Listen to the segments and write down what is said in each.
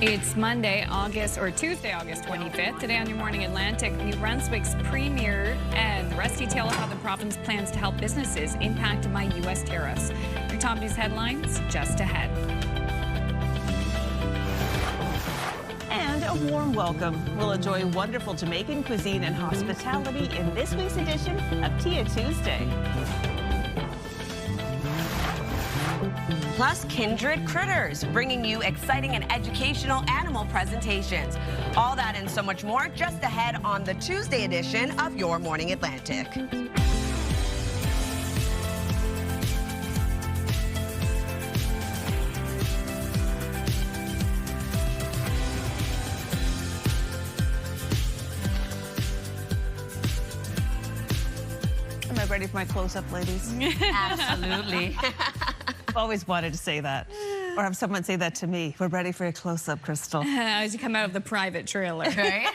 It's Tuesday, August 25th. Today on Your Morning Atlantic, New Brunswick's premier and the rest detail of how the province plans to help businesses impacted by U.S. tariffs. Your top news headlines just ahead. And a warm welcome. We'll enjoy wonderful Jamaican cuisine and hospitality in this week's edition of Tia Tuesday. Plus, kindred critters, bringing you exciting and educational animal presentations. All that and so much more just ahead on the Tuesday edition of Your Morning Atlantic. Am I ready for my close-up, ladies? Absolutely. I've always wanted to say that, or have someone say that to me. We're ready for a close-up, Crystal. As you come out of the private trailer. Right?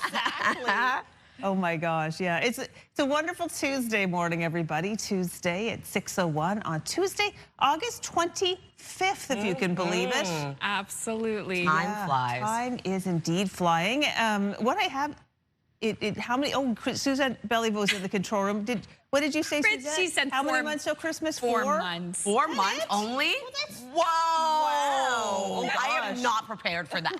Exactly. Oh my gosh, yeah. It's a wonderful Tuesday morning, everybody. Tuesday at 6:01 on Tuesday, August 25th, if you can believe it. Absolutely. Time flies. Time is indeed flying. What I have, how many, Suzanne Bellivo's in the control room. What did you say, Suzanne? She said how many months till Christmas? 4 months. 4 months only? Well, Whoa! wow. I am not prepared for that.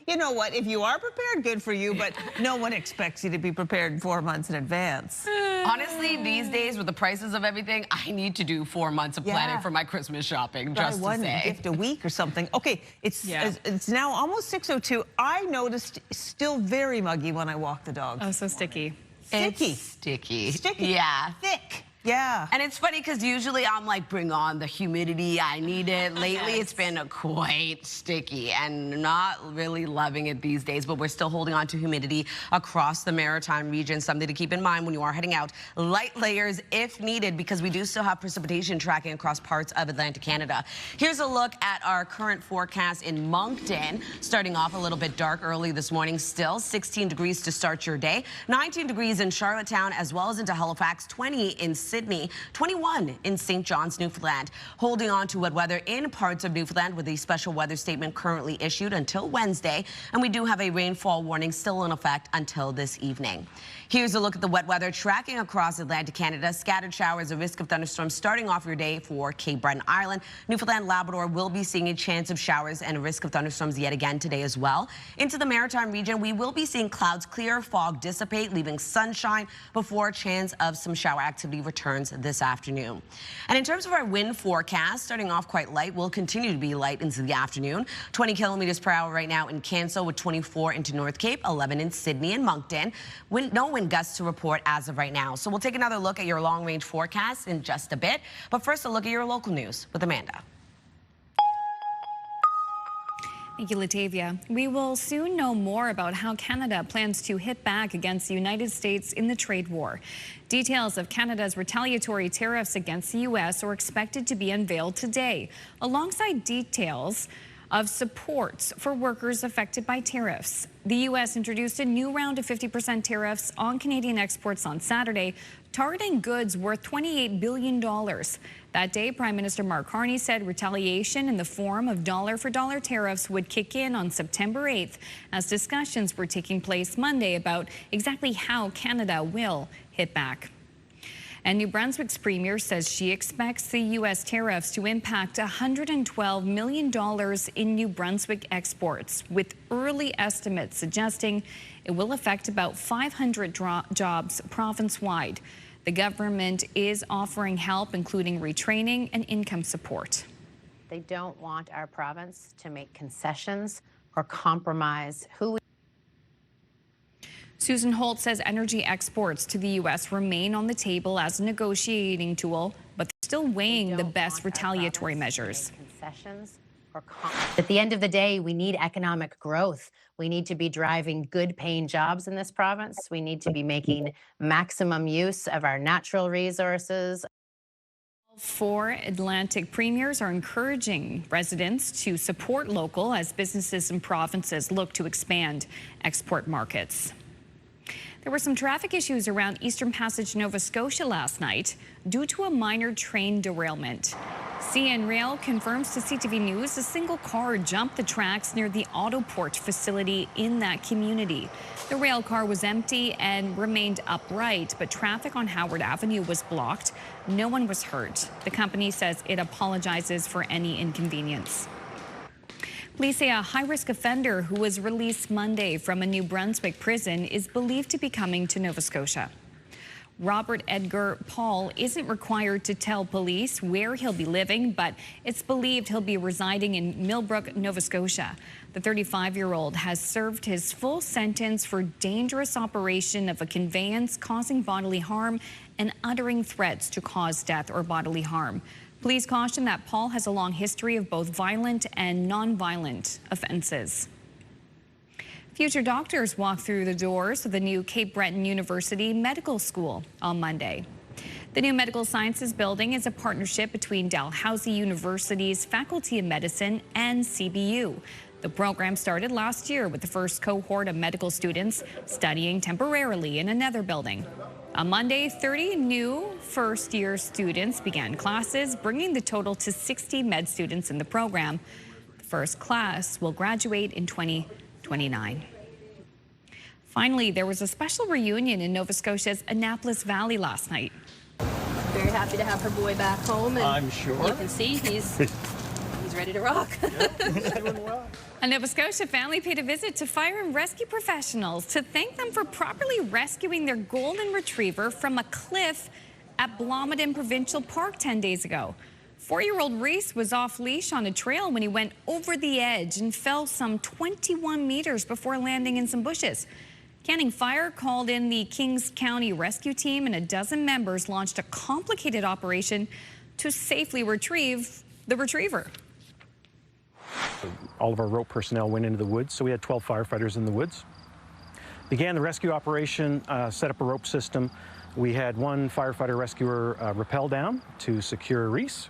You know what? If you are prepared, good for you, but no one expects you to be prepared 4 months in advance. Honestly, these days with the prices of everything, I need to do 4 months of planning for my Christmas shopping, just to one say. gift a week or something. Okay, it's now almost 6:02. I noticed still very muggy when I walk the dog. Oh, so sticky. Sticky. Sticky. Yeah. Thick. Yeah. And it's funny because usually I'm like, bring on the humidity, I need it. Lately it's been quite sticky and not really loving it these days, but we're still holding on to humidity across the maritime region. Something to keep in mind when you are heading out. Light layers if needed, because we do still have precipitation tracking across parts of Atlantic Canada. Here's a look at our current forecast in Moncton. Starting off a little bit dark early this morning still. 16 degrees to start your day. 19 degrees in Charlottetown as well as into Halifax. 20 in Sydney, 21 in St. John's, Newfoundland. Holding on to wet weather in parts of Newfoundland with a special weather statement currently issued until Wednesday. And we do have a rainfall warning still in effect until this evening. Here's a look at the wet weather tracking across Atlantic Canada. Scattered showers, a risk of thunderstorms starting off your day for Cape Breton Island. Newfoundland, Labrador will be seeing a chance of showers and a risk of thunderstorms yet again today as well. Into the maritime region, we will be seeing clouds clear, fog dissipate, leaving sunshine before a chance of some shower activity returns this afternoon. And in terms of our wind forecast, starting off quite light, will continue to be light into the afternoon. 20 kilometers per hour right now in Cancel, with 24 into North Cape, 11 in Sydney and Moncton. No wind gusts to report as of right now. So we'll take another look at your long-range forecast in just a bit. But first, a look at your local news with Amanda. Thank you, Latavia. We will soon know more about how Canada plans to hit back against the United States in the trade war. Details of Canada's retaliatory tariffs against the U.S. are expected to be unveiled today, alongside details of supports for workers affected by tariffs. The U.S. introduced a new round of 50% tariffs on Canadian exports on Saturday, targeting goods worth $28 billion. That day, Prime Minister Mark Carney said retaliation in the form of dollar-for-dollar tariffs would kick in on September 8th, as discussions were taking place Monday about exactly how Canada will hit back. And New Brunswick's premier says she expects the U.S. tariffs to impact $112 million in New Brunswick exports, with early estimates suggesting it will affect about 500 jobs province-wide. The government is offering help, including retraining and income support. They don't want our province to make concessions or compromise who we. Susan Holt says energy exports to the U.S. remain on the table as a negotiating tool, but they're still weighing the best retaliatory measures. At the end of the day, we need economic growth. We need to be driving good-paying jobs in this province. We need to be making maximum use of our natural resources. 4 Atlantic premiers are encouraging residents to support local as businesses and provinces look to expand export markets. There were some traffic issues around Eastern Passage, Nova Scotia last night due to a minor train derailment. CN Rail confirms to CTV News a single car jumped the tracks near the Autoport facility in that community. The rail car was empty and remained upright, but traffic on Howard Avenue was blocked. No one was hurt. The company says it apologizes for any inconvenience. Police say a high-risk offender who was released Monday from a New Brunswick prison is believed to be coming to Nova Scotia. Robert Edgar Paul isn't required to tell police where he'll be living, but it's believed he'll be residing in Millbrook, Nova Scotia. The 35-year-old has served his full sentence for dangerous operation of a conveyance causing bodily harm and uttering threats to cause death or bodily harm. Police caution that Paul has a long history of both violent and non-violent offenses. Future doctors walked through the doors of the new Cape Breton University Medical School on Monday. The new Medical Sciences building is a partnership between Dalhousie University's Faculty of Medicine and CBU. The program started last year with the first cohort of medical students studying temporarily in another building. On Monday, 30 new first-year students began classes, bringing the total to 60 med students in the program. The first class will graduate in 2029. Finally, there was a special reunion in Nova Scotia's Annapolis Valley last night. Very happy to have her boy back home, and I'm sure. you can see he's ready to rock. He's doing well. A Nova Scotia family paid a visit to fire and rescue professionals to thank them for properly rescuing their golden retriever from a cliff at Blomidon Provincial Park 10 days ago. 4-year-old Reese was off leash on a trail when he went over the edge and fell some 21 meters before landing in some bushes. Canning Fire called in the Kings County rescue team, and a dozen members launched a complicated operation to safely retrieve the retriever. All of our rope personnel went into the woods, so we had 12 firefighters in the woods. Began the rescue operation, set up a rope system. We had one firefighter rescuer rappel down to secure Reese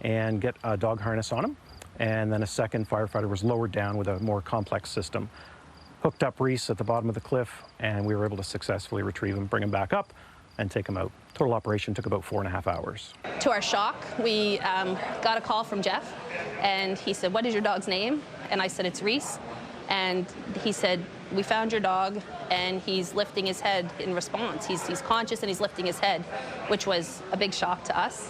and get a dog harness on him. And then a second firefighter was lowered down with a more complex system. Hooked up Reese at the bottom of the cliff, and we were able to successfully retrieve him, bring him back up, and take him out. Total operation took about 4.5 hours. To our shock, we got a call from Jeff, and he said, "What is your dog's name?" And I said, "It's Reese." And he said, "We found your dog," and he's lifting his head in response. He's conscious and he's lifting his head, which was a big shock to us.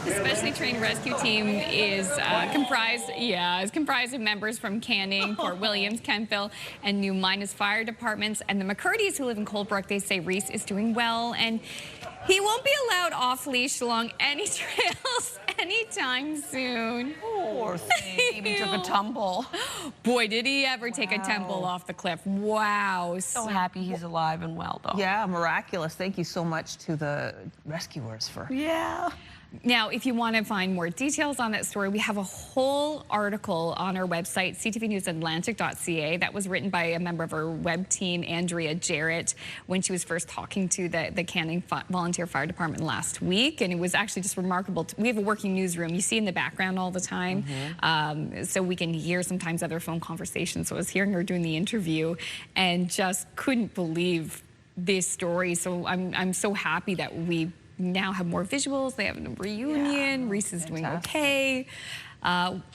The specially trained rescue team is comprised of members from Canning, Fort Williams, Kentville, and New Minas fire departments. And the McCurdy's, who live in Coldbrook, they say Reese is doing well, and he won't be allowed off leash along any trails anytime soon. Poor thing. He took a tumble. Boy, did he ever take a tumble off the cliff. Wow. So happy he's alive and well, though. Yeah, miraculous. Thank you so much to the rescuers for... Yeah. Now, if you want to find more details on that story, we have a whole article on our website, ctvnewsatlantic.ca, that was written by a member of our web team, Andrea Jarrett, when she was first talking to the Canning Volunteer Fire Department last week. And it was actually just remarkable. We have a working newsroom you see in the background all the time, so we can hear sometimes other phone conversations. So I was hearing her doing the interview and just couldn't believe this story. So I'm so happy that we now have more visuals. They have a reunion. Yeah, Reese is doing okay.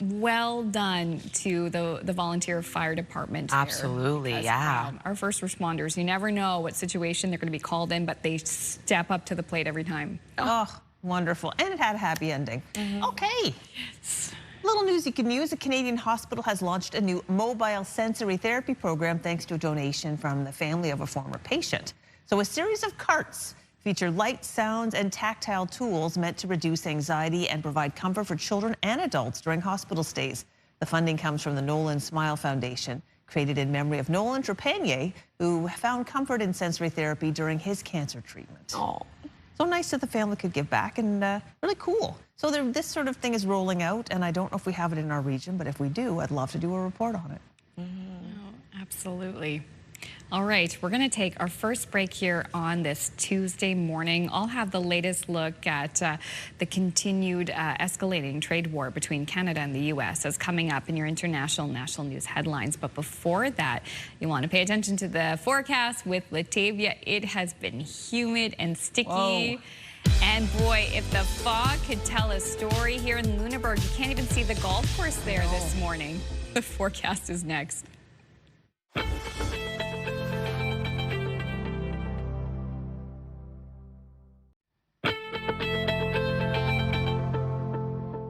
Well done to the volunteer fire department. Absolutely, yeah. Our first responders, you never know what situation they're going to be called in, but they step up to the plate every time. Oh, wonderful. And it had a happy ending. Okay. Yes. Little news you can use. A Canadian hospital has launched a new mobile sensory therapy program thanks to a donation from the family of a former patient. So a series of carts feature light, sounds, and tactile tools meant to reduce anxiety and provide comfort for children and adults during hospital stays. The funding comes from the Nolan Smile Foundation, created in memory of Nolan Trepanier, who found comfort in sensory therapy during his cancer treatment. Oh. So nice that the family could give back, and really cool. So this sort of thing is rolling out, and I don't know if we have it in our region, but if we do, I'd love to do a report on it. Oh, absolutely. All right, we're going to take our first break here on this Tuesday morning. I'll have the latest look at the continued escalating trade war between Canada and the U.S. as coming up in your international national news headlines. But before that, you want to pay attention to the forecast with Latavia. It has been humid and sticky. Whoa. And boy, if the fog could tell a story here in Lunenburg, you can't even see the golf course there this morning. The forecast is next.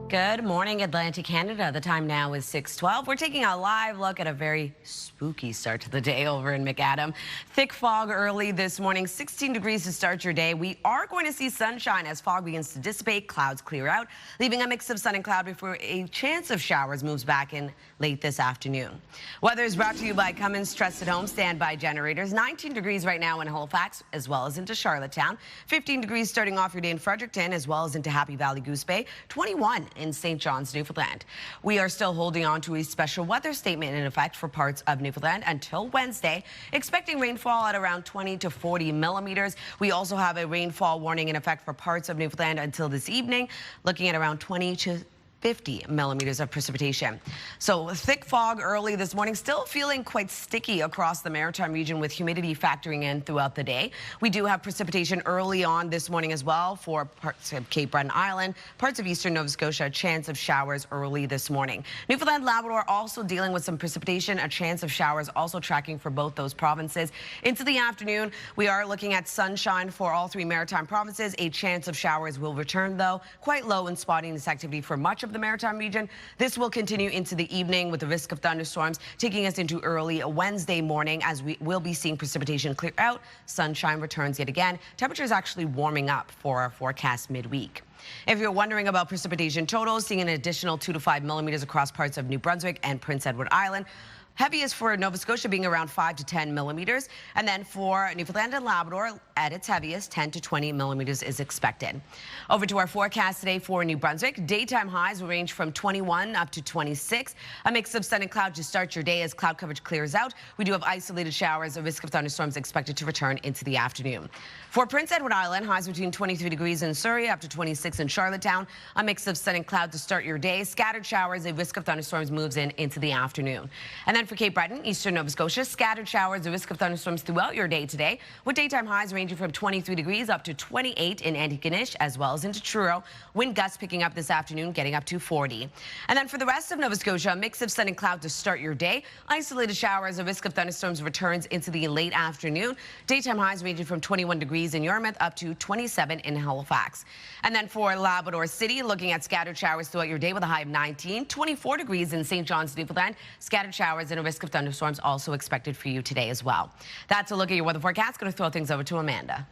Good morning, Atlantic Canada. The time now is 6:12. We're taking a live look at a very spooky start to the day over in McAdam. Thick fog early this morning, 16 degrees to start your day. We are going to see sunshine as fog begins to dissipate, clouds clear out, leaving a mix of sun and cloud before a chance of showers moves back in late this afternoon. Weather is brought to you by Cummins Trusted Home Standby Generators. 19 degrees right now in Halifax, as well as into Charlottetown. 15 degrees starting off your day in Fredericton, as well as into Happy Valley Goose Bay. 21 in St. John's, Newfoundland. We are still holding on to a special weather statement in effect for parts of Newfoundland until Wednesday, expecting rainfall at around 20 to 40 millimeters. We also have a rainfall warning in effect for parts of Newfoundland until this evening, looking at around 20 to 50 millimeters of precipitation. So thick fog early this morning, still feeling quite sticky across the maritime region with humidity factoring in throughout the day. We do have precipitation early on this morning as well for parts of Cape Breton Island, parts of eastern Nova Scotia, a chance of showers early this morning. Newfoundland, Labrador also dealing with some precipitation, a chance of showers also tracking for both those provinces. Into the afternoon, we are looking at sunshine for all three maritime provinces. A chance of showers will return, though, quite low in spotting this activity for much of the maritime region. This will continue into the evening with the risk of thunderstorms taking us into early Wednesday morning as we will be seeing precipitation clear out. Sunshine returns yet again. Temperatures actually warming up for our forecast midweek. If you're wondering about precipitation totals, seeing an additional 2 to 5 millimeters across parts of New Brunswick and Prince Edward Island. Heaviest for Nova Scotia being around 5 to 10 millimeters. And then for Newfoundland and Labrador, at its heaviest, 10 to 20 millimeters is expected. Over to our forecast today for New Brunswick. Daytime highs will range from 21 up to 26. A mix of sun and cloud to start your day as cloud coverage clears out. We do have isolated showers. A risk of thunderstorms expected to return into the afternoon. For Prince Edward Island, highs between 23 degrees in Surrey up to 26 in Charlottetown. A mix of sun and cloud to start your day. Scattered showers. A risk of thunderstorms moves in into the afternoon. And then for Cape Breton, eastern Nova Scotia, scattered showers, a risk of thunderstorms throughout your day today, with daytime highs ranging from 23 degrees up to 28 in Antigonish, as well as into Truro. Wind gusts picking up this afternoon, getting up to 40. And then for the rest of Nova Scotia, a mix of sun and cloud to start your day. Isolated showers, a risk of thunderstorms returns into the late afternoon. Daytime highs ranging from 21 degrees in Yarmouth up to 27 in Halifax. And then for Labrador City, looking at scattered showers throughout your day with a high of 19, 24 degrees in St. John's, Newfoundland. Scattered showers and a risk of thunderstorms also expected for you today as well. That's a look at your weather forecast. Going to throw things over to Amanda.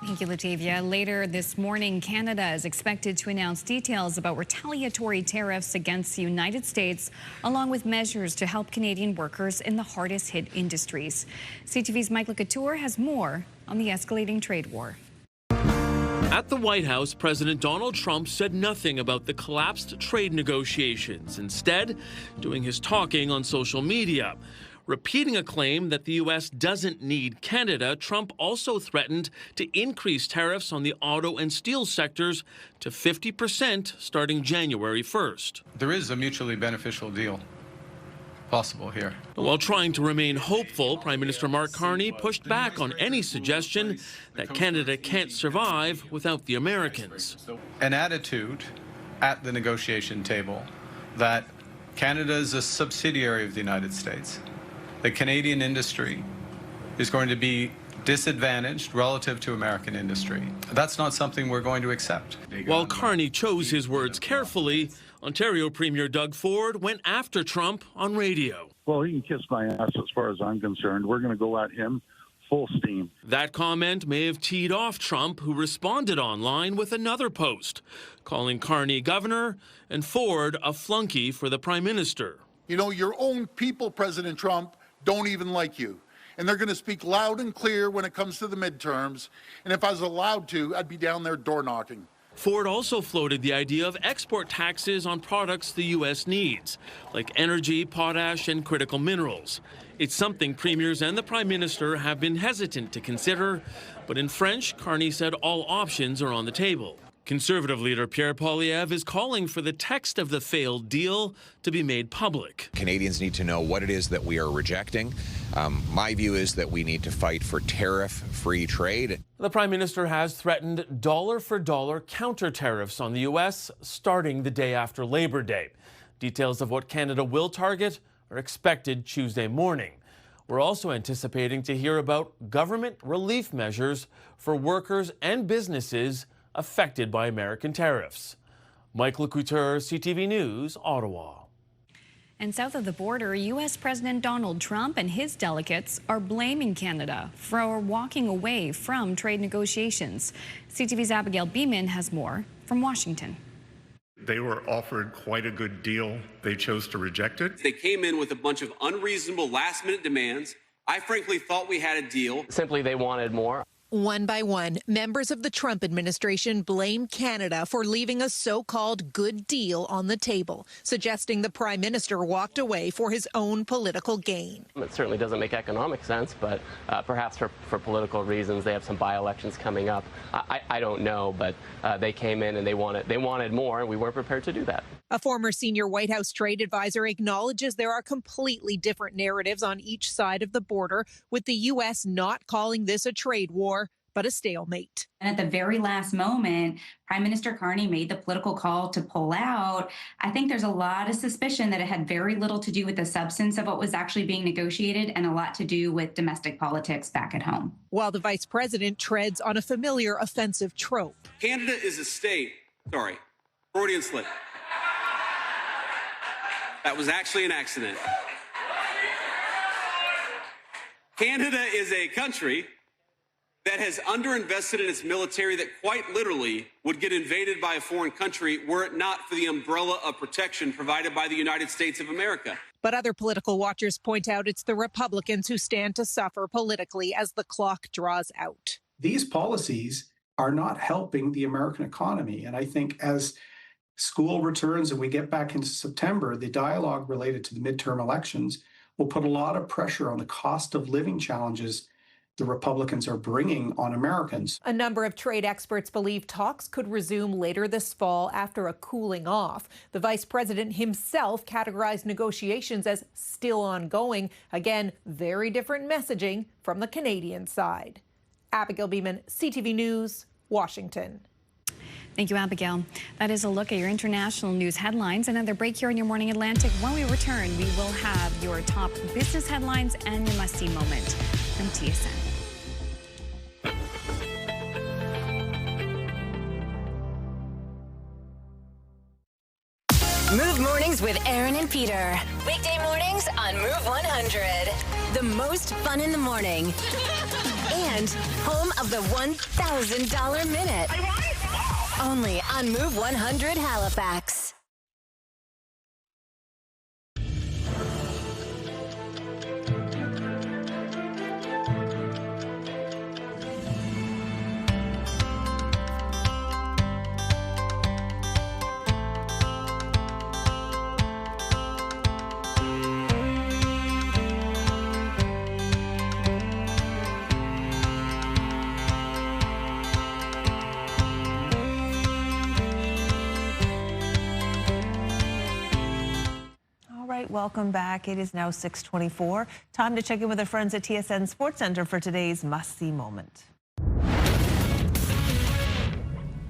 Thank you, Latavia. Later this morning, Canada is expected to announce details about retaliatory tariffs against the United States, along with measures to help Canadian workers in the hardest hit industries. CTV's Mike Couture has more on the escalating trade war. At the White House, President Donald Trump said nothing about the collapsed trade negotiations, instead doing his talking on social media. Repeating a claim that the U.S. doesn't need Canada, Trump also threatened to increase tariffs on the auto and steel sectors to 50% starting January 1st. There is a mutually beneficial deal possible here. While trying to remain hopeful, Prime Minister Mark Carney pushed back on any suggestion that Canada can't survive without the Americans. An attitude at the negotiation table that Canada is a subsidiary of the United States. The Canadian industry is going to be disadvantaged relative to American industry. That's not something we're going to accept. While Carney chose his words carefully, Ontario Premier Doug Ford went after Trump on radio. Well, he can kiss my ass as far as I'm concerned. We're going to go at him full steam. That comment may have teed off Trump, who responded online with another post, calling Carney governor and Ford a flunky for the prime minister. You know, your own people, President Trump, don't even like you. And they're going to speak loud and clear when it comes to the midterms. And if I was allowed to, I'd be down there door knocking. Ford also floated the idea of export taxes on products the U.S. needs, like energy, potash, and critical minerals. It's something premiers and the Prime Minister have been hesitant to consider, but in French, Carney said all options are on the table. Conservative leader Pierre Poilievre is calling for the text of the failed deal to be made public. Canadians need to know what it is that we are rejecting. My view is that we need to fight for tariff-free trade. The Prime Minister has threatened dollar-for-dollar counter tariffs on the U.S. starting the day after Labor Day. Details of what Canada will target are expected Tuesday morning. We're also anticipating to hear about government relief measures for workers and businesses affected by American tariffs. Mike Lecouteur, CTV News, Ottawa. And south of the border, U.S. President Donald Trump and his delegates are blaming Canada for walking away from trade negotiations. CTV's Abigail Beeman has more from Washington. They were offered quite a good deal. They chose to reject it. They came in with a bunch of unreasonable last-minute demands. I frankly thought we had a deal. Simply, they wanted more. One by one, members of the Trump administration blame Canada for leaving a so-called good deal on the table, suggesting the Prime Minister walked away for his own political gain. It certainly doesn't make economic sense, but perhaps for political reasons. They have some by-elections coming up. I don't know, but they came in and they wanted more, and we weren't prepared to do that. A former senior White House trade advisor acknowledges there are completely different narratives on each side of the border, with the U.S. not calling this a trade war, but a stalemate. And at the very last moment, Prime Minister Carney made the political call to pull out. I think there's a lot of suspicion that it had very little to do with the substance of what was actually being negotiated and a lot to do with domestic politics back at home. While the vice president treads on a familiar offensive trope. Canada is a state. Sorry, Freudian slip. That was actually an accident. Canada is a country that has underinvested in its military that quite literally would get invaded by a foreign country were it not for the umbrella of protection provided by the United States of America. But other political watchers point out it's the Republicans who stand to suffer politically as the clock draws out. These policies are not helping the American economy. And I think as school returns and we get back into September, the dialogue related to the midterm elections will put a lot of pressure on the cost of living challenges the Republicans are bringing on Americans. A number of trade experts believe talks could resume later this fall after a cooling off. The vice president himself categorized negotiations as still ongoing. Again, very different messaging from the Canadian side. Abigail Beeman, CTV News, Washington. Thank you, Abigail. That is a look at your international news headlines. Another break here in your Morning Atlantic. When we return, we will have your top business headlines and your must-see moment from TSN. Move Mornings with Aaron and Peter. Weekday mornings on Move 100. The most fun in the morning. And home of the $1,000 minute. Only on Move 100 Halifax. Welcome back. It is now 6:24. Time to check in with our friends at TSN Sports Center for today's must-see moment.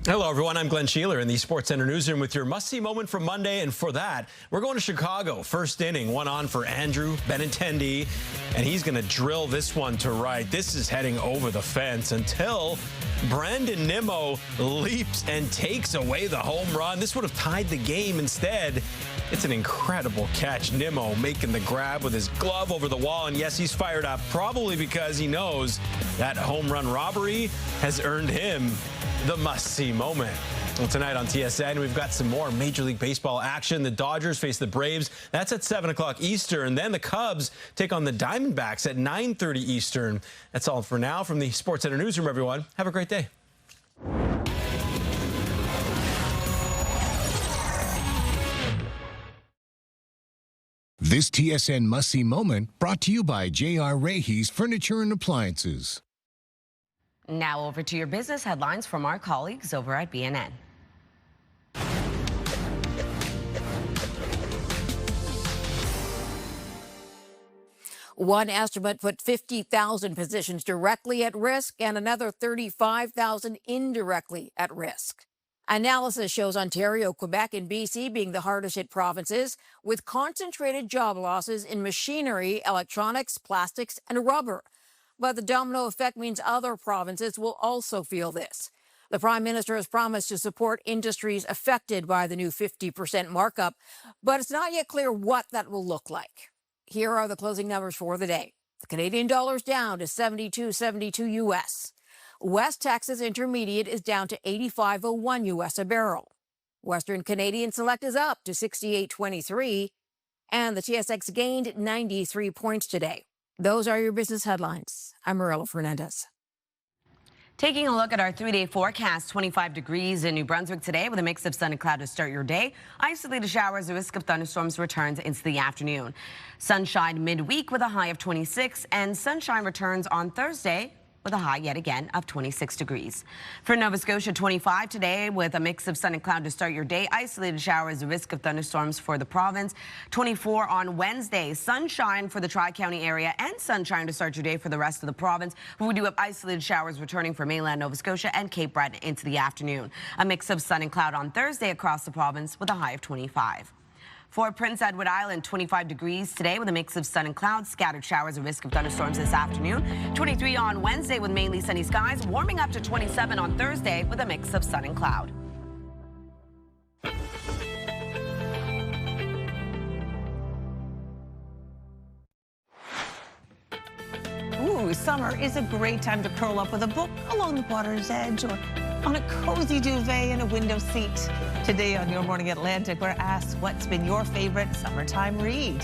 Hello, everyone. I'm Glenn Sheeler in the Sports Center newsroom with your must-see moment from Monday. And for that, we're going to Chicago. First inning, one on for Andrew Benintendi, and he's going to drill this one to right. This is heading over the fence until Brandon Nimmo leaps and takes away the home run. This would have tied the game. Instead, it's an incredible catch. Nimmo making the grab with his glove over the wall. And yes, he's fired up, probably because he knows that home run robbery has earned him the must-see moment. Well, tonight on TSN, we've got some more Major League Baseball action. The Dodgers face the Braves. That's at 7 o'clock Eastern. And then the Cubs take on the Diamondbacks at 9:30 Eastern. That's all for now from the Sports Center newsroom, everyone. Have a great day. This TSN must-see moment brought to you by J.R. Rahe's Furniture and Appliances. Now over to your business headlines from our colleagues over at BNN. One estimate put 50,000 positions directly at risk and another 35,000 indirectly at risk. Analysis shows Ontario, Quebec, and BC being the hardest hit provinces, with concentrated job losses in machinery, electronics, plastics, and rubber. But the domino effect means other provinces will also feel this. The Prime Minister has promised to support industries affected by the new 50% markup, but it's not yet clear what that will look like. Here are the closing numbers for the day. The Canadian dollar is down to 72.72 US. West Texas Intermediate is down to 85.01 US a barrel. Western Canadian Select is up to 68.23, and the TSX gained 93 points today. Those are your business headlines. I'm Marilla Fernandez. Taking a look at our 3-day forecast, 25 degrees in New Brunswick today with a mix of sun and cloud to start your day. Isolated showers, the risk of thunderstorms returns into the afternoon. Sunshine midweek with a high of 26, and sunshine returns on Thursday with a high yet again of 26 degrees. For Nova Scotia, 25 today with a mix of sun and cloud to start your day. Isolated showers, the risk of thunderstorms for the province. 24 on Wednesday, sunshine for the Tri-County area and sunshine to start your day for the rest of the province. We do have isolated showers returning for mainland Nova Scotia and Cape Breton into the afternoon. A mix of sun and cloud on Thursday across the province with a high of 25. For Prince Edward Island, 25 degrees today with a mix of sun and clouds, scattered showers, a risk of thunderstorms this afternoon. 23 on Wednesday with mainly sunny skies, warming up to 27 on Thursday with a mix of sun and cloud. Ooh, summer is a great time to curl up with a book along the water's edge or on a cozy duvet in a window seat. Today on Your Morning Atlantic, we're asked what's been your favorite summertime read.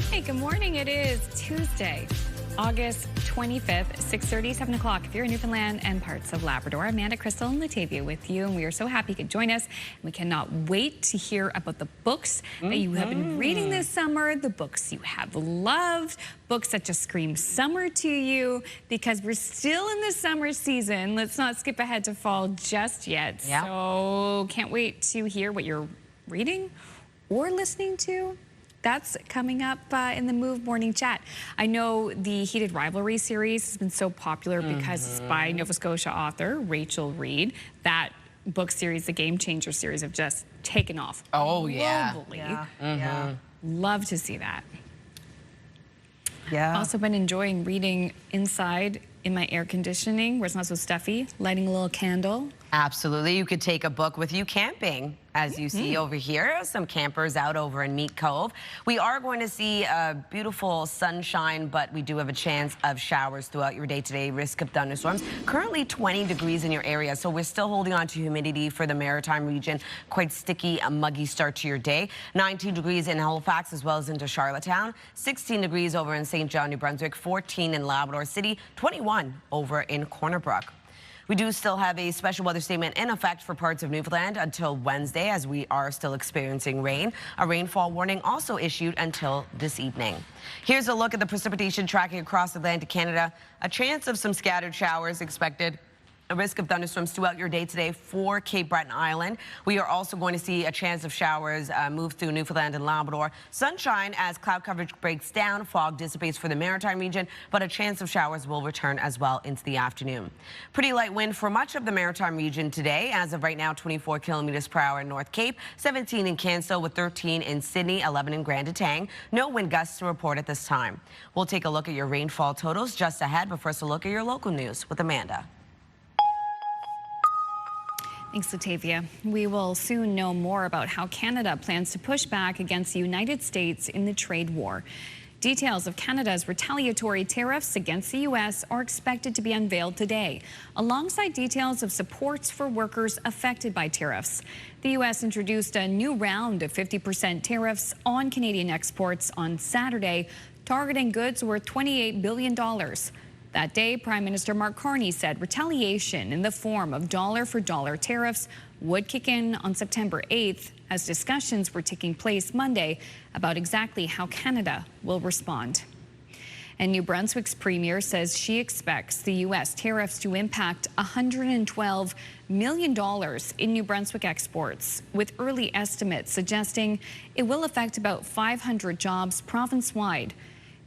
Hey, good morning. It is Tuesday, August 25th, 6:30, 7 o'clock. If you're in Newfoundland and parts of Labrador, Amanda, Crystal, and Latavia with you, and we are so happy you could join us. We cannot wait to hear about the books that you have been reading this summer, the books you have loved, books that just scream summer to you, because we're still in the summer season. Let's not skip ahead to fall just yet. Yep. So can't wait to hear what you're reading or listening to. That's coming up in the Move Morning Chat. I know the Heated Rivalry series has been so popular because it's by Nova Scotia author Rachel Reed. That book series, the Game Changer series, have just taken off globally. Yeah. Love to see that. Yeah. Also been enjoying reading inside in my air conditioning where it's not so stuffy, lighting a little candle. Absolutely. You could take a book with you camping, as you see over here. Some campers out over in Meat Cove. We are going to see beautiful sunshine, but we do have a chance of showers throughout your day today, risk of thunderstorms. Currently 20 degrees in your area, so we're still holding on to humidity for the Maritime region. Quite sticky, a muggy start to your day. 19 degrees in Halifax as well as into Charlottetown. 16 degrees over in St. John, New Brunswick. 14 in Labrador City. 21 over in Corner Brook. We do still have a special weather statement in effect for parts of Newfoundland until Wednesday, as we are still experiencing rain. A rainfall warning also issued until this evening. Here's a look at the precipitation tracking across Atlantic Canada. A chance of some scattered showers expected. A risk of thunderstorms throughout your day today for Cape Breton Island. We are also going to see a chance of showers move through Newfoundland and Labrador. Sunshine as cloud coverage breaks down, fog dissipates for the Maritime region, but a chance of showers will return as well into the afternoon. Pretty light wind for much of the Maritime region today. As of right now, 24 kilometers per hour in North Cape, 17 in Canso with 13 in Sydney, 11 in Grand Etang. No wind gusts to report at this time. We'll take a look at your rainfall totals just ahead, but first a look at your local news with Amanda. Thanks, Latavia. We will soon know more about how Canada plans to push back against the United States in the trade war. Details of Canada's retaliatory tariffs against the U.S. are expected to be unveiled today, alongside details of supports for workers affected by tariffs. The U.S. introduced a new round of 50% tariffs on Canadian exports on Saturday, targeting goods worth $28 billion. That day, Prime Minister Mark Carney said retaliation in the form of dollar-for-dollar tariffs would kick in on September 8th as discussions were taking place Monday about exactly how Canada will respond. And New Brunswick's premier says she expects the U.S. tariffs to impact $112 million in New Brunswick exports, with early estimates suggesting it will affect about 500 jobs province-wide.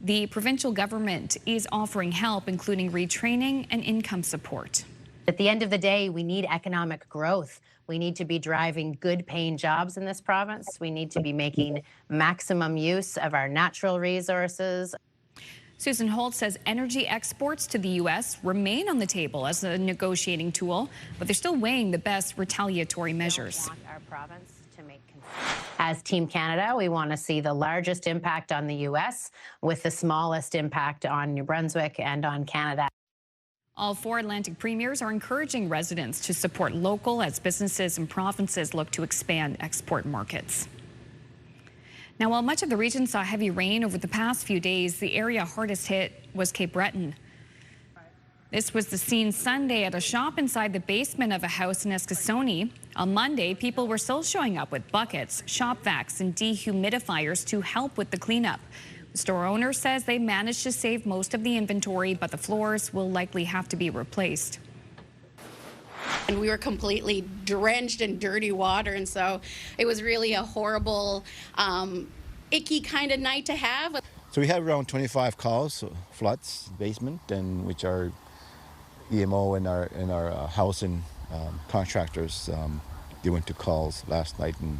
The provincial government is offering help, including retraining and income support. At the end of the day, we need economic growth. We need to be driving good paying jobs in this province. We need to be making maximum use of our natural resources. Susan Holt says energy exports to the U.S. remain on the table as a negotiating tool, but they're still weighing the best retaliatory measures. As Team Canada, we want to see the largest impact on the U.S. with the smallest impact on New Brunswick and on Canada. All four Atlantic premiers are encouraging residents to support local as businesses and provinces look to expand export markets. Now, while much of the region saw heavy rain over the past few days, the area hardest hit was Cape Breton. This was the scene Sunday at a shop inside the basement of a house in Eskasoni. On Monday, people were still showing up with buckets, shop vacs, and dehumidifiers to help with the cleanup. The store owner says they managed to save most of the inventory, but the floors will likely have to be replaced. And we were completely drenched in dirty water, and so it was really a horrible, icky kind of night to have. So we have around 25 calls, floods, basement, and which are EMO and our housing contractors. They went to calls last night, and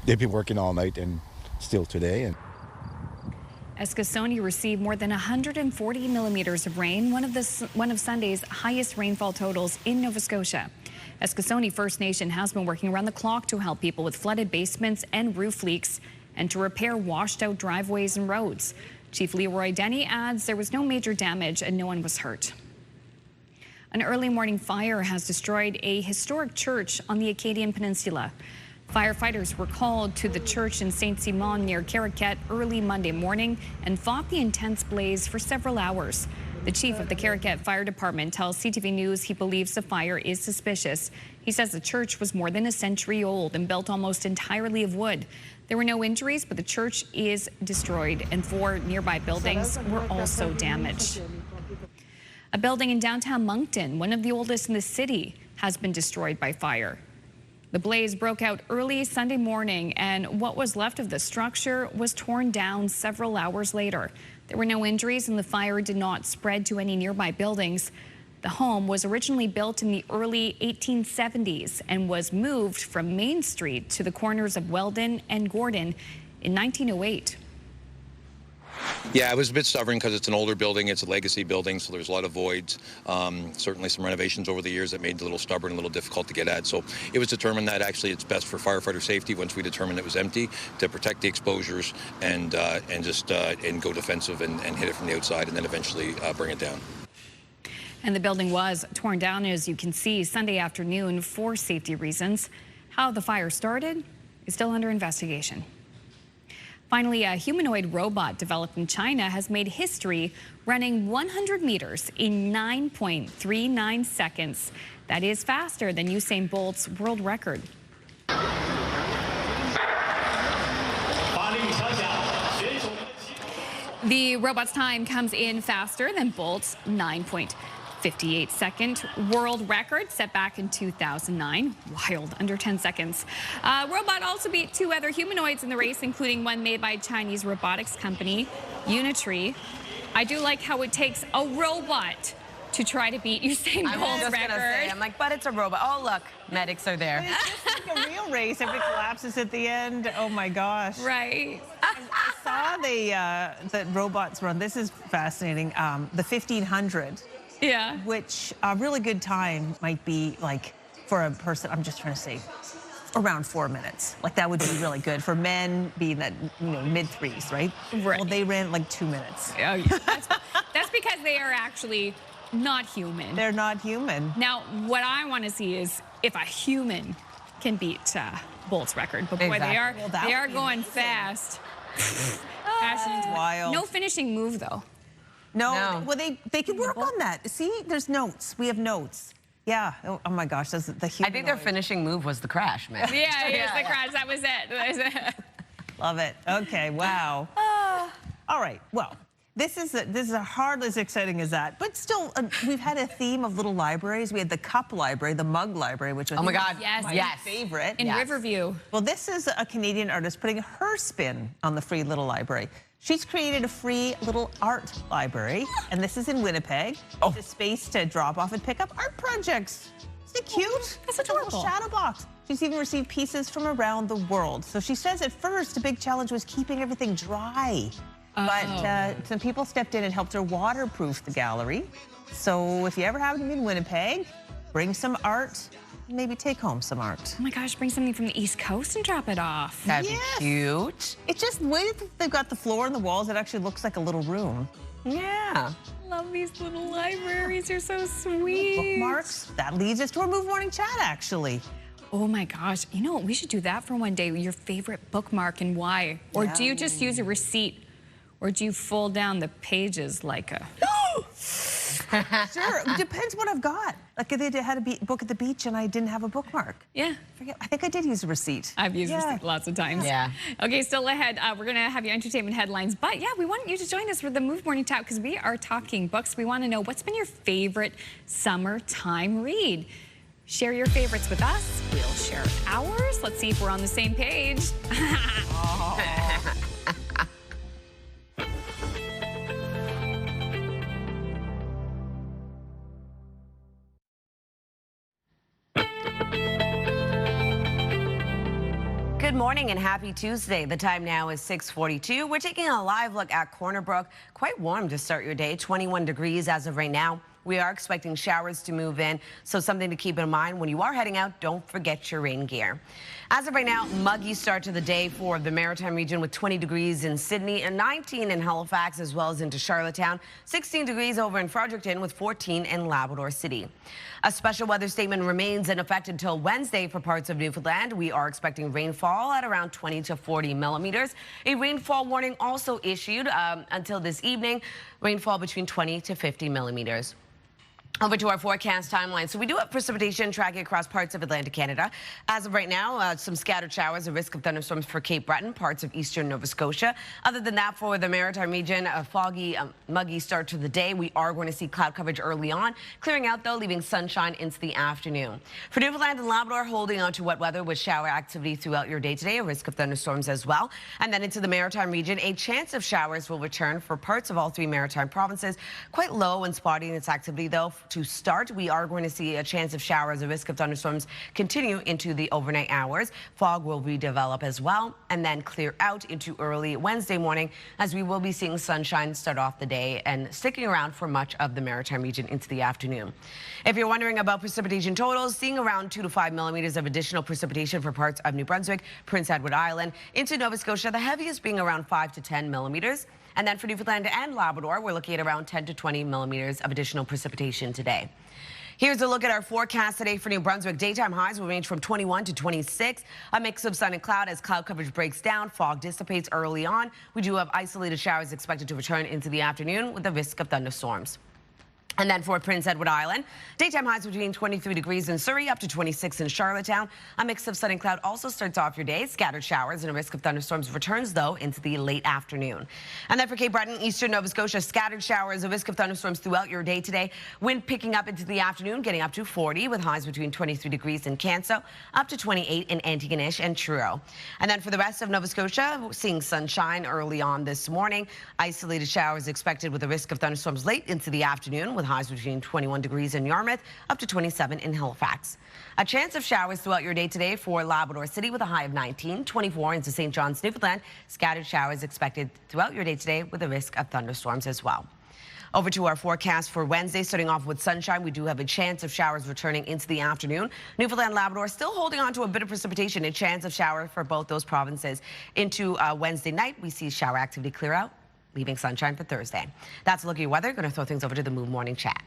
they've been working all night and still today. And Eskasoni received more than 140 millimeters of rain, one of Sunday's highest rainfall totals in Nova Scotia. Eskasoni First Nation has been working around the clock to help people with flooded basements and roof leaks and to repair washed out driveways and roads. Chief Leroy Denny adds there was no major damage and no one was hurt. An early morning fire has destroyed a historic church on the Acadian Peninsula. Firefighters were called to the church in Saint Simon near Caraquet early Monday morning and fought the intense blaze for several hours. The chief of the Caraquet Fire Department tells CTV News he believes the fire is suspicious. He says the church was more than a century old and built almost entirely of wood. There were no injuries, but the church is destroyed and 4 nearby buildings were also damaged. A building in downtown Moncton, one of the oldest in the city, has been destroyed by fire. The blaze broke out early Sunday morning, and what was left of the structure was torn down several hours later. There were no injuries, and the fire did not spread to any nearby buildings. The home was originally built in the early 1870s and was moved from Main Street to the corners of Weldon and Gordon in 1908. Yeah, it was a bit stubborn because it's an older building. It's a legacy building, so there's a lot of voids. Certainly some renovations over the years that made it a little stubborn, a little difficult to get at. So it was determined that actually it's best for firefighter safety once we determined it was empty to protect the exposures and go defensive and hit it from the outside and then eventually bring it down. And the building was torn down, as you can see, Sunday afternoon for safety reasons. How the fire started is still under investigation. Finally, a humanoid robot developed in China has made history running 100 meters in 9.39 seconds. That is faster than Usain Bolt's world record. The robot's time comes in faster than Bolt's 9.58-second world record set back in 2009. Wild, under 10 seconds. Robot also beat 2 other humanoids in the race, including one made by Chinese robotics company, Unitree. I do like how it takes a robot to try to beat Usain Bolt's record. I'm like, but it's a robot. Oh, look, medics are there. It's just like a real race. Everybody collapses at the end. Oh, my gosh. Right. I saw the robots run. This is fascinating. The 1500. Yeah. Which a really good time might be like for a person, I'm just trying to say, around 4 minutes. Like that would be really good for men being that, mid-3s, right? Right. Well, they ran like 2 minutes. Oh, yeah. That's because they are actually not human. They're not human. Now, what I want to see is if a human can beat Bolt's record. But boy, exactly. they are going fast. Ashton's wild. No finishing move, though. No. Well, they can work on that. See, there's notes. We have notes. Yeah. Oh my gosh, that's the humanoid. I think their finishing move was the crash, man. Yeah, it was the crash. That was it. Love it. Okay, wow. All right, well, this is hardly as exciting as that, but still, we've had a theme of little libraries. We had the cup library, the mug library, which I think is my favorite. In Riverview. Well, this is a Canadian artist putting her spin on the free little library. She's created a free little art library, and this is in Winnipeg. It's a space to drop off and pick up art projects. Isn't it cute? That's adorable. A little shadow box. She's even received pieces from around the world. So she says at first the big challenge was keeping everything dry. But some people stepped in and helped her waterproof the gallery. So if you ever happen to be in Winnipeg, bring some art, maybe take home some art. Oh my gosh, bring something from the East Coast and drop it off. That'd be cute. It's just the way that they've got the floor and the walls, it actually looks like a little room. Yeah. Love these little libraries. You're so sweet. Bookmarks. That leads us to our Move Morning Chat, actually. Oh my gosh. You know what? We should do that for one day. Your favorite bookmark and why. Or do you just use a receipt? Or do you fold down the pages like a... Sure, it depends what I've got. Like if they had a book at the beach and I didn't have a bookmark. Yeah. I think I did use a receipt. I've used receipt lots of times. Yeah. Okay, still ahead, we're going to have your entertainment headlines. But yeah, we want you to join us for the Move Morning Chat because we are talking books. We want to know what's been your favorite summertime read. Share your favorites with us. We'll share ours. Let's see if we're on the same page. Good morning and happy Tuesday. The time now is 6:42. We're taking a live look at Corner Brook. Quite warm to start your day, 21 degrees as of right now. We are expecting showers to move in, so something to keep in mind when you are heading out, don't forget your rain gear. As of right now, muggy start to the day for the Maritime region with 20 degrees in Sydney and 19 in Halifax as well as into Charlottetown, 16 degrees over in Fredericton with 14 in Labrador City. A special weather statement remains in effect until Wednesday for parts of Newfoundland. We are expecting rainfall at around 20 to 40 millimeters. A rainfall warning also issued until this evening, rainfall between 20 to 50 millimeters. Over to our forecast timeline. So we do have precipitation tracking across parts of Atlantic Canada. As of right now, some scattered showers, a risk of thunderstorms for Cape Breton, parts of eastern Nova Scotia. Other than that, for the Maritime region, a foggy, muggy start to the day. We are going to see cloud coverage early on, clearing out though, leaving sunshine into the afternoon. For Newfoundland and Labrador, holding on to wet weather with shower activity throughout your day today, a risk of thunderstorms as well. And then into the Maritime region, a chance of showers will return for parts of all three Maritime provinces. Quite low and spotty in its activity though. To start, we are going to see a chance of showers, a risk of thunderstorms continue into the overnight hours. Fog will redevelop as well and then clear out into early Wednesday morning as we will be seeing sunshine start off the day and sticking around for much of the Maritime region into the afternoon. If you're wondering about precipitation totals, seeing around 2 to 5 millimeters of additional precipitation for parts of New Brunswick, Prince Edward Island, into Nova Scotia, the heaviest being around 5 to 10 millimeters. And then for Newfoundland and Labrador, we're looking at around 10 to 20 millimeters of additional precipitation today. Here's a look at our forecast today for New Brunswick. Daytime highs will range from 21 to 26. A mix of sun and cloud as cloud coverage breaks down. Fog dissipates early on. We do have isolated showers expected to return into the afternoon with the risk of thunderstorms. And then for Prince Edward Island, daytime highs between 23 degrees in Surrey up to 26 in Charlottetown. A mix of sun and cloud also starts off your day. Scattered showers and a risk of thunderstorms returns, though, into the late afternoon. And then for Cape Breton, eastern Nova Scotia, scattered showers, a risk of thunderstorms throughout your day today. Wind picking up into the afternoon, getting up to 40 with highs between 23 degrees in Canso, up to 28 in Antigonish and Truro. And then for the rest of Nova Scotia, seeing sunshine early on this morning. Isolated showers expected with a risk of thunderstorms late into the afternoon with highs between 21 degrees in Yarmouth, up to 27 in Halifax. A chance of showers throughout your day today for Labrador City with a high of 19, 24 into St. John's, Newfoundland. Scattered showers expected throughout your day today with a risk of thunderstorms as well. Over to our forecast for Wednesday, starting off with sunshine. We do have a chance of showers returning into the afternoon. Newfoundland, Labrador still holding on to a bit of precipitation, a chance of shower for both those provinces. Into Wednesday night, we see shower activity clear out, leaving sunshine for Thursday. That's a look at your weather. Going to throw things over to the Move Morning Chat.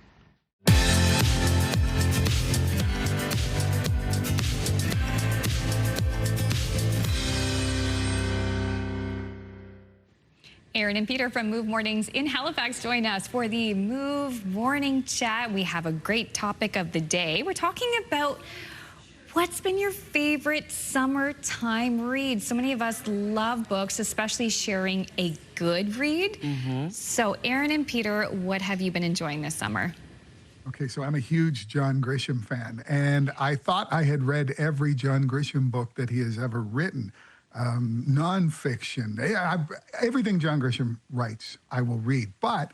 Aaron and Peter from Move Mornings in Halifax join us for the Move Morning Chat. We have a great topic of the day. We're talking about what's been your favorite summertime read. So many of us love books, especially sharing a good read. So Aaron and Peter, what have you been enjoying this summer? Okay, so I'm a huge John Grisham fan, and I thought I had read every John Grisham book that he has ever written. Nonfiction, everything John Grisham writes, I will read. But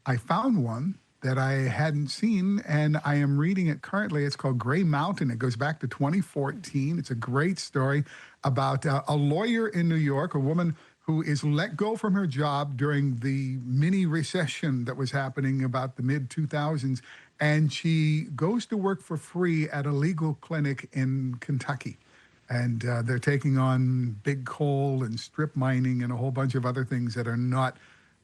I found one that I hadn't seen, and I am reading it currently. It's called Gray Mountain. It goes back to 2014. It's a great story about a lawyer in New York, a woman who is let go from her job during the mini recession that was happening about the mid-2000s, and she goes to work for free at a legal clinic in Kentucky. And they're taking on big coal and strip mining and a whole bunch of other things that are not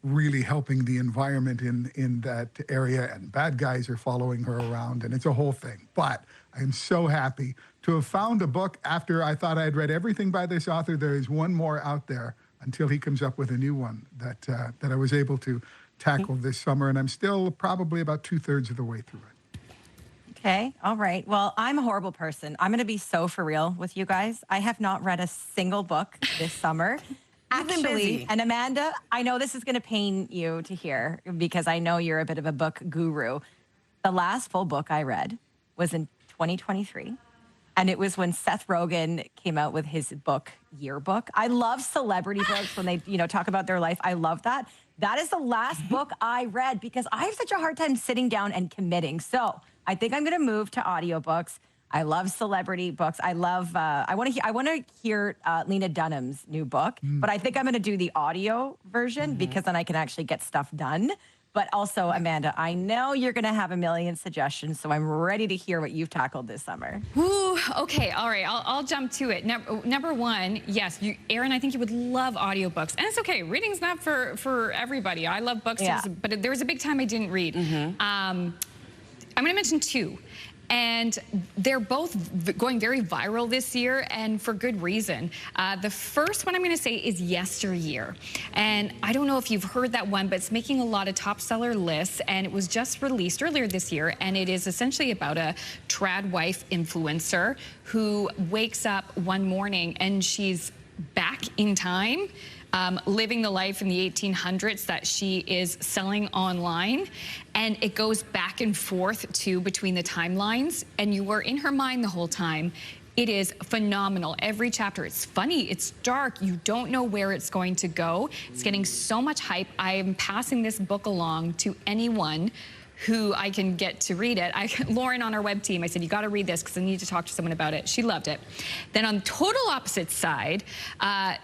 really helping the environment in that area. And bad guys are following her around, and it's a whole thing. But I'm so happy to have found a book after I thought I had read everything by this author. There is one more out there until he comes up with a new one that I was able to tackle this summer. And I'm still probably about 2/3 of the way through it. Okay, all right. Well, I'm a horrible person. I'm going to be so for real with you guys. I have not read a single book this summer. Actually, and Amanda, I know this is going to pain you to hear because I know you're a bit of a book guru. The last full book I read was in 2023, and it was when Seth Rogen came out with his book, Yearbook. I love celebrity books when they, talk about their life. I love that. That is the last book I read because I have such a hard time sitting down and committing. So I think I'm going to move to audiobooks. I love celebrity books. I love. I want to hear Lena Dunham's new book, but I think I'm going to do the audio version because then I can actually get stuff done. But also, Amanda, I know you're going to have a million suggestions, so I'm ready to hear what you've tackled this summer. Ooh, okay, all right, I'll jump to it. Number one, yes, Aaron, I think you would love audiobooks. And it's okay, reading's not for everybody. I love books, but there was a big time I didn't read. I'm going to mention two. And they're both going very viral this year, and for good reason. The first one I'm going to say is Yesteryear. And I don't know if you've heard that one, but it's making a lot of top seller lists, and it was just released earlier this year, and it is essentially about a trad wife influencer who wakes up one morning and she's back in time, living the life in the 1800s that she is selling online. And it goes back and forth, too, between the timelines. And you are in her mind the whole time. It is phenomenal. Every chapter, it's funny, it's dark. You don't know where it's going to go. It's getting so much hype. I am passing this book along to anyone who I can get to read it. Lauren on our web team, I said, you got to read this because I need to talk to someone about it. She loved it. Then on the total opposite side, I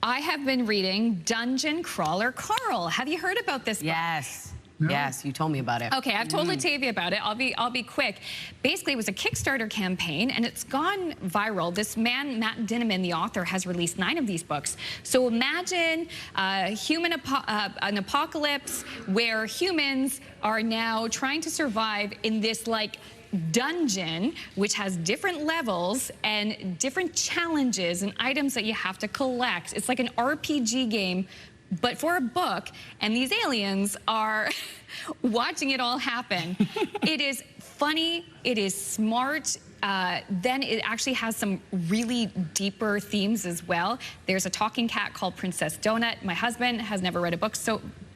have been reading Dungeon Crawler Carl. Have you heard about this book? Yes. No. Yes, you told me about it. Okay, I've told Latavia about it. I'll be quick. Basically, it was a Kickstarter campaign, and it's gone viral. This man, Matt Dinneman, the author, has released 9 of these books. So imagine an apocalypse where humans are now trying to survive in this, dungeon, which has different levels and different challenges and items that you have to collect. It's like an RPG game, but for a book, and these aliens are watching it all happen. It is funny, it is smart, then it actually has some really deeper themes as well. There's a talking cat called Princess Donut. My husband has never read a book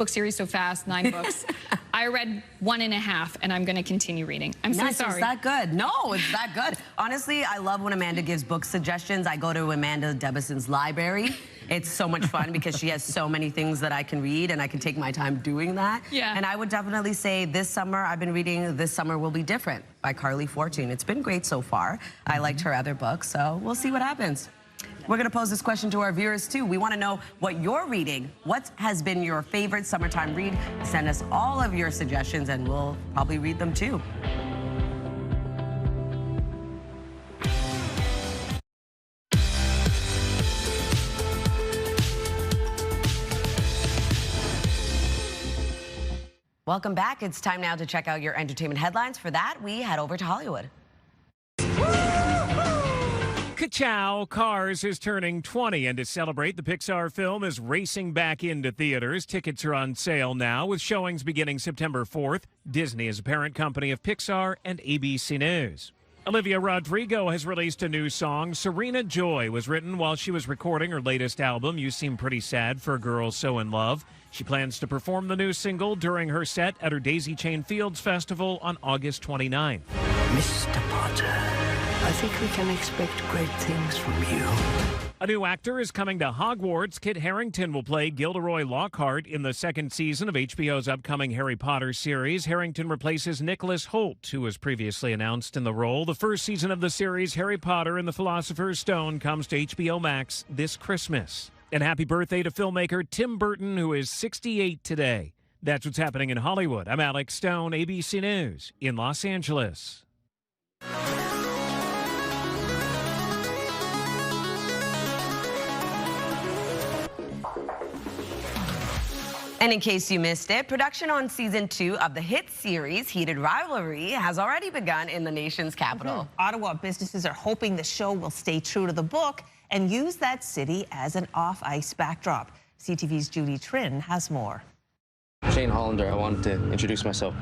series so fast, 9 books. I read 1.5, and I'm going to continue reading. I'm so sorry. It's that good. No, it's that good. Honestly, I love when Amanda gives book suggestions. I go to Amanda Debison's library. It's so much fun because she has so many things that I can read, and I can take my time doing that. Yeah. And I would definitely say this summer, I've been reading This Summer Will Be Different by Carly Fortune. It's been great so far. I liked her other books, so we'll see what happens. We're going to pose this question to our viewers, too. We want to know what you're reading. What has been your favorite summertime read? Send us all of your suggestions, and we'll probably read them, too. Welcome back. It's time now to check out your entertainment headlines. For that, we head over to Hollywood. Ka-chow, Cars is turning 20, and to celebrate, the Pixar film is racing back into theaters. Tickets are on sale now, with showings beginning September 4th. Disney is a parent company of Pixar and ABC News. Olivia Rodrigo has released a new song. Serena Joy was written while she was recording her latest album, You Seem Pretty Sad for a Girl So in Love. She plans to perform the new single during her set at her Daisy Chain Fields Festival on August 29th. Mr. Potter, I think we can expect great things from you. A new actor is coming to Hogwarts. Kit Harington will play Gilderoy Lockhart in the second season of HBO's upcoming Harry Potter series. Harington replaces Nicholas Hoult, who was previously announced in the role. The first season of the series, Harry Potter and the Philosopher's Stone, comes to HBO Max this Christmas. And happy birthday to filmmaker Tim Burton, who is 68 today. That's what's happening in Hollywood. I'm Alex Stone, ABC News in Los Angeles. And in case you missed it, production on season 2 of the hit series Heated Rivalry has already begun in the nation's capital. Ottawa businesses are hoping the show will stay true to the book and use that city as an off-ice backdrop. CTV's Judy Trin has more. Shane Hollander, I wanted to introduce myself.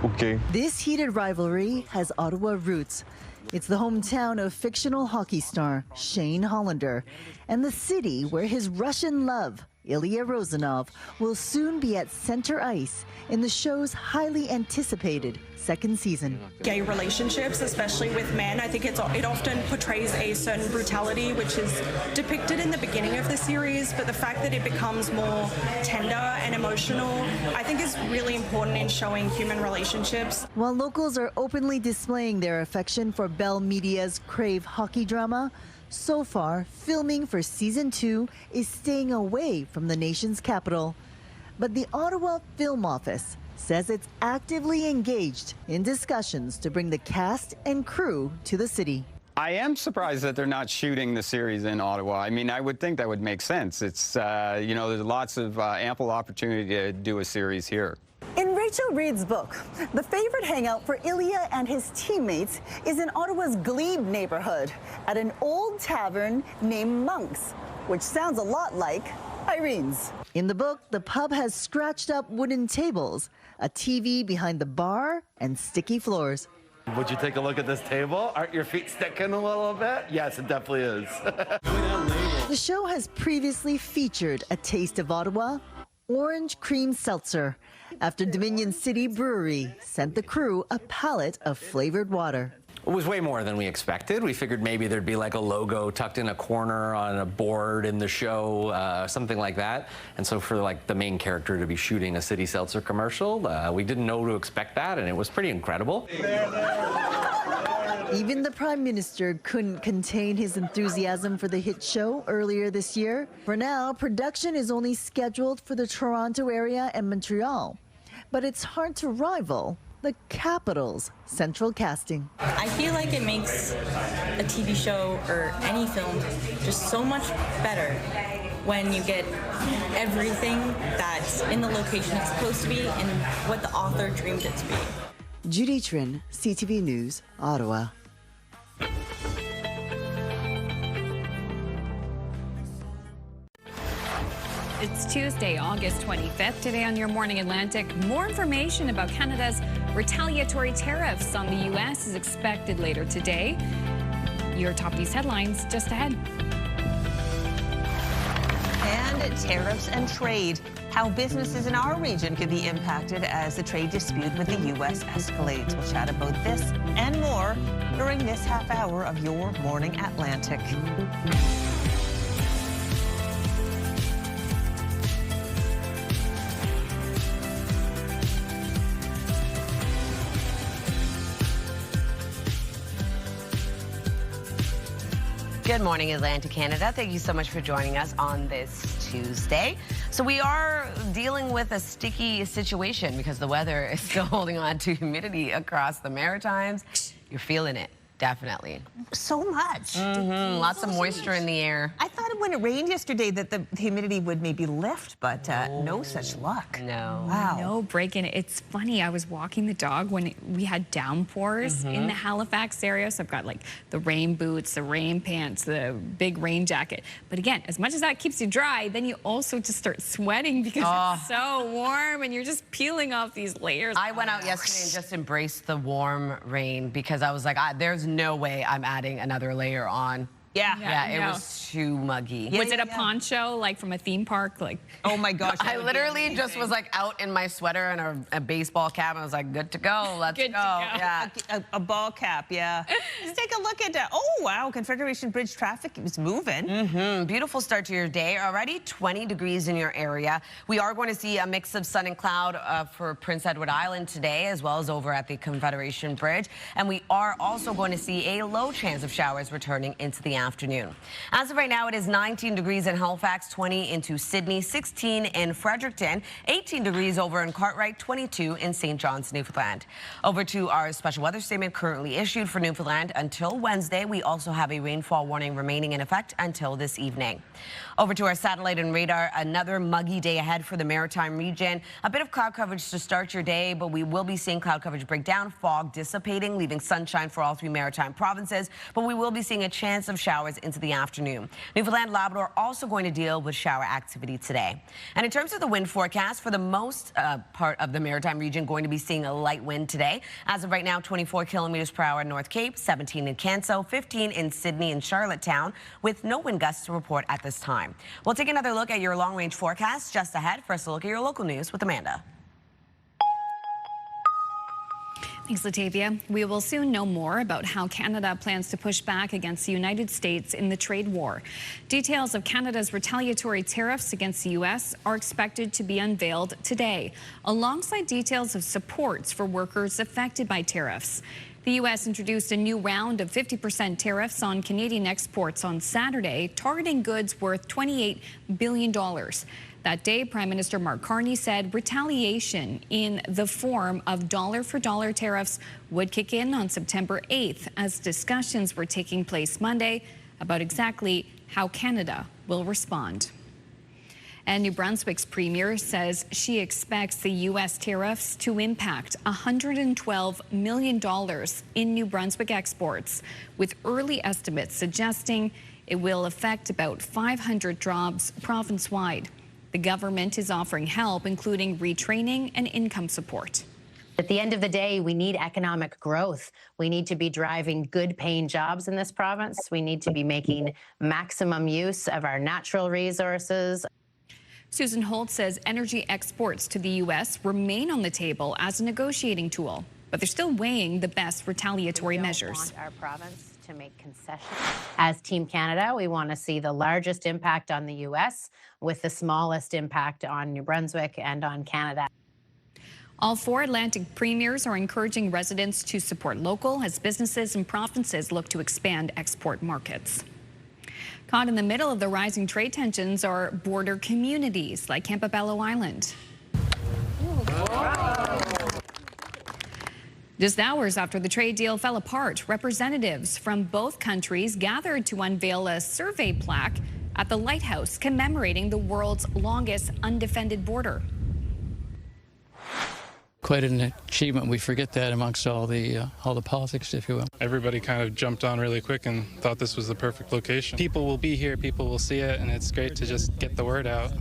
Okay. This Heated Rivalry has Ottawa roots. It's the hometown of fictional hockey star Shane Hollander and the city where his Russian love, Ilya Rozanov, will soon be at center ice in the show's highly anticipated second season. Gay relationships, especially with men, I think it often portrays a certain brutality which is depicted in the beginning of the series, but the fact that it becomes more tender and emotional, I think is really important in showing human relationships. While locals are openly displaying their affection for Bell Media's Crave hockey drama, so far, filming for season 2 is staying away from the nation's capital. But the Ottawa Film Office says it's actively engaged in discussions to bring the cast and crew to the city. I am surprised that they're not shooting the series in Ottawa. I mean, I would think that would make sense. It's, you know, there's lots of ample opportunity to do a series here. In Rachel Reed's book, the favorite hangout for Ilya and his teammates is in Ottawa's Glebe neighborhood at an old tavern named Monk's, which sounds a lot like Irene's. In the book, the pub has scratched up wooden tables, a TV behind the bar, and sticky floors. Would you take a look at this table? Aren't your feet sticking a little bit? Yes, it definitely is. The show has previously featured a taste of Ottawa, Orange Cream Seltzer, after Dominion City Brewery sent the crew a pallet of flavored water. It was way more than we expected. We figured maybe there'd be like a logo tucked in a corner on a board in the show, something like that. And so for like the main character to be shooting a City Seltzer commercial, we didn't know to expect that, and it was pretty incredible. Even the Prime Minister couldn't contain his enthusiasm for the hit show earlier this year. For now, production is only scheduled for the Toronto area and Montreal. But it's hard to rival the capital's central casting. I feel like it makes a TV show or any film just so much better when you get everything that's in the location it's supposed to be and what the author dreamed it to be. Judy Trin, CTV News, Ottawa. It's Tuesday, August 25th. Today on Your Morning Atlantic, more information about Canada's retaliatory tariffs on the U.S. is expected later today. Your top news headlines just ahead. And tariffs and trade. How businesses in our region could be impacted as the trade dispute with the U.S. escalates. We'll chat about this and more during this half hour of Your Morning Atlantic. Good morning, Atlantic Canada. Thank you so much for joining us on this Tuesday. So we are dealing with a sticky situation because the weather is still holding on to humidity across the Maritimes. You're feeling it, definitely. So much. Lots of moisture in the air. I thought it when it rained yesterday that the humidity would maybe lift, but no such luck. No. Wow. No break-in. It's funny, I was walking the dog when we had downpours in the Halifax area, so I've got like the rain boots, the rain pants, the big rain jacket. But again, as much as that keeps you dry, then you also just start sweating because it's so warm and you're just peeling off these layers. I went out yesterday and just embraced the warm rain because I was like, there's no way I'm adding another layer on. Yeah, it was too muggy. Was it a poncho, like from a theme park? Like, oh my gosh. I literally just was like out in my sweater and a baseball cap. And I was like, good to go. Let's go. Yeah. A ball cap, yeah. Let's take a look at, oh wow, Confederation Bridge traffic is moving. Beautiful start to your day. Already 20 degrees in your area. We are going to see a mix of sun and cloud for Prince Edward Island today, as well as over at the Confederation Bridge. And we are also going to see a low chance of showers returning into the afternoon. As of right now, it is 19 degrees in Halifax, 20 into Sydney, 16 in Fredericton, 18 degrees over in Cartwright, 22 in St. John's, Newfoundland. Over to our special weather statement currently issued for Newfoundland until Wednesday. We also have a rainfall warning remaining in effect until this evening. Over to our satellite and radar, another muggy day ahead for the Maritime region. A bit of cloud coverage to start your day, but we will be seeing cloud coverage break down, fog dissipating, leaving sunshine for all three Maritime provinces, but we will be seeing a chance of showers into the afternoon. Newfoundland, Labrador also going to deal with shower activity today. And in terms of the wind forecast, for the most part of the Maritime region, going to be seeing a light wind today. As of right now, 24 kilometers per hour in North Cape, 17 in Canso, 15 in Sydney and Charlottetown, with no wind gusts to report at this time. We'll take another look at your long-range forecast just ahead. First, a look at your local news with Amanda. Thanks, Latavia. We will soon know more about how Canada plans to push back against the United States in the trade war. Details of Canada's retaliatory tariffs against the U.S. are expected to be unveiled today, alongside details of supports for workers affected by tariffs. The U.S. introduced a new round of 50% tariffs on Canadian exports on Saturday, targeting goods worth $28 billion. That day, Prime Minister Mark Carney said retaliation in the form of dollar-for-dollar tariffs would kick in on September 8th, as discussions were taking place Monday about exactly how Canada will respond. And New Brunswick's premier says she expects the U.S. tariffs to impact $112 million in New Brunswick exports, with early estimates suggesting it will affect about 500 jobs province-wide. The government is offering help, including retraining and income support. At the end of the day, we need economic growth. We need to be driving good-paying jobs in this province. We need to be making maximum use of our natural resources. Susan Holt says energy exports to the U.S. remain on the table as a negotiating tool, but they're still weighing the best retaliatory measures. We don't want our province to make concessions. As Team Canada, we want to see the largest impact on the U.S. with the smallest impact on New Brunswick and on Canada. All four Atlantic premiers are encouraging residents to support local as businesses and provinces look to expand export markets. Caught in the middle of the rising trade tensions are border communities like Campobello Island. Just hours after the trade deal fell apart, representatives from both countries gathered to unveil a survey plaque at the lighthouse commemorating the world's longest undefended border. Quite an achievement. We forget that amongst all the politics, if you will. Everybody kind of jumped on really quick and thought this was the perfect location. People will be here, people will see it, and it's great to just get the word out.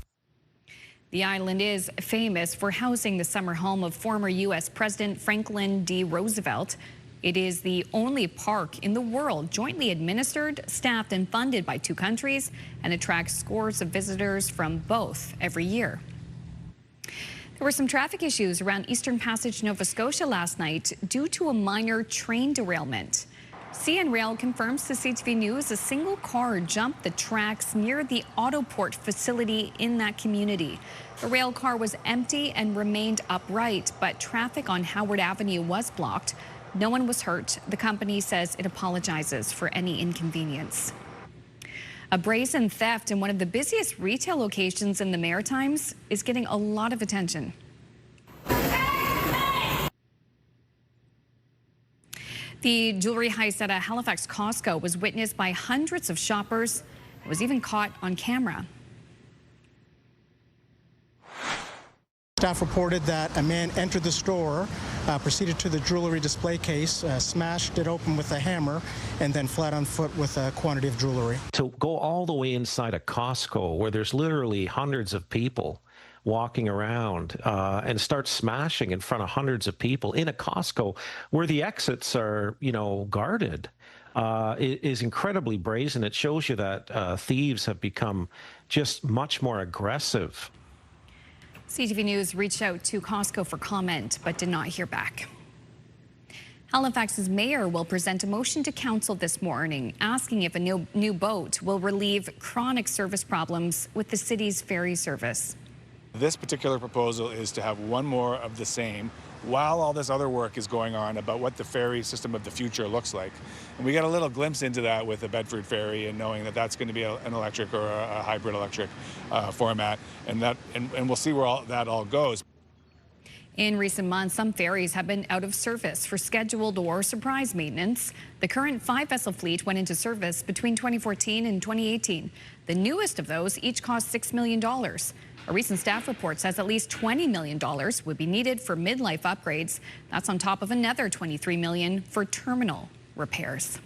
The island is famous for housing the summer home of former U.S. President Franklin D. Roosevelt. It is the only park in the world jointly administered, staffed, and funded by two countries, and attracts scores of visitors from both every year. There were some traffic issues around Eastern Passage, Nova Scotia last night due to a minor train derailment. CN Rail confirms to CTV News a single car jumped the tracks near the Autoport facility in that community. The rail car was empty and remained upright, but traffic on Howard Avenue was blocked. No one was hurt. The company says it apologizes for any inconvenience. A brazen theft in one of the busiest retail locations in the Maritimes is getting a lot of attention. The jewelry heist at a Halifax Costco was witnessed by hundreds of shoppers It was even caught on camera. Staff reported that a man entered the store, proceeded to the jewelry display case, smashed it open with a hammer, and then fled on foot with a quantity of jewelry. To go all the way inside a Costco where there's literally hundreds of people walking around and start smashing in front of hundreds of people in a Costco where the exits are, guarded, is incredibly brazen. It shows you that thieves have become just much more aggressive. CTV News reached out to Costco for comment, but did not hear back. Halifax's mayor will present a motion to council this morning, asking if a new boat will relieve chronic service problems with the city's ferry service. This particular proposal is to have one more of the same while all this other work is going on about what the ferry system of the future looks like. And we got a little glimpse into that with the Bedford ferry and knowing that that's going to be an electric or a hybrid electric format, and we'll see where that all goes. In recent months, some ferries have been out of service for scheduled or surprise maintenance. The current 5-vessel fleet went into service between 2014 and 2018. The newest of those each cost $6 million. A recent staff report says at least $20 million would be needed for midlife upgrades. That's on top of another $23 million for terminal repairs.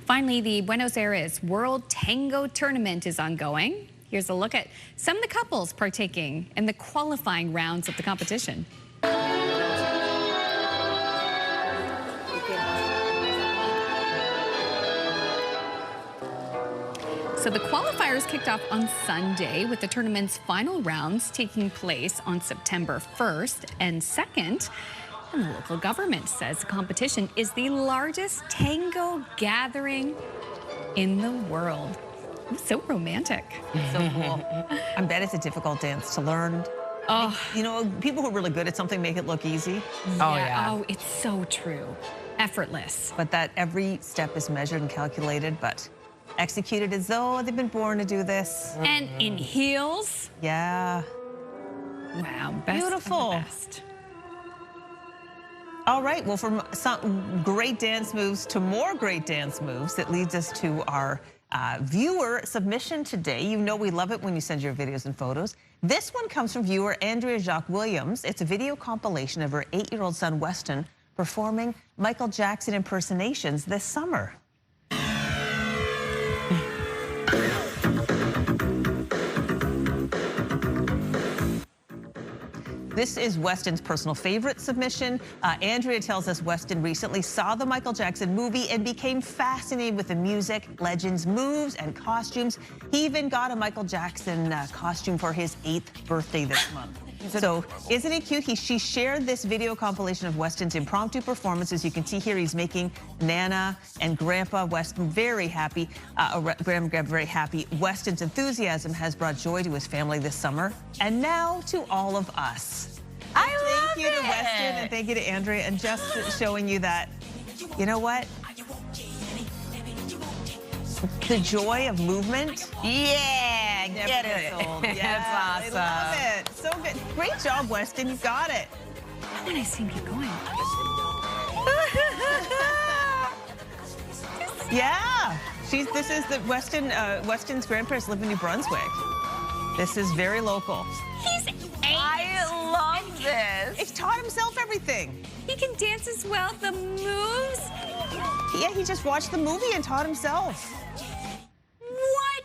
Finally, the Buenos Aires World Tango Tournament is ongoing. Here's a look at some of the couples partaking in the qualifying rounds of the competition. So the qualifiers kicked off on Sunday with the tournament's final rounds taking place on September 1st and 2nd. And the local government says the competition is the largest tango gathering in the world. It's so romantic. So cool. I bet it's a difficult dance to learn. Oh, people who are really good at something make it look easy. Oh, it's so true. Effortless. But that every step is measured and calculated, but executed as though they've been born to do this. And in heels. Yeah. Wow, best beautiful. Of the best. All right, well, from some great dance moves to more great dance moves, it leads us to our viewer submission today. You know we love it when you send your videos and photos. This one comes from viewer Andrea Jacques Williams. It's a video compilation of her 8-year-old son, Weston, performing Michael Jackson impersonations this summer. This is Weston's personal favorite submission. Andrea tells us Weston recently saw the Michael Jackson movie and became fascinated with the music, legends, moves, and costumes. He even got a Michael Jackson costume for his 8th birthday this month. So isn't it cute? She shared this video compilation of Weston's impromptu performances. You can see here he's making Nana and Grandpa Weston very happy. Grandpa very happy. Weston's enthusiasm has brought joy to his family this summer, and now to all of us. Thank you to Weston and thank you to Andrea, and just showing you that, you know what? The joy of movement. Yeah, get it. Yeah, That's awesome. I love it. So good. Great job, Weston. You got it. I want to see him keep going. Yeah. This is the Weston's grandparents live in New Brunswick. This is very local. He's 8. I love this. He's taught himself everything. He can dance as well. The moves. Yeah, he just watched the movie and taught himself. What?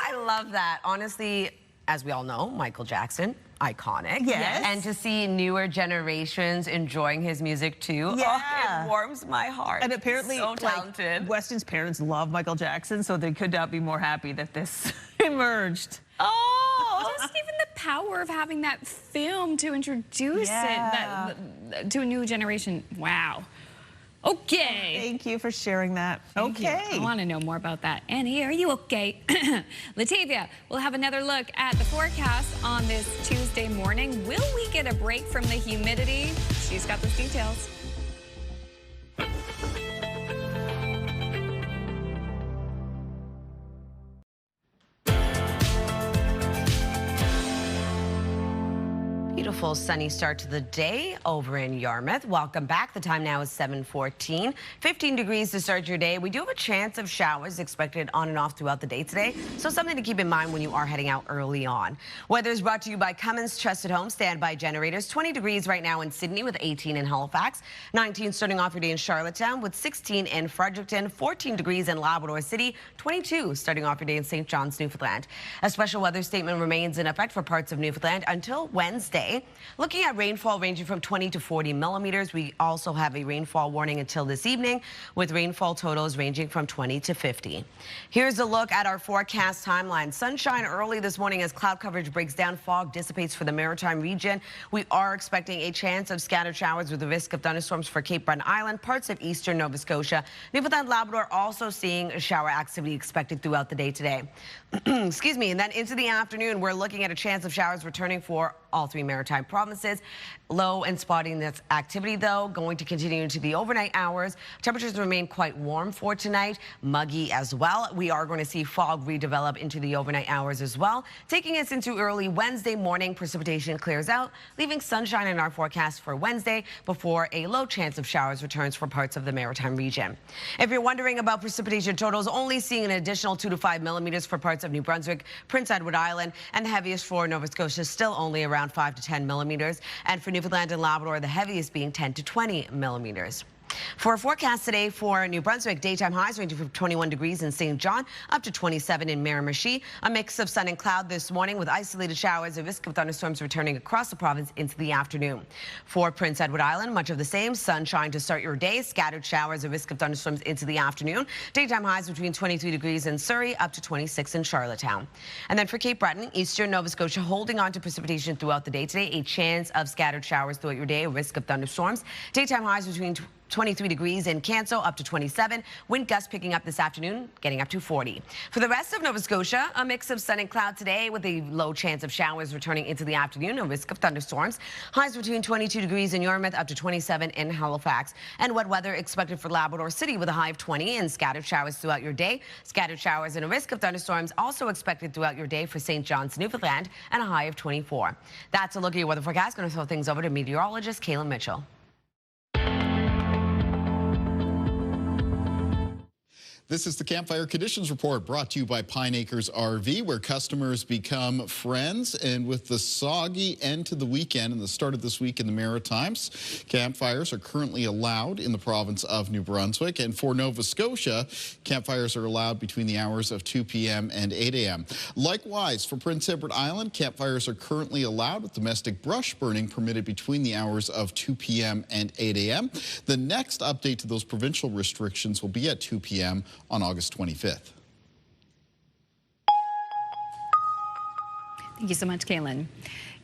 I love that. Honestly, as we all know, Michael Jackson, iconic. Yes. And to see newer generations enjoying his music too, it warms my heart. And apparently, so talented. Weston's parents love Michael Jackson, so they could not be more happy that this emerged. Oh, just even the power of having that film to introduce it to a new generation. Wow. Okay. Thank you for sharing that. Okay. I want to know more about that. Annie, are you okay? Latavia, we'll have another look at the forecast on this Tuesday morning. Will we get a break from the humidity? She's got those details. beautiful sunny start to the day over in Yarmouth. Welcome back. The time now is 7:14. 15 degrees to start your day. We do have a chance of showers expected on and off throughout the day today, so something to keep in mind when you are heading out early on. Weather is brought to you by Cummins Trusted Home Standby Generators. 20 degrees right now in Sydney with 18 in Halifax. 19 starting off your day in Charlottetown with 16 in Fredericton. 14 degrees in Labrador City. 22 starting off your day in St. John's, Newfoundland. A special weather statement remains in effect for parts of Newfoundland until Wednesday. Looking at rainfall ranging from 20 to 40 millimeters. We also have a rainfall warning until this evening with rainfall totals ranging from 20 to 50. Here's a look at our forecast timeline. Sunshine early this morning as cloud coverage breaks down. Fog dissipates for the maritime region. We are expecting a chance of scattered showers with the risk of thunderstorms for Cape Breton Island, parts of eastern Nova Scotia. Newfoundland, Labrador also seeing shower activity expected throughout the day today. Excuse me. And then into the afternoon, we're looking at a chance of showers returning for all three maritime provinces. Low and spotting this activity, though, going to continue into the overnight hours. Temperatures remain quite warm for tonight, muggy as well. We are going to see fog redevelop into the overnight hours as well. Taking us into early Wednesday morning, precipitation clears out, leaving sunshine in our forecast for Wednesday before a low chance of showers returns for parts of the maritime region. If you're wondering about precipitation totals, only seeing an additional 2 to 5 millimeters for parts of New Brunswick, Prince Edward Island, and the heaviest for Nova Scotia, still only around 5 to 10 millimeters. And for Newfoundland and Labrador, the heaviest being 10 to 20 millimeters. For a forecast today for New Brunswick, daytime highs ranging from 21 degrees in St. John up to 27 in Miramichi. A mix of sun and cloud this morning with isolated showers, a risk of thunderstorms returning across the province into the afternoon. For Prince Edward Island, much of the same. Sunshine to start your day, scattered showers, a risk of thunderstorms into the afternoon. Daytime highs between 23 degrees in Surrey up to 26 in Charlottetown. And then for Cape Breton, eastern Nova Scotia, holding on to precipitation throughout the day today. A chance of scattered showers throughout your day, a risk of thunderstorms. Daytime highs between 23 degrees in Canso up to 27. Wind gusts picking up this afternoon, getting up to 40. For the rest of Nova Scotia, a mix of sun and cloud today with a low chance of showers returning into the afternoon, a risk of thunderstorms. Highs between 22 degrees in Yarmouth up to 27 in Halifax. And wet weather expected for Labrador City with a high of 20 and scattered showers throughout your day. Scattered showers and a risk of thunderstorms also expected throughout your day for St. John's, Newfoundland, and a high of 24. That's a look at your weather forecast. Going to throw things over to meteorologist Kaylin Mitchell. This is the Campfire Conditions Report brought to you by Pine Acres RV, where customers become friends. And with the soggy end to the weekend and the start of this week in the Maritimes, campfires are currently allowed in the province of New Brunswick. And for Nova Scotia, campfires are allowed between the hours of 2 p.m. and 8 a.m. Likewise, for Prince Edward Island, campfires are currently allowed with domestic brush burning permitted between the hours of 2 p.m. and 8 a.m. The next update to those provincial restrictions will be at 2 p.m. on August 25th. Thank you so much, Kaylin.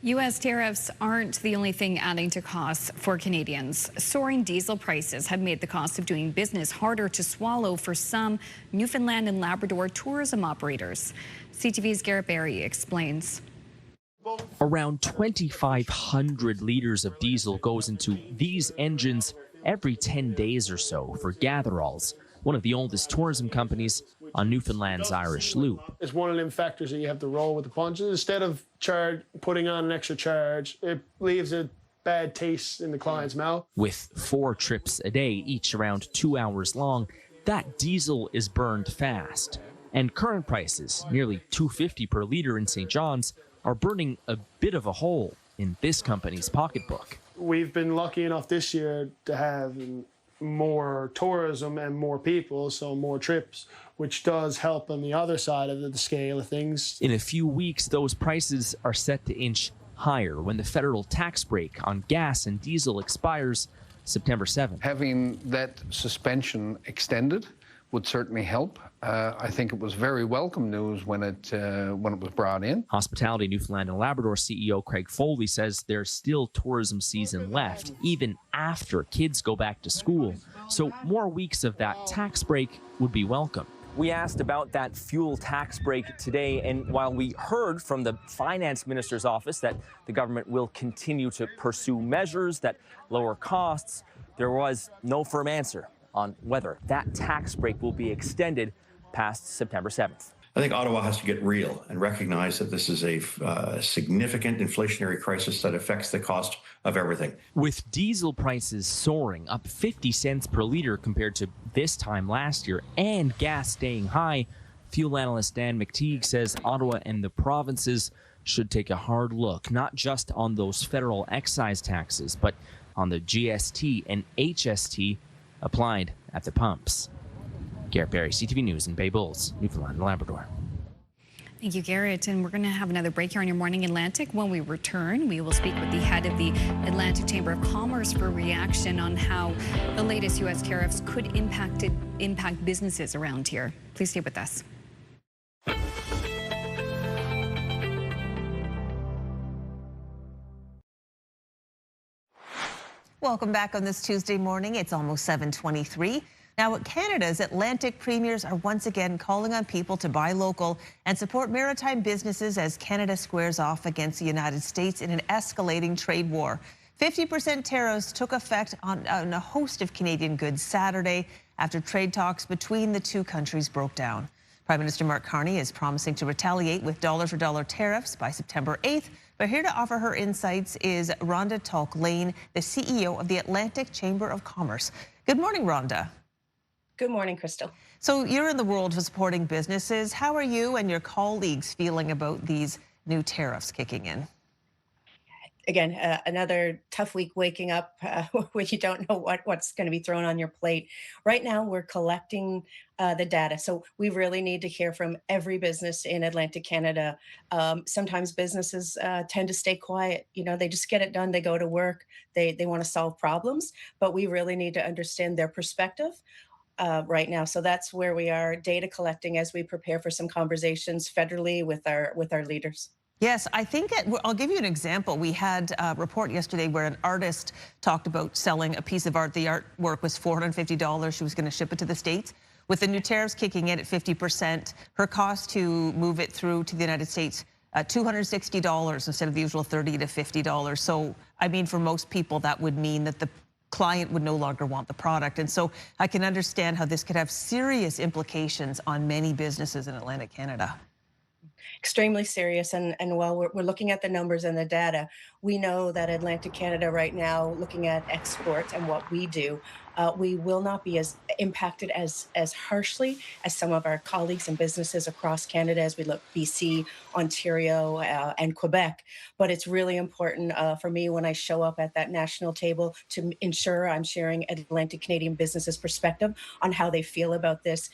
U.S. tariffs aren't the only thing adding to costs for Canadians. Soaring diesel prices have made the cost of doing business harder to swallow for some Newfoundland and Labrador tourism operators. CTV's Garrett Berry explains. Around 2,500 liters of diesel goes into these engines every 10 days or so for Gatheralls, one of the oldest tourism companies on Newfoundland's Irish Loop. It's one of them factors that you have to roll with the punches. Instead of putting on an extra charge, it leaves a bad taste in the client's mouth. With 4 trips a day, each around 2 hours long, that diesel is burned fast. And current prices, nearly $2.50 per liter in St. John's, are burning a bit of a hole in this company's pocketbook. We've been lucky enough this year to have more tourism and more people, so more trips, which does help on the other side of the scale of things. In a few weeks, those prices are set to inch higher when the federal tax break on gas and diesel expires September 7th. Having that suspension extended would certainly help. I think it was very welcome news when it was brought in. Hospitality Newfoundland and Labrador CEO Craig Foley says there's still tourism season left, even after kids go back to school. So more weeks of that tax break would be welcome. We asked about that fuel tax break today, and while we heard from the finance minister's office that the government will continue to pursue measures that lower costs, there was no firm answer on whether that tax break will be extended past September 7th. I think Ottawa has to get real and recognize that this is a significant inflationary crisis that affects the cost of everything. With diesel prices soaring, up 50 cents per liter compared to this time last year, and gas staying high, fuel analyst Dan McTeague says Ottawa and the provinces should take a hard look, not just on those federal excise taxes, but on the GST and HST applied at the pumps. Garrett Barry, CTV News in Bay Bulls, Newfoundland and Labrador. Thank you, Garrett. And we're going to have another break here on your Morning Atlantic. When we return, we will speak with the head of the Atlantic Chamber of Commerce for reaction on how the latest U.S. tariffs could impact businesses around here. Please stay with us. Welcome back on this Tuesday morning. It's almost 7:23. Now, Canada's Atlantic premiers are once again calling on people to buy local and support maritime businesses as Canada squares off against the United States in an escalating trade war. 50% tariffs took effect on a host of Canadian goods Saturday after trade talks between the two countries broke down. Prime Minister Mark Carney is promising to retaliate with dollar-for-dollar tariffs by September 8th. But here to offer her insights is Rhonda Talk-Lane, the CEO of the Atlantic Chamber of Commerce. Good morning, Rhonda. Good morning, Crystal. So you're in the world of supporting businesses. How are you and your colleagues feeling about these new tariffs kicking in? Again, another tough week waking up where you don't know what's going to be thrown on your plate. Right now, we're collecting the data. So we really need to hear from every business in Atlantic Canada. Sometimes businesses tend to stay quiet. You know, they just get it done. They go to work. They want to solve problems. But we really need to understand their perspective right now. So that's where we are data collecting as we prepare for some conversations federally with our leaders. Yes, I think I'll give you an example. We had a report yesterday where an artist talked about selling a piece of art. The artwork was $450. She was going to ship it to the States. With the new tariffs kicking in at 50%, her cost to move it through to the United States, $260 instead of the usual $30 to $50. So, I mean, for most people, that would mean that the client would no longer want the product. And so I can understand how this could have serious implications on many businesses in Atlantic Canada. Extremely serious. And while we're looking at the numbers and the data, we know that Atlantic Canada right now, looking at exports and what we do, we will not be as impacted as harshly as some of our colleagues and businesses across Canada as we look BC, Ontario, and Quebec. But it's really important for me when I show up at that national table to ensure I'm sharing Atlantic Canadian businesses' perspective on how they feel about this.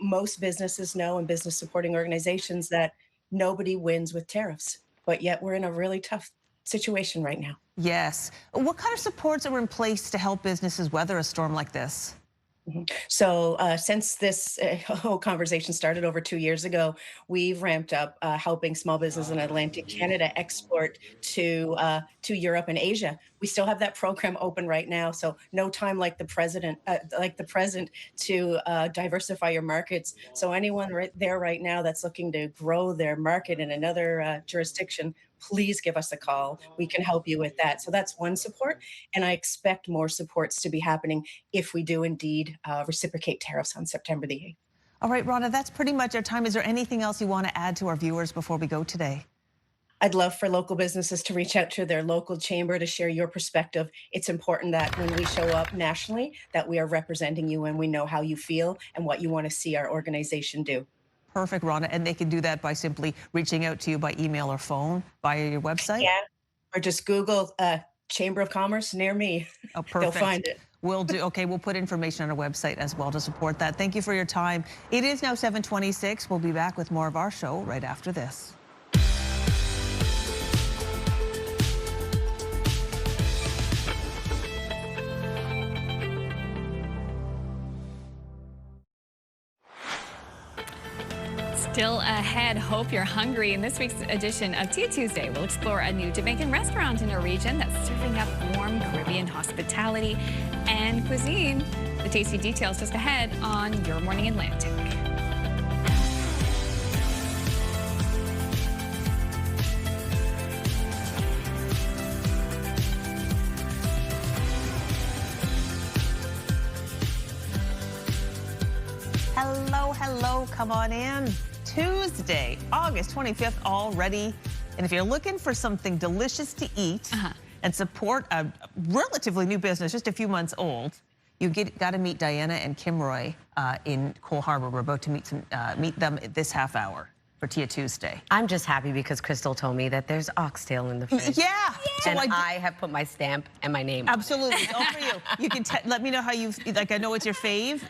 Most businesses know, and business supporting organizations, that nobody wins with tariffs, but yet we're in a really tough situation right now. Yes. What kind of supports are in place to help businesses weather a storm like this? So since this whole conversation started over 2 years ago, we've ramped up helping small business in Atlantic Canada export to Europe and Asia. We still have that program open right now. So no time like the present to diversify your markets. So anyone right there right now that's looking to grow their market in another jurisdiction, please give us a call. We can help you with that. So that's one support. And I expect more supports to be happening if we do indeed reciprocate tariffs on September the 8th. All right, Rhonda, that's pretty much our time. Is there anything else you want to add to our viewers before we go today? I'd love for local businesses to reach out to their local chamber to share your perspective. It's important that when we show up nationally, that we are representing you and we know how you feel and what you want to see our organization do. Perfect, Rhonda. And they can do that by simply reaching out to you by email or phone via your website? Yeah, or just Google Chamber of Commerce near me. Oh, perfect. They'll find it. We'll do. Okay, we'll put information on our website as well to support that. Thank you for your time. It is now 7:26. We'll be back with more of our show right after this. Still ahead, hope you're hungry. In this week's edition of Tea Tuesday, we'll explore a new Jamaican restaurant in our region that's serving up warm Caribbean hospitality and cuisine. The tasty details just ahead on Your Morning Atlantic. Hello, hello, come on in. Tuesday, August 25th already. And if you're looking for something delicious to eat and support a relatively new business, just a few months old, you got to meet Diana and Kim Roy in Cole Harbour. We're about to meet them this half hour for Tia Tuesday. I'm just happy because Crystal told me that there's oxtail in the fridge. Yeah. So I have put my stamp and my name. Absolutely. It's all for you. You can let me know how you like. I know it's your fave.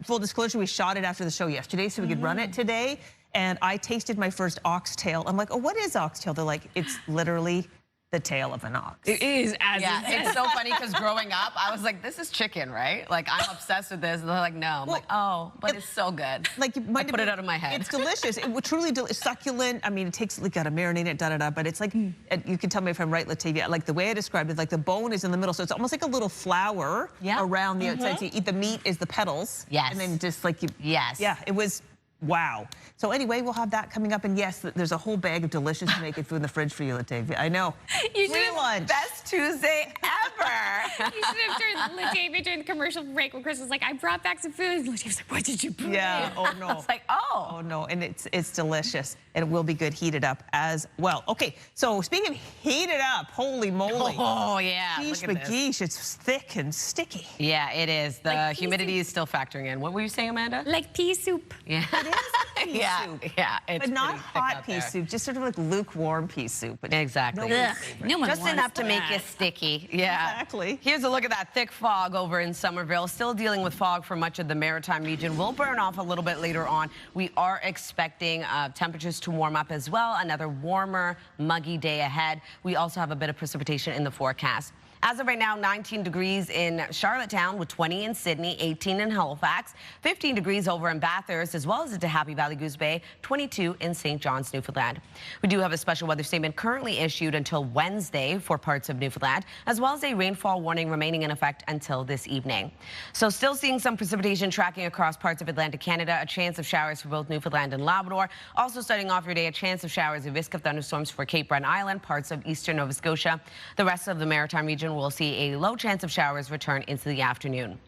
Full disclosure, we shot it after the show yesterday, so we could run it today. And I tasted my first oxtail. I'm like, oh, what is oxtail? They're like, it's literally the tail of an ox. It is as it's so funny because growing up, I was like, this is chicken, right? Like, I'm obsessed with this. And they're like, no. I'm like, oh, but it's so good. Like, I put it out of my head. It's delicious. It was truly succulent. I mean, it takes, like, gotta marinate it, but it's like, you can tell me if I'm right, Latavia, like the way I described it, like the bone is in the middle, so it's almost like a little flour around the outside. So you eat the meat is the petals. Yes. And then just like you. Yes. Yeah, it was. Wow. So anyway, we'll have that coming up. And yes, there's a whole bag of delicious naked food in the fridge for you, Latavia. I know. You should Free have lunch. Best Tuesday ever. You should have turned Latavia during the commercial break when Chris was like, I brought back some food. And Latavia's like, what did you bring? Yeah, oh no. It's like, oh. Oh no, and it's delicious. And it will be good heated up as well. Okay, so speaking of heated up, holy moly. Oh yeah, Geesh, look at McGeesh, it's thick and sticky. Yeah, it is. The Like humidity is still factoring in. What were you saying, Amanda? Like pea soup. Yeah. It is pea soup. Yeah, it's but not pretty thick hot out pea there. soup, just sort of like lukewarm pea soup. But Exactly. nobody's favorite. No one Just wants enough to make that. you sticky. Yeah. Exactly. Here's a look at that thick fog over in Somerville. Still dealing with fog for much of the Maritime region. Will burn off a little bit later on. We are expecting temperatures to warm up as well. Another warmer, muggy day ahead. We also have a bit of precipitation in the forecast. As of right now, 19 degrees in Charlottetown with 20 in Sydney, 18 in Halifax, 15 degrees over in Bathurst, as well as into Happy Valley Goose Bay, 22 in St. John's, Newfoundland. We do have a special weather statement currently issued until Wednesday for parts of Newfoundland, as well as a rainfall warning remaining in effect until this evening. So still seeing some precipitation tracking across parts of Atlantic Canada, a chance of showers for both Newfoundland and Labrador. Also starting off your day, a chance of showers and risk of thunderstorms for Cape Breton Island, parts of eastern Nova Scotia. The rest of the Maritime region will see a low chance of showers return into the afternoon.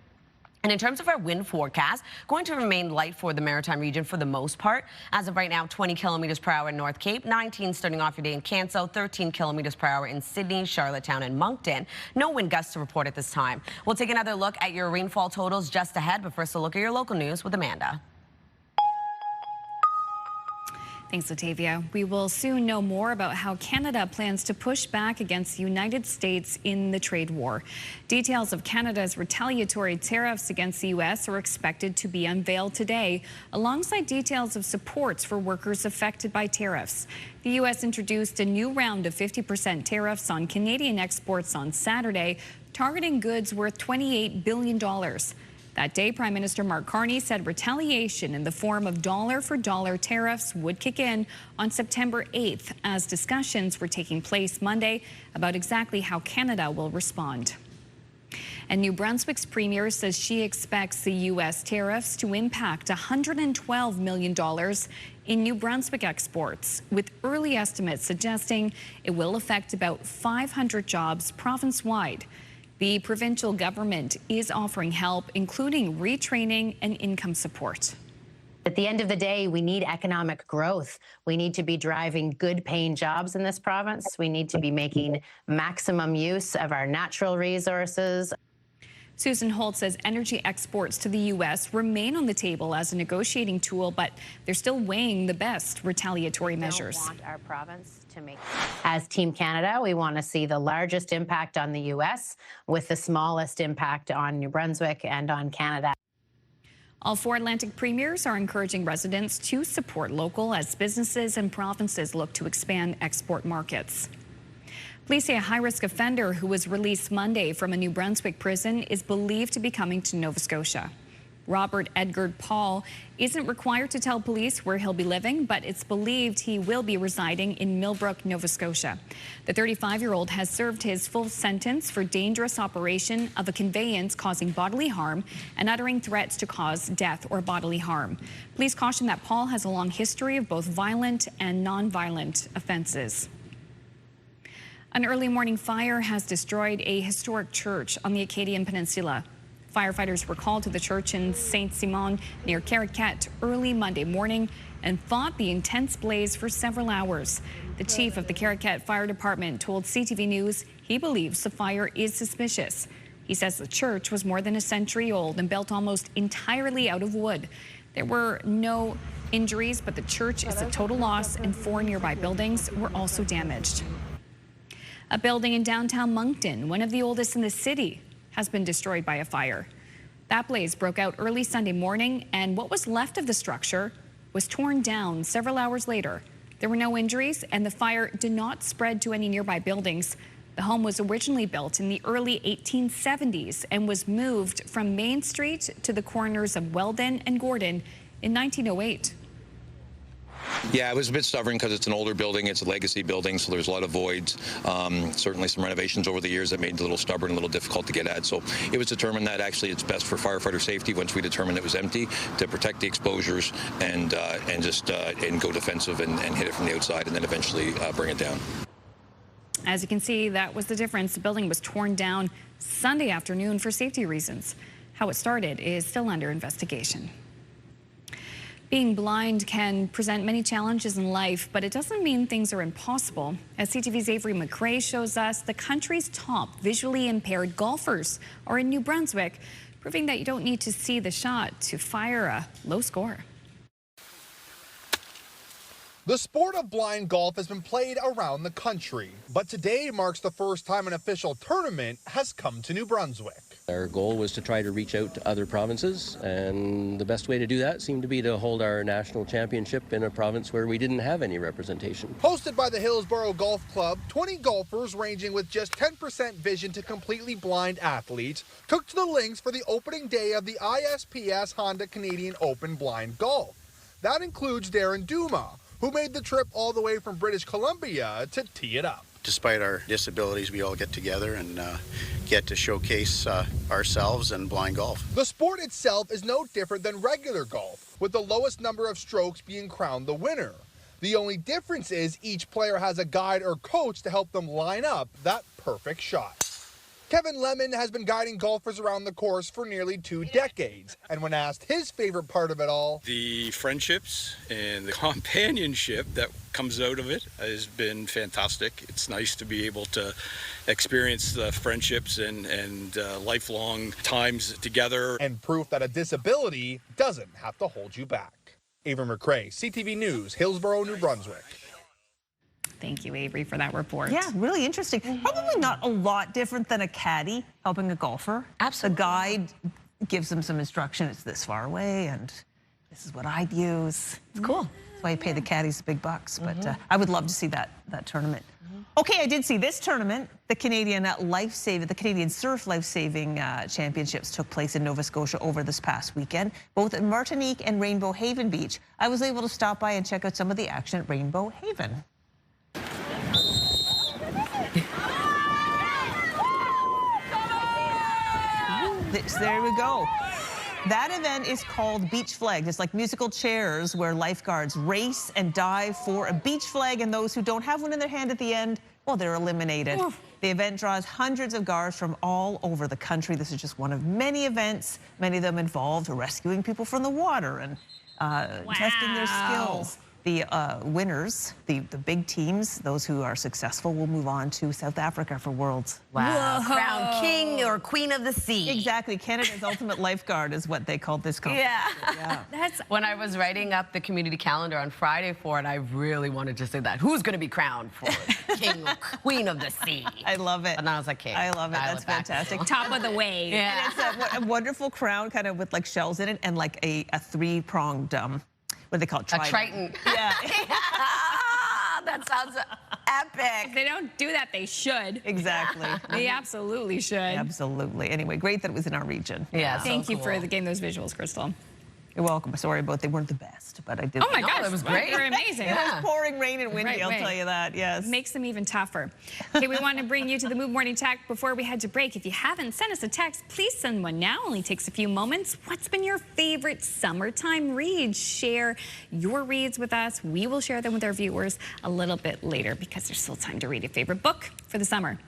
And in terms of our wind forecast, going to remain light for the Maritime region for the most part. As of right now, 20 kilometers per hour in North Cape, 19 starting off your day in Canso, 13 kilometers per hour in Sydney, Charlottetown, and Moncton. No wind gusts to report at this time. We'll take another look at your rainfall totals just ahead, but first a look at your local news with Amanda. Thanks, Latavia. We will soon know more about how Canada plans to push back against the United States in the trade war. Details of Canada's retaliatory tariffs against the U.S. are expected to be unveiled today, alongside details of supports for workers affected by tariffs. The U.S. introduced a new round of 50% tariffs on Canadian exports on Saturday, targeting goods worth $28 billion. That day, Prime Minister Mark Carney said retaliation in the form of dollar-for-dollar tariffs would kick in on September 8th, as discussions were taking place Monday about exactly how Canada will respond. And New Brunswick's premier says she expects the U.S. tariffs to impact $112 million in New Brunswick exports, with early estimates suggesting it will affect about 500 jobs province-wide. The provincial government is offering help, including retraining and income support. At the end of the day, we need economic growth. We need to be driving good paying jobs in this province. We need to be making maximum use of our natural resources. Susan Holt says energy exports to the U.S. remain on the table as a negotiating tool, but they're still weighing the best retaliatory measures. We don't want our province to make. As Team Canada, we want to see the largest impact on the U.S. with the smallest impact on New Brunswick and on Canada. All four Atlantic premiers are encouraging residents to support local as businesses and provinces look to expand export markets. Police say a high-risk offender who was released Monday from a New Brunswick prison is believed to be coming to Nova Scotia. Robert Edgar Paul isn't required to tell police where he'll be living, but it's believed he will be residing in Millbrook, Nova Scotia. The 35-year-old has served his full sentence for dangerous operation of a conveyance causing bodily harm and uttering threats to cause death or bodily harm. Police caution that Paul has a long history of both violent and non-violent offenses. An early morning fire has destroyed a historic church on the Acadian Peninsula. Firefighters were called to the church in Saint-Simon near Caracat early Monday morning and fought the intense blaze for several hours. The chief of the Caracat Fire Department told CTV News he believes the fire is suspicious. He says the church was more than a century old and built almost entirely out of wood. There were no injuries, but the church is a total loss and 4 nearby buildings were also damaged. A building in downtown Moncton, one of the oldest in the city, has been destroyed by a fire. That blaze broke out early Sunday morning, and what was left of the structure was torn down several hours later. There were no injuries, and the fire did not spread to any nearby buildings. The home was originally built in the early 1870s and was moved from Main Street to the corners of Weldon and Gordon in 1908. Yeah, it was a bit stubborn because it's an older building. It's a legacy building, so there's a lot of voids. Certainly some renovations over the years that made it a little stubborn, a little difficult to get at. So it was determined that actually it's best for firefighter safety once we determined it was empty to protect the exposures and go defensive and hit it from the outside and then eventually bring it down. As you can see, that was the difference. The building was torn down Sunday afternoon for safety reasons. How it started is still under investigation. Being blind can present many challenges in life, but it doesn't mean things are impossible. As CTV's Avery McRae shows us, the country's top visually impaired golfers are in New Brunswick, proving that you don't need to see the shot to fire a low score. The sport of blind golf has been played around the country, but today marks the first time an official tournament has come to New Brunswick. Our goal was to try to reach out to other provinces, and the best way to do that seemed to be to hold our national championship in a province where we didn't have any representation. Hosted by the Hillsborough Golf Club, 20 golfers ranging with just 10% vision to completely blind athletes took to the links for the opening day of the ISPS Honda Canadian Open Blind Golf. That includes Darren Duma, who made the trip all the way from British Columbia to tee it up. Despite our disabilities, we all get together and get to showcase ourselves in blind golf. The sport itself is no different than regular golf, with the lowest number of strokes being crowned the winner. The only difference is each player has a guide or coach to help them line up that perfect shot. Kevin Lemon has been guiding golfers around the course for nearly 2 decades, and when asked his favorite part of it all, the friendships and the companionship that comes out of it has been fantastic. It's nice to be able to experience the friendships and lifelong times together. And proof that a disability doesn't have to hold you back. Avery McRae, CTV News, Hillsborough, New Brunswick. Thank you, Avery, for that report. Yeah, really interesting. Probably not a lot different than a caddy helping a golfer. Absolutely. The guide gives them some instruction. It's this far away, and this is what I'd use. It's cool. That's why you pay the caddies big bucks. But I would love to see that tournament. Okay, I did see this tournament. The Canadian Surf Life-Saving Championships took place in Nova Scotia over this past weekend, both at Martinique and Rainbow Haven Beach. I was able to stop by and check out some of the action at Rainbow Haven. There we go. That event is called Beach Flag. It's like musical chairs where lifeguards race and dive for a beach flag, and those who don't have one in their hand at the end, well, they're eliminated. Oof. The event draws hundreds of guards from all over the country. This is just one of many events, many of them involved rescuing people from the water and testing their skills. The winners, the big teams, those who are successful, will move on to South Africa for Worlds. Wow. Whoa. Crown King or Queen of the Sea. Exactly. Canada's ultimate lifeguard is what they called this competition. Yeah. That's when I was writing up the community calendar on Friday for it, I really wanted to say that. Who's going to be crowned for King or Queen of the Sea? I love it. And I was like, King. I love it. That's fantastic. Top of the wave. Yeah. And it's a wonderful crown kind of with like shells in it and like a three-pronged what do they call it? A triton. Yeah. That sounds epic. If they don't do that, they should. Exactly. They absolutely should. Absolutely. Anyway, great that it was in our region. Yeah. Thank you for getting those visuals, Crystal. You're welcome. Sorry about they weren't the best, but I did. Oh my gosh, it was great. They're amazing. It was pouring rain and windy, I'll tell you that, yes. Makes them even tougher. Okay, we want to bring you to the Move Morning Tech before we head to break. If you haven't sent us a text, please send one now. Only takes a few moments. What's been your favorite summertime read? Share your reads with us. We will share them with our viewers a little bit later because there's still time to read your favorite book for the summer.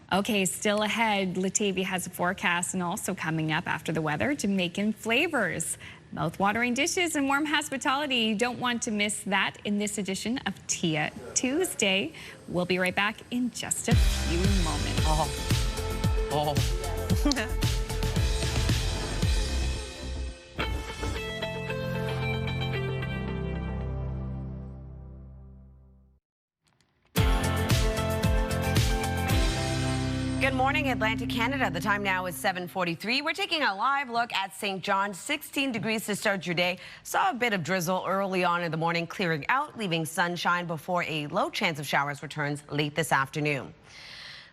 Okay, still ahead, Latavia has a forecast, and also coming up after the weather, Jamaican flavors. Mouth-watering dishes and warm hospitality. You don't want to miss that in this edition of Tia Tuesday. We'll be right back in just a few moments. Oh. Good morning, Atlantic Canada. The time now is 7:43. We're taking a live look at St. John's. 16 degrees to start your day. Saw a bit of drizzle early on in the morning, clearing out, leaving sunshine before a low chance of showers returns late this afternoon.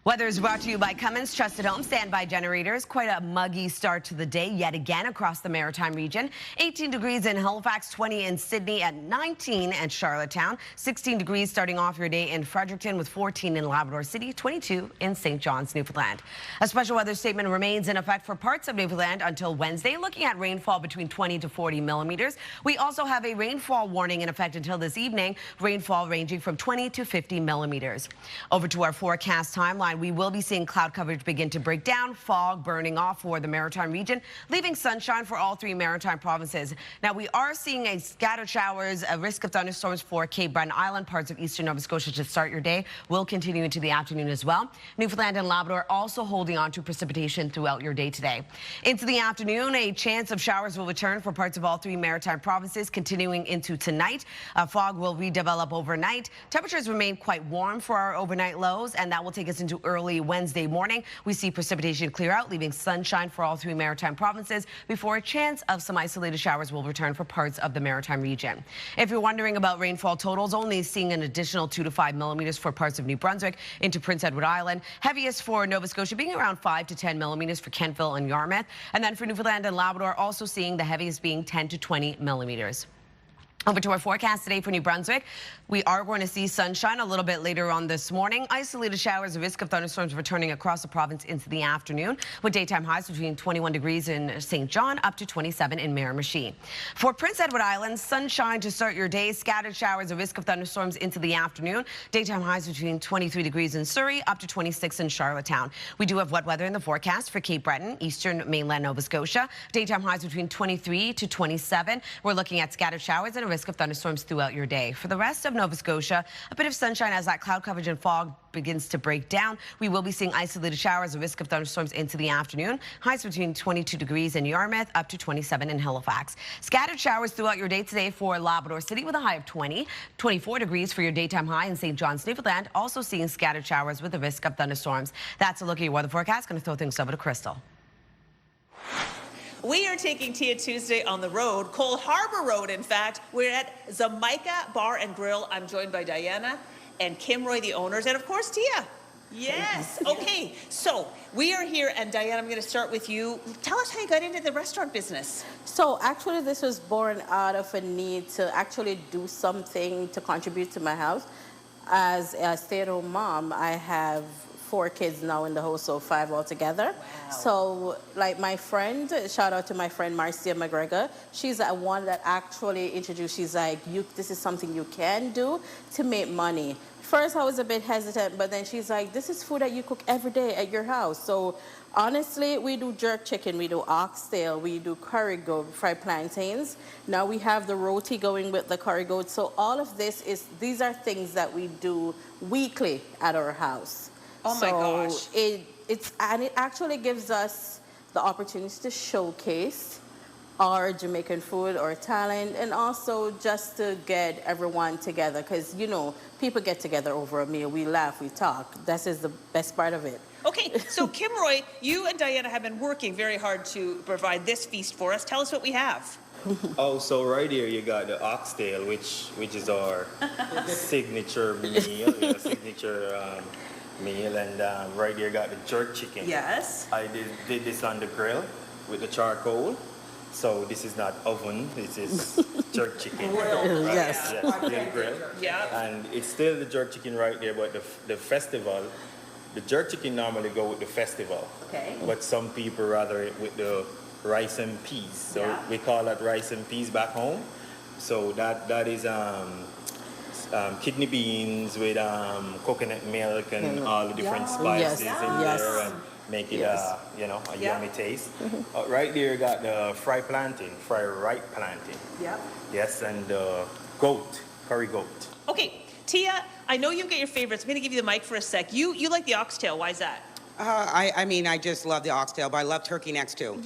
Weather is brought to you by Cummins Trusted Home Standby Generators. Quite a muggy start to the day yet again across the Maritime region. 18 degrees in Halifax, 20 in Sydney, at 19 at Charlottetown. 16 degrees starting off your day in Fredericton, with 14 in Labrador City, 22 in St. John's, Newfoundland. A special weather statement remains in effect for parts of Newfoundland until Wednesday, looking at rainfall between 20 to 40 millimeters. We also have a rainfall warning in effect until this evening, rainfall ranging from 20 to 50 millimeters. Over to our forecast timeline. We will be seeing cloud coverage begin to break down, fog burning off for the Maritime region, leaving sunshine for all 3 Maritime provinces. Now, we are seeing a scattered showers, a risk of thunderstorms for Cape Breton Island. Parts of eastern Nova Scotia to start your day will continue into the afternoon as well. Newfoundland and Labrador also holding on to precipitation throughout your day today. Into the afternoon, a chance of showers will return for parts of all 3 Maritime provinces, continuing into tonight. Fog will redevelop overnight. Temperatures remain quite warm for our overnight lows, and that will take us into early Wednesday morning. We see precipitation clear out, leaving sunshine for all 3 Maritime provinces before a chance of some isolated showers will return for parts of the Maritime region. If you're wondering about rainfall totals, only seeing an additional 2 to 5 millimeters for parts of New Brunswick into Prince Edward Island. Heaviest for Nova Scotia being around 5 to 10 millimeters for Kentville and Yarmouth. And then for Newfoundland and Labrador, also seeing the heaviest being 10 to 20 millimeters. Over to our forecast today for New Brunswick. We are going to see sunshine a little bit later on this morning. Isolated showers, a risk of thunderstorms returning across the province into the afternoon, with daytime highs between 21 degrees in St. John up to 27 in Miramichi. For Prince Edward Island, sunshine to start your day. Scattered showers, a risk of thunderstorms into the afternoon. Daytime highs between 23 degrees in Surrey up to 26 in Charlottetown. We do have wet weather in the forecast for Cape Breton, eastern mainland Nova Scotia. Daytime highs between 23 to 27. We're looking at scattered showers and a risk of thunderstorms throughout your day. For the rest of Nova Scotia, a bit of sunshine as that cloud coverage and fog begins to break down. We will be seeing isolated showers, a risk of thunderstorms into the afternoon. Highs between 22 degrees in Yarmouth up to 27 in Halifax. Scattered showers throughout your day today for Labrador City with a high of 20. 24 degrees for your daytime high in St. John's, Newfoundland. Also seeing scattered showers with a risk of thunderstorms. That's a look at your weather forecast. Going to throw things over to Crystal. We are taking Tia Tuesday on the road, Cole Harbour Road, in fact. We're at Jamaica Bar and Grill. I'm joined by Diana and Kim Roy, the owners, and of course, Tia. Yes. Okay, so we are here, and Diana, I'm going to start with you. Tell us how you got into the restaurant business. So actually, this was born out of a need to actually do something to contribute to my house. As a stay-at-home mom, I have 4 kids now in the house, so 5 altogether. Wow. So, like my friend, shout out to my friend Marcia McGregor. She's the one that actually introduced. She's like, this is something you can do to make money. First, I was a bit hesitant, but then she's like, this is food that you cook every day at your house. So, honestly, we do jerk chicken, we do oxtail, we do curry goat, fried plantains. Now we have the roti going with the curry goat. So all of these are things that we do weekly at our house. Oh my gosh. It actually gives us the opportunity to showcase our Jamaican food, our talent, and also just to get everyone together, because, you know, people get together over a meal. We laugh, we talk. That is the best part of it. Okay, so Kim Roy, you and Diana have been working very hard to provide this feast for us. Tell us what we have. Oh, so right here you got the oxtail, which is our signature meal, meal, and right here got the jerk chicken. Yes. I did this on the grill with the charcoal. So this is not oven, this is jerk chicken. Grill. Right? Yes. Yes, grill. Yeah. And it's still the jerk chicken right there, but the festival, the jerk chicken normally go with the festival. Okay. But some people rather it with the rice and peas. So we call that rice and peas back home. So that is kidney beans with coconut milk and all the different spices in there, and make it you know, a yummy taste. Right there you got the fried ripe plantain. Yes, and goat, curry goat. Okay, Tia, I know you get your favorites. I'm going to give you the mic for a sec. You like the oxtail. Why is that? I mean, I just love the oxtail, but I love turkey necks too.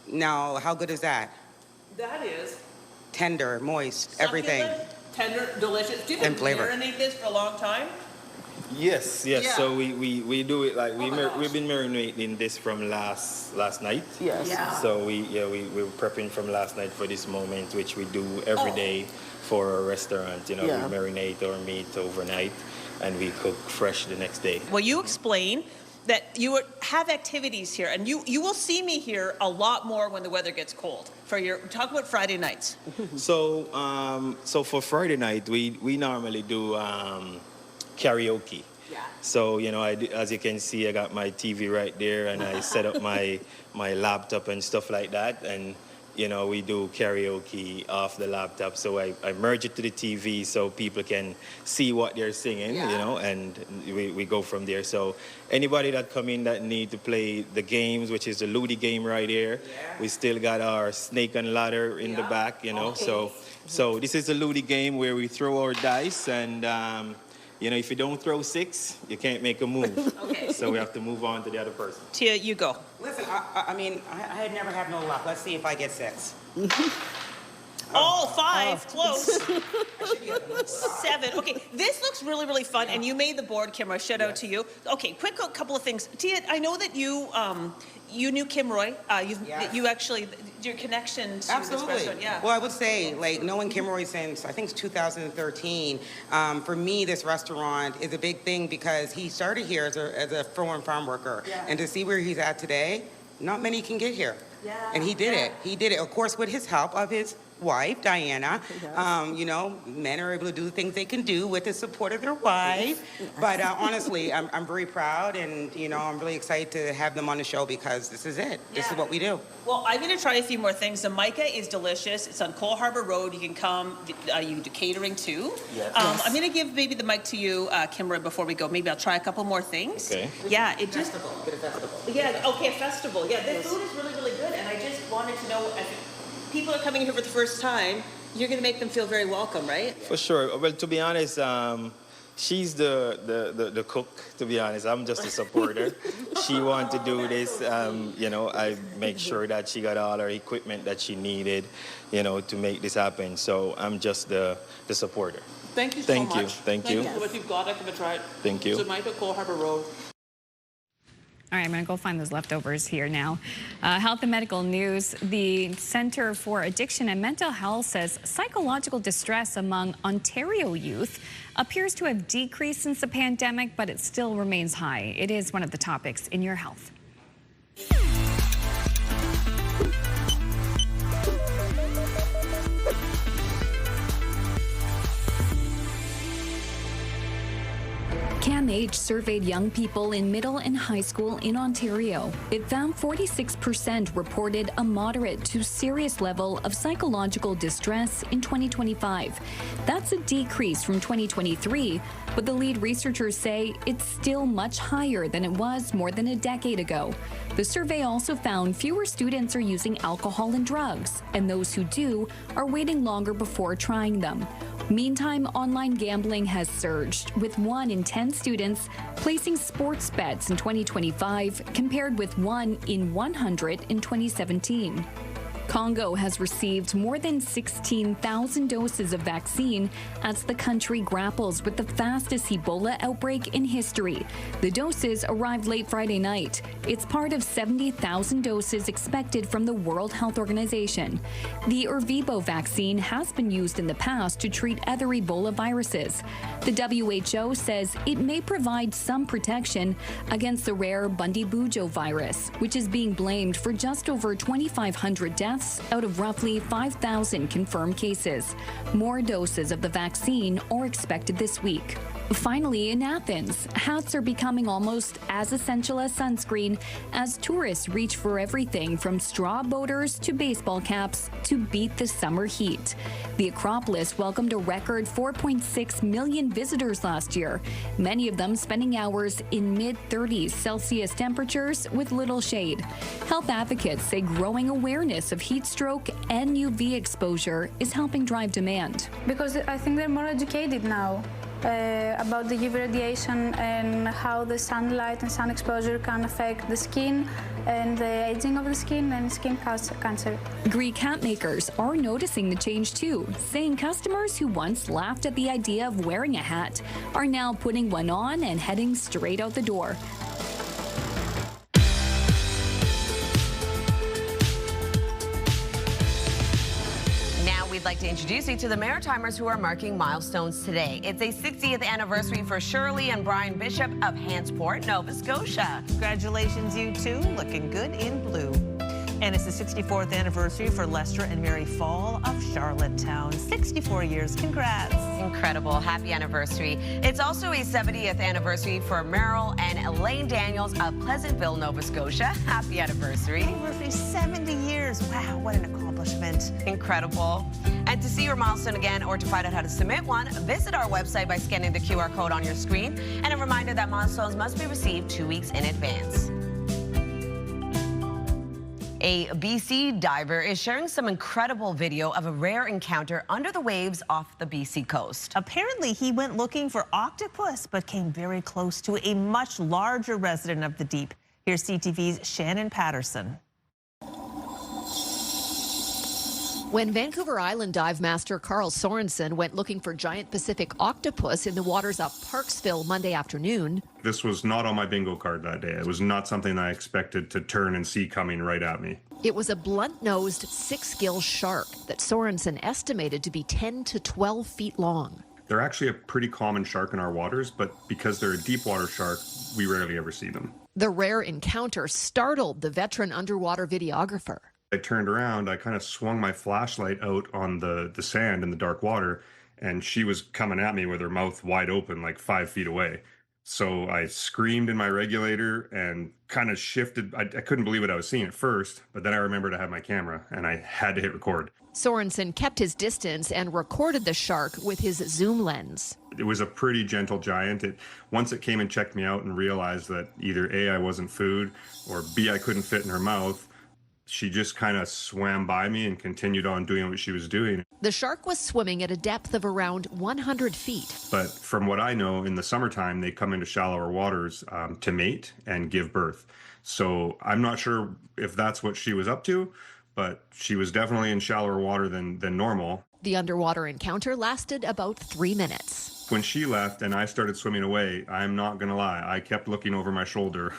Now, how good is that? That is Tender, moist, everything. tender, delicious. Do you have to marinate this for a long time? Yes. Yeah. So we do it like we've been marinating this from last night. Yes. Yeah. So we were prepping from last night for this moment, which we do every day for a restaurant. You know, we marinate our meat overnight, and we cook fresh the next day. Well, you explain that you have activities here, and you will see me here a lot more when the weather gets cold. Talk about Friday nights. So for Friday night, we normally do karaoke. Yeah. So, you know, as you can see, I got my TV right there, and I set up my laptop and stuff like that, and you know, we do karaoke off the laptop. So I merge it to the TV so people can see what they're singing, you know, and we go from there. So anybody that come in that need to play the games, which is the Ludi game right here, we still got our snake and ladder in the back, you know. So this is a Ludi game where we throw our dice, and you know, if you don't throw 6, you can't make a move. So we have to move on to the other person. Tia, you go. Listen, I mean, I had never have no luck. Let's see if I get 6. Oh, 5, close. 7. Okay, this looks really, really fun, and you made the board, Kimroy. Shout out to you. Okay, quick couple of things. Tia, I know that you knew Kimroy. You actually, your connection to this restaurant, Well, I would say, like, knowing Kimroy since, I think it's 2013, for me, this restaurant is a big thing because he started here as a farm worker. And to see where he's at today, not many can get here. And he did it. He did it, of course, with his help of his wife, Diana. You know, men are able to do the things they can do with the support of their wife. But honestly, I'm very proud, and you know, I'm really excited to have them on the show because this is it. This is what we do. Well, I'm going to try a few more things. The Mica is delicious. It's on Cole Harbour Road. You can come. You do catering too. I'm going to give maybe the mic to you, Kimroy, before we go. Maybe I'll try a couple more things. Okay. Yeah, it just. Get a festival. Yeah. Okay, a festival. Yeah, the food is really, really good, and I just wanted to know if people are coming here for the first time, you're going to make them feel very welcome, right? For sure. Well, to be honest, she's the cook, to be honest. I'm just a supporter. She wanted to do this. You know, I make sure that she got all her equipment that she needed, you know, to make this happen. So I'm just the supporter. Thank you so much. Thank you. What you've got, I can try it. Thank you. So Mica, Cole Harbour Road. All right, I'm going to go find those leftovers here now. Health and medical news. The Center for Addiction and Mental Health says psychological distress among Ontario youth appears to have decreased since the pandemic, but it still remains high. It is one of the topics in Your Health. CAMH surveyed young people in middle and high school in Ontario. It found 46% reported a moderate to serious level of psychological distress in 2025. That's a decrease from 2023, but the lead researchers say it's still much higher than it was more than a decade ago. The survey also found fewer students are using alcohol and drugs, and those who do are waiting longer before trying them. Meantime, online gambling has surged, with 1 in 10 students placing sports bets in 2025, compared with 1 in 100 in 2017. Congo has received more than 16,000 doses of vaccine as the country grapples with the fastest Ebola outbreak in history. The doses arrived late Friday night. It's part of 70,000 doses expected from the World Health Organization. The Ervebo vaccine has been used in the past to treat other Ebola viruses. The WHO says it may provide some protection against the rare Bundibugyo virus, which is being blamed for just over 2,500 deaths out of roughly 5,000 confirmed cases. More doses of the vaccine are expected this week. Finally, in Athens, hats are becoming almost as essential as sunscreen as tourists reach for everything from straw boaters to baseball caps to beat the summer heat. The Acropolis welcomed a record 4.6 million visitors last year, many of them spending hours in mid-30s Celsius temperatures with little shade. Health advocates say growing awareness of heat stroke and UV exposure is helping drive demand. Because I think they're more educated now about the UV radiation and how the sunlight and sun exposure can affect the skin and the aging of the skin and skin cancer. Greek hat makers are noticing the change too, saying customers who once laughed at the idea of wearing a hat are now putting one on and heading straight out the door. We'd like to introduce you to the Maritimers who are marking milestones today. It's a 60th anniversary for Shirley and Brian Bishop of Hantsport, Nova Scotia. Congratulations, you two. Looking good in blue. And it's the 64th anniversary for Lester and Mary Fall of Charlottetown. 64 years. Congrats. Incredible. Happy anniversary. It's also a 70th anniversary for Merrill and Elaine Daniels of Pleasantville, Nova Scotia. Happy anniversary. Anniversary, 70 years. Wow, what an accomplishment. Incredible. And to see your milestone again or to find out how to submit one, visit our website by scanning the QR code on your screen. And a reminder that milestones must be received 2 weeks in advance. A BC diver is sharing some incredible video of a rare encounter under the waves off the BC coast. Apparently, he went looking for octopus, but came very close to a much larger resident of the deep. Here's CTV's Shannon Patterson. When Vancouver Island dive master Carl Sorensen went looking for giant Pacific octopus in the waters of Parksville Monday afternoon. This was not on my bingo card that day. It was not something I expected to turn and see coming right at me. It was a blunt-nosed 6-gill shark that Sorensen estimated to be 10 to 12 feet long. They're actually a pretty common shark in our waters, but because they're a deep water shark, we rarely ever see them. The rare encounter startled the veteran underwater videographer. I turned around, I kind of swung my flashlight out on the sand in the dark water, and she was coming at me with her mouth wide open, like 5 feet away. So I screamed in my regulator and kind of shifted. I couldn't believe what I was seeing at first, but then I remembered I had my camera and I had to hit record. Sorensen kept his distance and recorded the shark with his zoom lens. It was a pretty gentle giant. Once it came and checked me out and realized that either A, I wasn't food, or B, I couldn't fit in her mouth, she just kind of swam by me and continued on doing what she was doing. The shark was swimming at a depth of around 100 feet. But from what I know, in the summertime, they come into shallower waters to mate and give birth. So I'm not sure if that's what she was up to, but she was definitely in shallower water than normal. The underwater encounter lasted about 3 minutes. When she left and I started swimming away, I'm not going to lie, I kept looking over my shoulder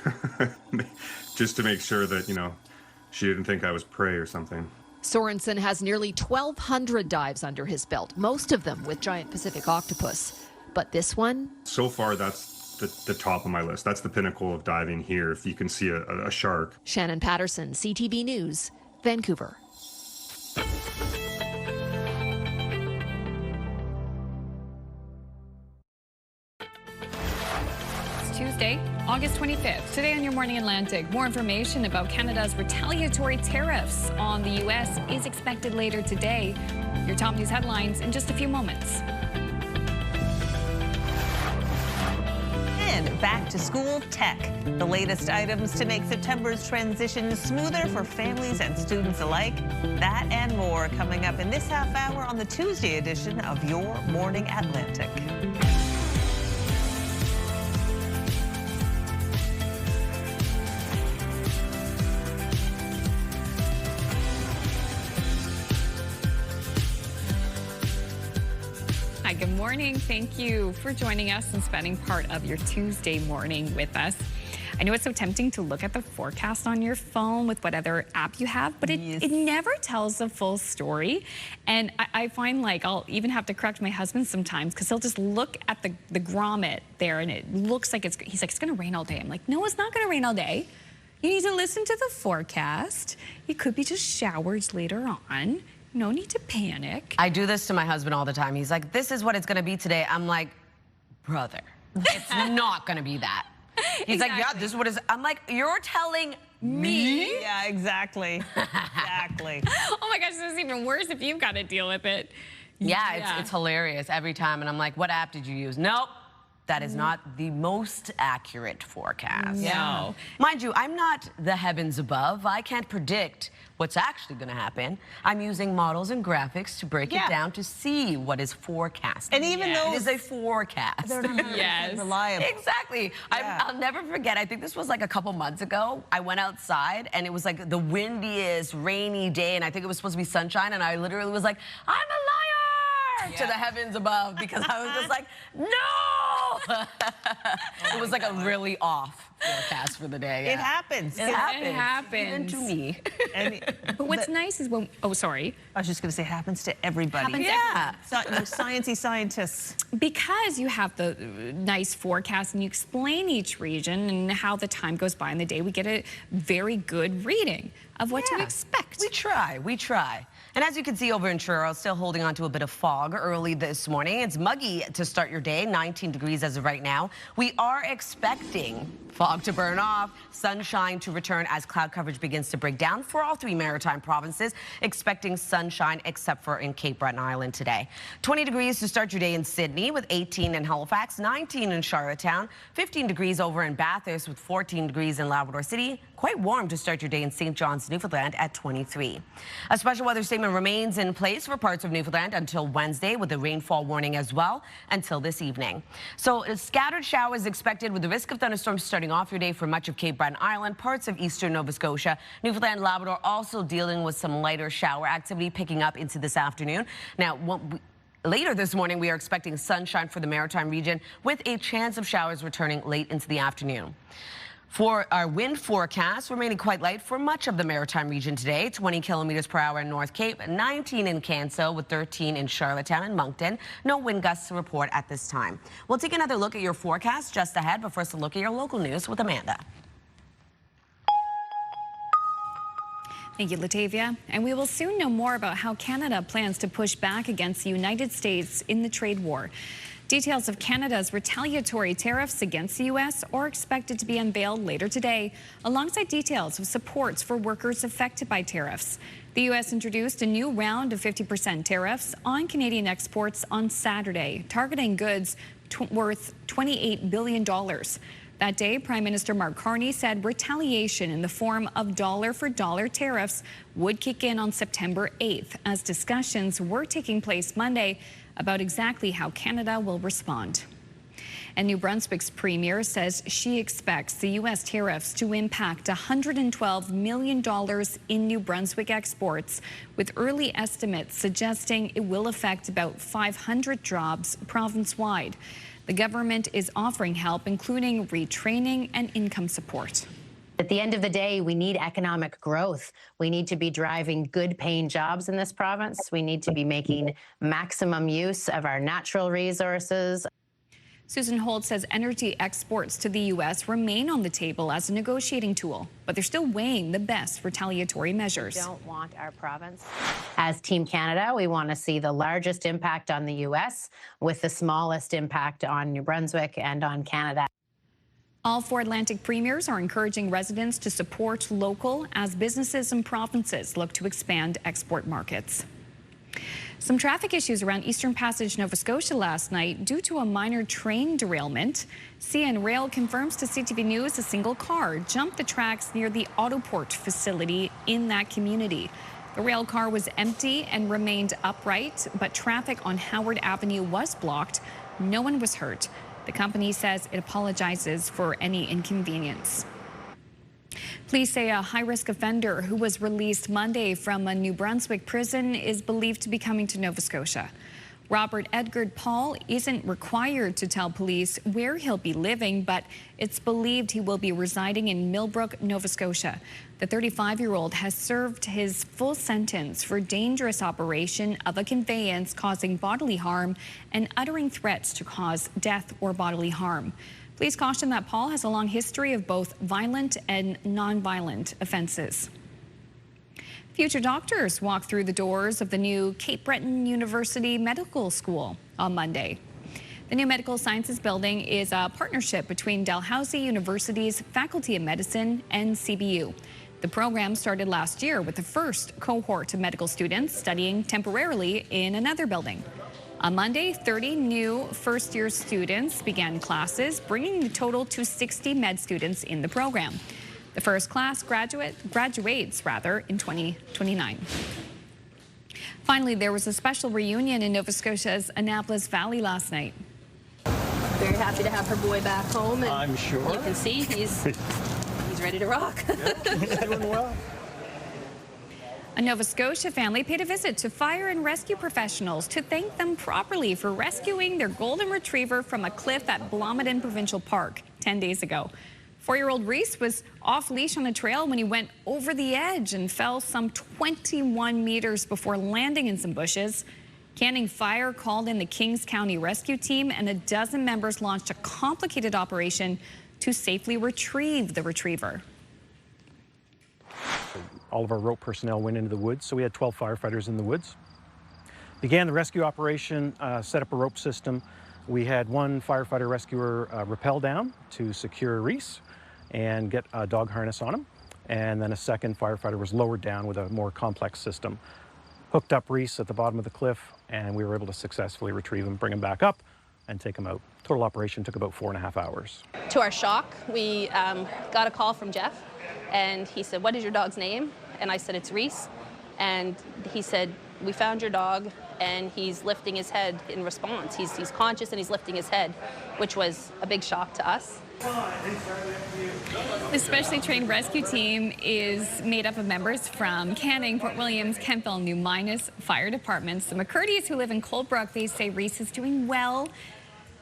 just to make sure that, she didn't think I was prey or something. Sorensen has nearly 1,200 dives under his belt, most of them with giant Pacific octopus. But this one? So far, that's the top of my list. That's the pinnacle of diving here, if you can see a shark. Shannon Patterson, CTV News, Vancouver. Tuesday, August 25th. Today on Your Morning Atlantic, more information about Canada's retaliatory tariffs on the U.S. is expected later today. Your top news headlines in just a few moments. And back to school tech. The latest items to make September's transition smoother for families and students alike. That and more coming up in this half hour on the Tuesday edition of Your Morning Atlantic. Hi, good morning. Thank you for joining us and spending part of your Tuesday morning with us. I know it's so tempting to look at the forecast on your phone with whatever app you have, but it never tells the full story. And I find like I'll even have to correct my husband sometimes because he'll just look at the grommet there and it looks like he's like, it's gonna rain all day. I'm like, no, it's not gonna rain all day. You need to listen to the forecast. It could be just showers later on. No need to panic. I do this to my husband all the time. He's like, this is what it's going to be today. I'm like, brother, it's not going to be that. He's like, yeah, this is what is. I'm like, you're telling me? Yeah, exactly. Exactly. Oh my gosh, this is even worse if you've got to deal with it. Yeah, it's hilarious every time. And I'm like, what app did you use? Nope. That is not the most accurate forecast. Yeah. Mind you, I'm not the heavens above. I can't predict what's actually going to happen. I'm using models and graphics to break it down to see what is forecast. And even though it is a forecast. They're not reliable. Exactly. I'll never forget. I think this was like a couple months ago. I went outside and it was like the windiest, rainy day, and I think it was supposed to be sunshine, and I literally was like, I'm a liar to the heavens above, because I was just like, no! It was like a really off forecast for the day. It happens. It happens. Even to me. But what's nice is when, oh, sorry. I was just going to say, happens to everybody. Happens to everyone. Sciencey scientists. Because you have the nice forecast and you explain each region and how the time goes by in the day, we get a very good reading of what to expect. We try. And as you can see over in Truro, still holding on to a bit of fog early this morning. It's muggy to start your day, 19 degrees as of right now. We are expecting fog to burn off, sunshine to return as cloud coverage begins to break down for all 3 maritime provinces, expecting sunshine except for in Cape Breton Island today. 20 degrees to start your day in Sydney with 18 in Halifax, 19 in Charlottetown, 15 degrees over in Bathurst with 14 degrees in Labrador City. Quite warm to start your day in St. John's, Newfoundland at 23. A special weather statement remains in place for parts of Newfoundland until Wednesday, with a rainfall warning as well until this evening. So scattered showers expected with the risk of thunderstorms starting off your day for much of Cape Breton Island, parts of eastern Nova Scotia. Newfoundland, Labrador also dealing with some lighter shower activity picking up into this afternoon. Now, later this morning, we are expecting sunshine for the maritime region with a chance of showers returning late into the afternoon. For our wind forecast, remaining quite light for much of the maritime region today. 20 kilometers per hour in North Cape, 19 in Canso with 13 in Charlottetown and Moncton. No wind gusts to report at this time. We'll take another look at your forecast just ahead, but first a look at your local news with Amanda. Thank you, Latavia. And we will soon know more about how Canada plans to push back against the United States in the trade war. Details of Canada's retaliatory tariffs against the U.S. are expected to be unveiled later today, alongside details of supports for workers affected by tariffs. The U.S. introduced a new round of 50% tariffs on Canadian exports on Saturday, targeting goods worth $28 billion. That day, Prime Minister Mark Carney said retaliation in the form of dollar-for-dollar tariffs would kick in on September 8th, as discussions were taking place Monday about exactly how Canada will respond. And New Brunswick's premier says she expects the U.S. tariffs to impact $112 million in New Brunswick exports, with early estimates suggesting it will affect about 500 jobs province-wide. The government is offering help, including retraining and income support. At the end of the day, we need economic growth. We need to be driving good paying jobs in this province. We need to be making maximum use of our natural resources. Susan Holt says energy exports to the U.S. remain on the table as a negotiating tool, but they're still weighing the best retaliatory measures. We don't want our province. As Team Canada, we want to see the largest impact on the U.S. with the smallest impact on New Brunswick and on Canada. All 4 Atlantic premiers are encouraging residents to support local as businesses and provinces look to expand export markets. Some traffic issues around Eastern Passage, Nova Scotia last night due to a minor train derailment. CN Rail confirms to CTV News a single car jumped the tracks near the Autoport facility in that community. The rail car was empty and remained upright, but traffic on Howard Avenue was blocked. No one was hurt. The company says it apologizes for any inconvenience. Police say a high-risk offender who was released Monday from a New Brunswick prison is believed to be coming to Nova Scotia. Robert Edgard Paul isn't required to tell police where he'll be living, but it's believed he will be residing in Millbrook, Nova Scotia. The 35-year-old has served his full sentence for dangerous operation of a conveyance causing bodily harm and uttering threats to cause death or bodily harm. Police caution that Paul has a long history of both violent and non-violent offenses. Future doctors walked through the doors of the new Cape Breton University Medical School on Monday. The new Medical Sciences building is a partnership between Dalhousie University's Faculty of Medicine and CBU. The program started last year with the first cohort of medical students studying temporarily in another building. On Monday, 30 new first-year students began classes, bringing the total to 60 med students in the program. The first class graduates in 2029. Finally, there was a special reunion in Nova Scotia's Annapolis Valley last night. Very happy to have her boy back home. And I'm sure. You can see he's ready to rock. He's doing well. A Nova Scotia family paid a visit to fire and rescue professionals to thank them properly for rescuing their golden retriever from a cliff at Blomidon Provincial Park 10 days ago. 4-year-old Reese was off leash on a trail when he went over the edge and fell some 21 meters before landing in some bushes. Canning Fire called in the Kings County Rescue Team, and a dozen members launched a complicated operation to safely retrieve the retriever. All of our rope personnel went into the woods, so we had 12 firefighters in the woods. Began the rescue operation, set up a rope system. We had one firefighter rescuer rappel down to secure Reese and get a dog harness on him. And then a second firefighter was lowered down with a more complex system. Hooked up Reese at the bottom of the cliff, and we were able to successfully retrieve him, bring him back up, and take him out. Total operation took about 4.5 hours. To our shock, we got a call from Jeff, and he said, "What is your dog's name?" And I said, "It's Reese." And he said, "We found your dog, and he's lifting his head in response. He's conscious and he's lifting his head," which was a big shock to us. The specially trained rescue team is made up of members from Canning, Port Williams, Kemptville, New Minas fire departments. The McCurdy's, who live in Coldbrook, they say Reese is doing well,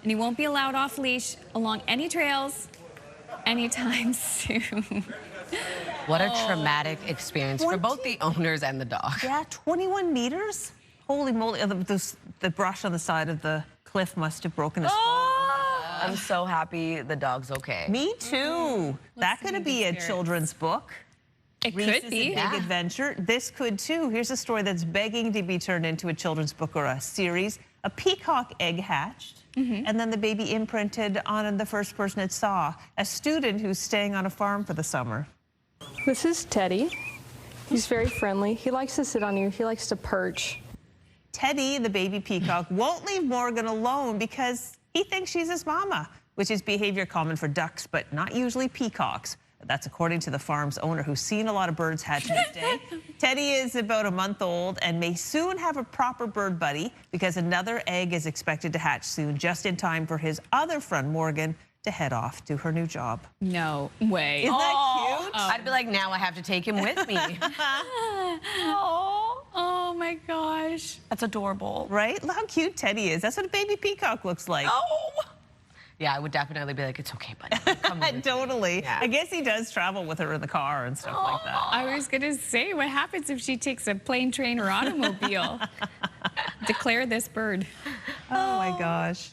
and he won't be allowed off leash along any trails anytime soon. What a traumatic experience for both the owners and the dog. Yeah, 21 meters? Holy moly. The brush on the side of the cliff must have broken his fall. I'm so happy the dog's okay. Me too. That could be a children's book. It Reese could be. Is a big adventure. This could too. Here's a story that's begging to be turned into a children's book or a series. A peacock egg hatched, and then the baby imprinted on the first person it saw, a student who's staying on a farm for the summer. This is Teddy. He's very friendly. He likes to sit on you. He likes to perch. Teddy, the baby peacock, won't leave Morgan alone because he thinks she's his mama, which is behavior common for ducks, but not usually peacocks. That's according to the farm's owner, who's seen a lot of birds hatching each day. Teddy is about a month old and may soon have a proper bird buddy because another egg is expected to hatch soon, just in time for his other friend, Morgan, to head off to her new job. No way. Isn't that cute? I'd be like, now I have to take him with me. Oh my gosh. That's adorable. Right? Look how cute Teddy is. That's what a baby peacock looks like. Oh. Yeah, I would definitely be like, it's okay, buddy. Come with Totally. Yeah. I guess he does travel with her in the car and stuff like that. I was going to say, what happens if she takes a plane, train, or automobile? Declare this bird. Oh my gosh.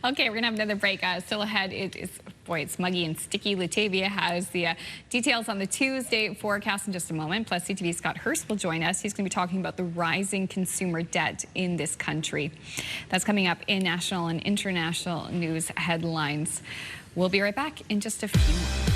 Okay, we're going to have another break. Still ahead, it's muggy and sticky. Latavia has the details on the Tuesday forecast in just a moment. Plus, CTV's Scott Hurst will join us. He's going to be talking about the rising consumer debt in this country. That's coming up in national and international news headlines. We'll be right back in just a few moments.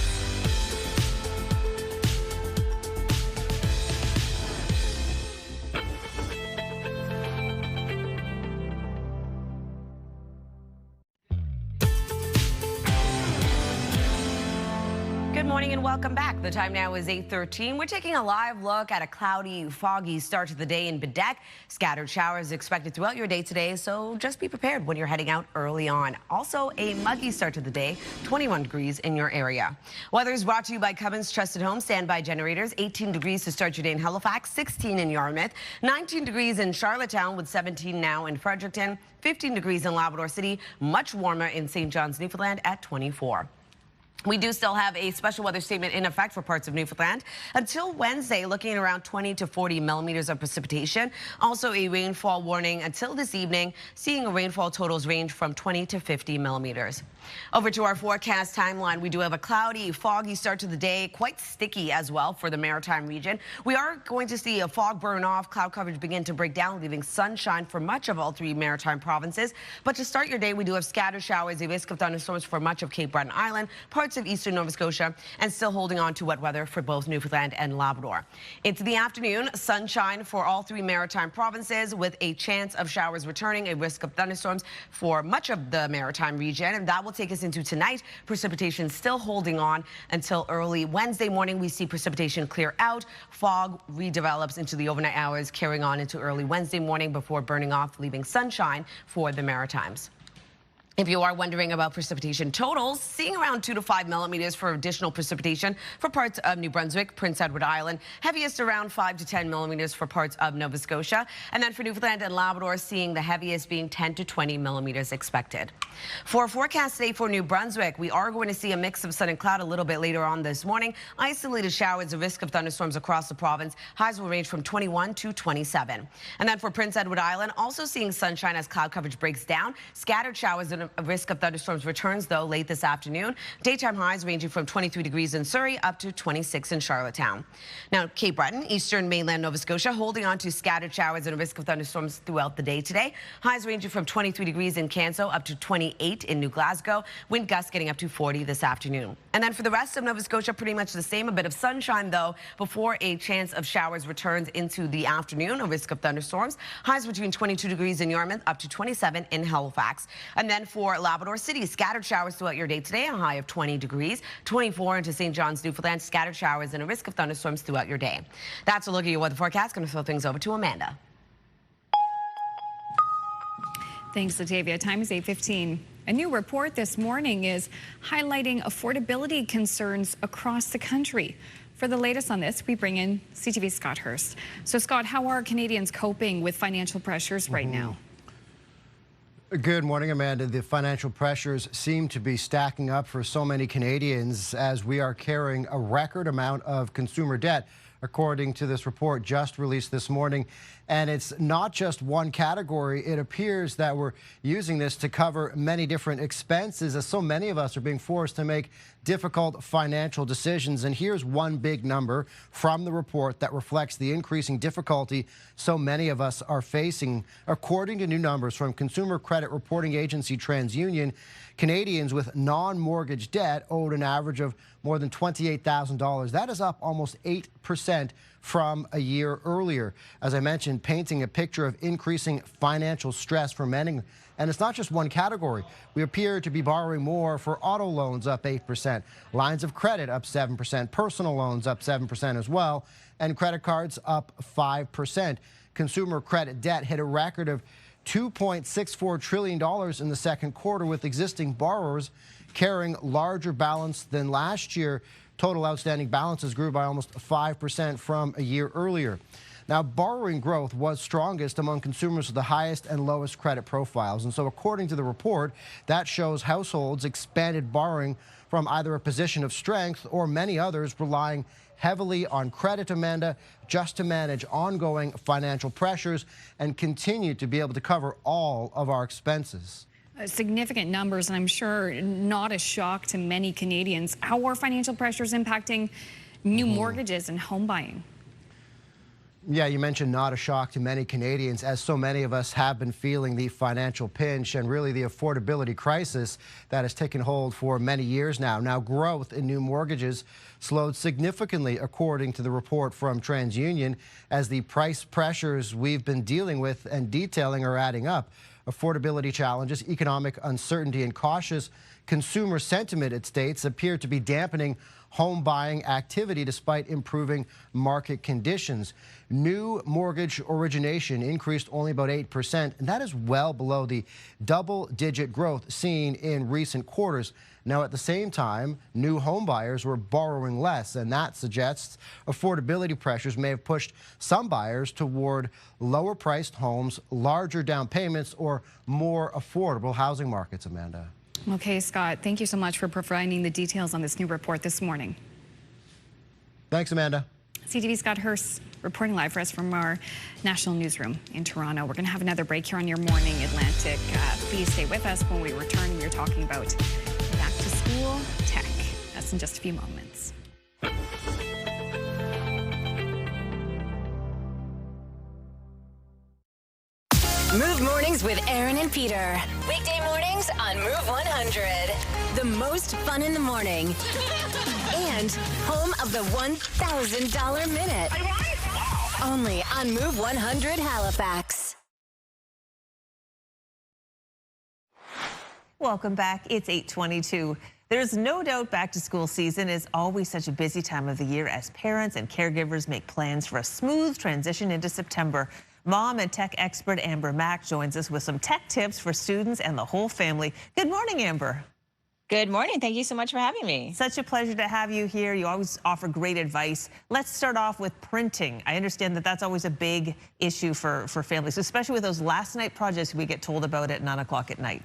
Good morning and welcome back. The time now is 8:13. We're taking a live look at a cloudy, foggy start to the day in Bedeque. Scattered showers expected throughout your day today, so just be prepared when you're heading out early on. Also, a muggy start to the day, 21 degrees in your area. Weather is brought to you by Cummins Trusted Home Standby Generators. 18 degrees to start your day in Halifax, 16 in Yarmouth, 19 degrees in Charlottetown with 17 now in Fredericton, 15 degrees in Labrador City, much warmer in St. John's, Newfoundland at 24. We do still have a special weather statement in effect for parts of Newfoundland until Wednesday, looking at around 20 to 40 millimeters of precipitation. Also a rainfall warning until this evening, seeing rainfall totals range from 20 to 50 millimeters. Over to our forecast timeline, we do have a cloudy, foggy start to the day, quite sticky as well for the maritime region. We are going to see a fog burn off, cloud coverage begin to break down, leaving sunshine for much of all 3 maritime provinces. But to start your day, we do have scattered showers, a risk of thunderstorms for much of Cape Breton Island, parts of eastern Nova Scotia, and still holding on to wet weather for both Newfoundland and Labrador. Into the afternoon, sunshine for all 3 maritime provinces with a chance of showers returning, a risk of thunderstorms for much of the maritime region, and that will take us into tonight. Precipitation still holding on until early Wednesday morning. We see precipitation clear out. Fog redevelops into the overnight hours, carrying on into early Wednesday morning before burning off, leaving sunshine for the Maritimes. If you are wondering about precipitation totals, seeing around 2 to 5 millimeters for additional precipitation for parts of New Brunswick, Prince Edward Island, heaviest around 5 to 10 millimeters for parts of Nova Scotia, and then for Newfoundland and Labrador, seeing the heaviest being 10 to 20 millimeters expected. For a forecast today for New Brunswick, we are going to see a mix of sun and cloud a little bit later on this morning. Isolated showers, a risk of thunderstorms across the province. Highs will range from 21 to 27. And then for Prince Edward Island, also seeing sunshine as cloud coverage breaks down. Scattered showers and a risk of thunderstorms returns, though, late this afternoon. Daytime highs ranging from 23 degrees in Surrey up to 26 in Charlottetown. Now, Cape Breton, eastern mainland Nova Scotia, holding on to scattered showers and a risk of thunderstorms throughout the day today. Highs ranging from 23 degrees in Canso up to 28 in New Glasgow. Wind gusts getting up to 40 this afternoon. And then for the rest of Nova Scotia, pretty much the same. A bit of sunshine, though, before a chance of showers returns into the afternoon. A risk of thunderstorms. Highs between 22 degrees in Yarmouth up to 27 in Halifax. And then for Labrador City, scattered showers throughout your day today, a high of 20 degrees. 24 into St. John's, Newfoundland, scattered showers and a risk of thunderstorms throughout your day. That's a look at your weather forecast. Going to throw things over to Amanda. Thanks, Latavia. Time is 8:15. A new report this morning is highlighting affordability concerns across the country. For the latest on this, we bring in CTV's Scott Hurst. So, Scott, how are Canadians coping with financial pressures right now? Good morning, Amanda. The financial pressures seem to be stacking up for so many Canadians as we are carrying a record amount of consumer debt, according to this report just released this morning. And it's not just one category. It appears that we're using this to cover many different expenses, as so many of us are being forced to make difficult financial decisions. And here's one big number from the report that reflects the increasing difficulty so many of us are facing. According to new numbers from consumer credit reporting agency TransUnion, Canadians with non-mortgage debt owed an average of more than $28,000. That is up almost 8% from a year earlier. As I mentioned, painting a picture of increasing financial stress for many. And it's not just one category. We appear to be borrowing more for auto loans, up 8%, lines of credit up 7%, personal loans up 7% as well, and credit cards up 5%. Consumer credit debt hit a record of $2.64 trillion in the second quarter, with existing borrowers carrying larger balance than last year. Total outstanding balances grew by almost 5% from a year earlier. Now, borrowing growth was strongest among consumers with the highest and lowest credit profiles. And so according to the report, that shows households expanded borrowing from either a position of strength or many others relying heavily on credit, Amanda, just to manage ongoing financial pressures and continue to be able to cover all of our expenses. Significant numbers, and I'm sure not a shock to many Canadians. How are financial pressures impacting new mortgages and home buying? Yeah, you mentioned not a shock to many Canadians, as so many of us have been feeling the financial pinch and really the affordability crisis that has taken hold for many years now. Now, growth in new mortgages slowed significantly, according to the report from TransUnion, as the price pressures we've been dealing with and detailing are adding up. Affordability challenges, economic uncertainty, and cautious consumer sentiment, it states, appear to be dampening home buying activity despite improving market conditions. New mortgage origination increased only about 8%, and that is well below the double-digit growth seen in recent quarters. Now, at the same time, new home buyers were borrowing less, and that suggests affordability pressures may have pushed some buyers toward lower-priced homes, larger down payments, or more affordable housing markets, Amanda. Okay, Scott, thank you so much for providing the details on this new report this morning. Thanks, Amanda. CTV Scott Hurst reporting live for us from our national newsroom in Toronto. We're going to have another break here on Your Morning Atlantic. Please stay with us when we return. We're talking about back to school tech. That's in just a few moments. Move Mornings with Aaron and Peter. Weekday mornings on Move 100. The most fun in the morning. And home of the $1,000 minute. Only on Move 100 Halifax. Welcome back. It's 8:22. There's no doubt back to school season is always such a busy time of the year as parents and caregivers make plans for a smooth transition into September. Mom and tech expert Amber Mack joins us with some tech tips for students and the whole family. Good morning, Amber. Good morning. Thank you so much for having me. Such a pleasure to have you here. You always offer great advice. Let's start off with printing. I understand that that's always a big issue for families, especially with those last night projects we get told about at 9 o'clock at night.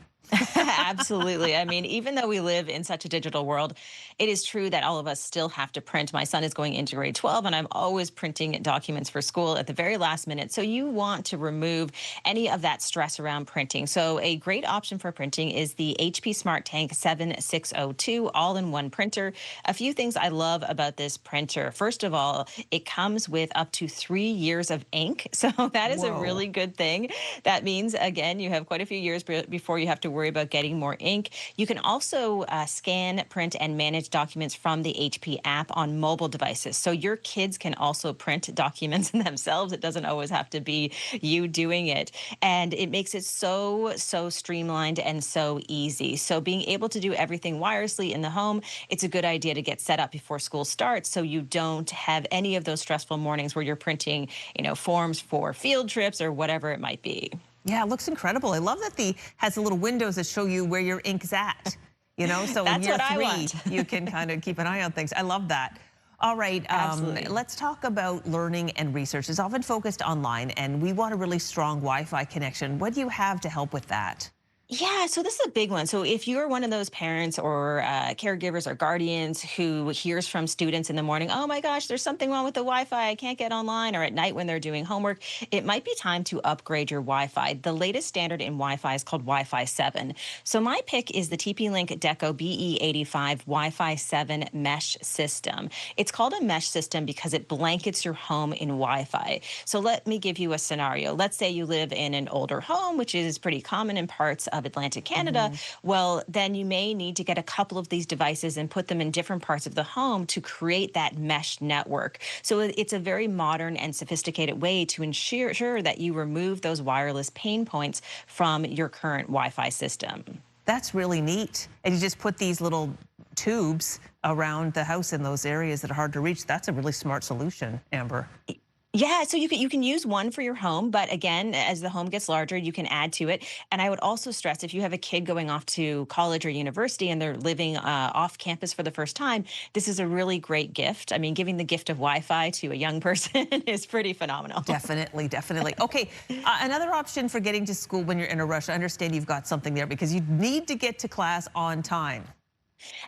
Absolutely. I mean, even though we live in such a digital world, it is true that all of us still have to print. My son is going into grade 12, and I'm always printing documents for school at the very last minute. So you want to remove any of that stress around printing. So a great option for printing is the HP Smart Tank 7602 all-in-one printer. A few things I love about this printer. First of all, it comes with up to 3 years of ink. So that is a really good thing. That means, again, you have quite a few years before you have to worry about getting more ink. You can also scan, print, and manage documents from the HP app on mobile devices. So your kids can also print documents themselves. It doesn't always have to be you doing it. And it makes it so streamlined and so easy. So being able to do everything wirelessly in the home, it's a good idea to get set up before school starts so you don't have any of those stressful mornings where you're printing, forms for field trips or whatever it might be. Yeah, it looks incredible. I love that has the little windows that show you where your ink's at. So in year 3, you can kind of keep an eye on things. I love that. All right, let's talk about learning and research. It's often focused online, and we want a really strong Wi-Fi connection. What do you have to help with that? Yeah, so this is a big one. So if you're one of those parents or caregivers or guardians who hears from students in the morning, oh my gosh, there's something wrong with the Wi-Fi, I can't get online, or at night when they're doing homework, it might be time to upgrade your Wi-Fi. The latest standard in Wi-Fi is called Wi-Fi 7. So my pick is the TP-Link Deco BE85 Wi-Fi 7 mesh system. It's called a mesh system because it blankets your home in Wi-Fi. So let me give you a scenario. Let's say you live in an older home, which is pretty common in parts of Atlantic Canada. Well, then you may need to get a couple of these devices and put them in different parts of the home to create that mesh network. So it's a very modern and sophisticated way to ensure that you remove those wireless pain points from your current Wi-Fi system. That's really neat. And you just put these little tubes around the house in those areas that are hard to reach. That's a really smart solution, Amber. Yeah, so you can use one for your home, but again, as the home gets larger, you can add to it. And I would also stress, if you have a kid going off to college or university and they're living off campus for the first time, this is a really great gift. I mean, giving the gift of Wi-Fi to a young person is pretty phenomenal. Definitely. Okay, another option for getting to school when you're in a rush. I understand you've got something there because you need to get to class on time.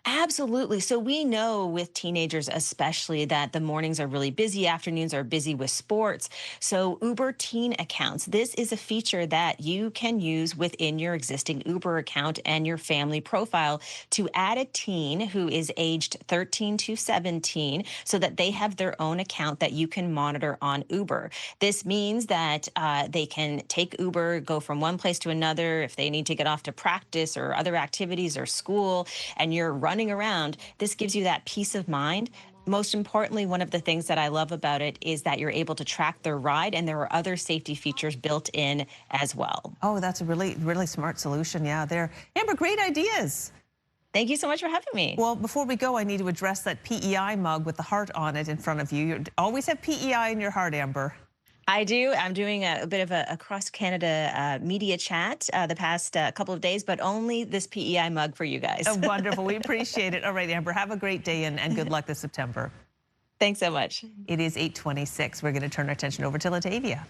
Absolutely. So we know with teenagers especially that the mornings are really busy, afternoons are busy with sports. So Uber Teen Accounts, this is a feature that you can use within your existing Uber account and your family profile to add a teen who is aged 13 to 17 so that they have their own account that you can monitor on Uber. This means that they can take Uber, go from one place to another if they need to get off to practice or other activities or school, and you're running around. This gives you that peace of mind. Most importantly, one of the things that I love about it is that you're able to track their ride, and there are other safety features built in as well. Oh, that's a really smart solution. Yeah, there. Amber, great ideas. Thank you so much for having me. Well, before we go, I need to address that PEI mug with the heart on it in front of you. You always have PEI in your heart, Amber. I do. I'm doing a bit of a cross-Canada media chat the past couple of days, but only this PEI mug for you guys. Oh, wonderful. We appreciate it. All right, Amber, have a great day and good luck this September. Thanks so much. It is 8:26. We're going to turn our attention over to Latavia.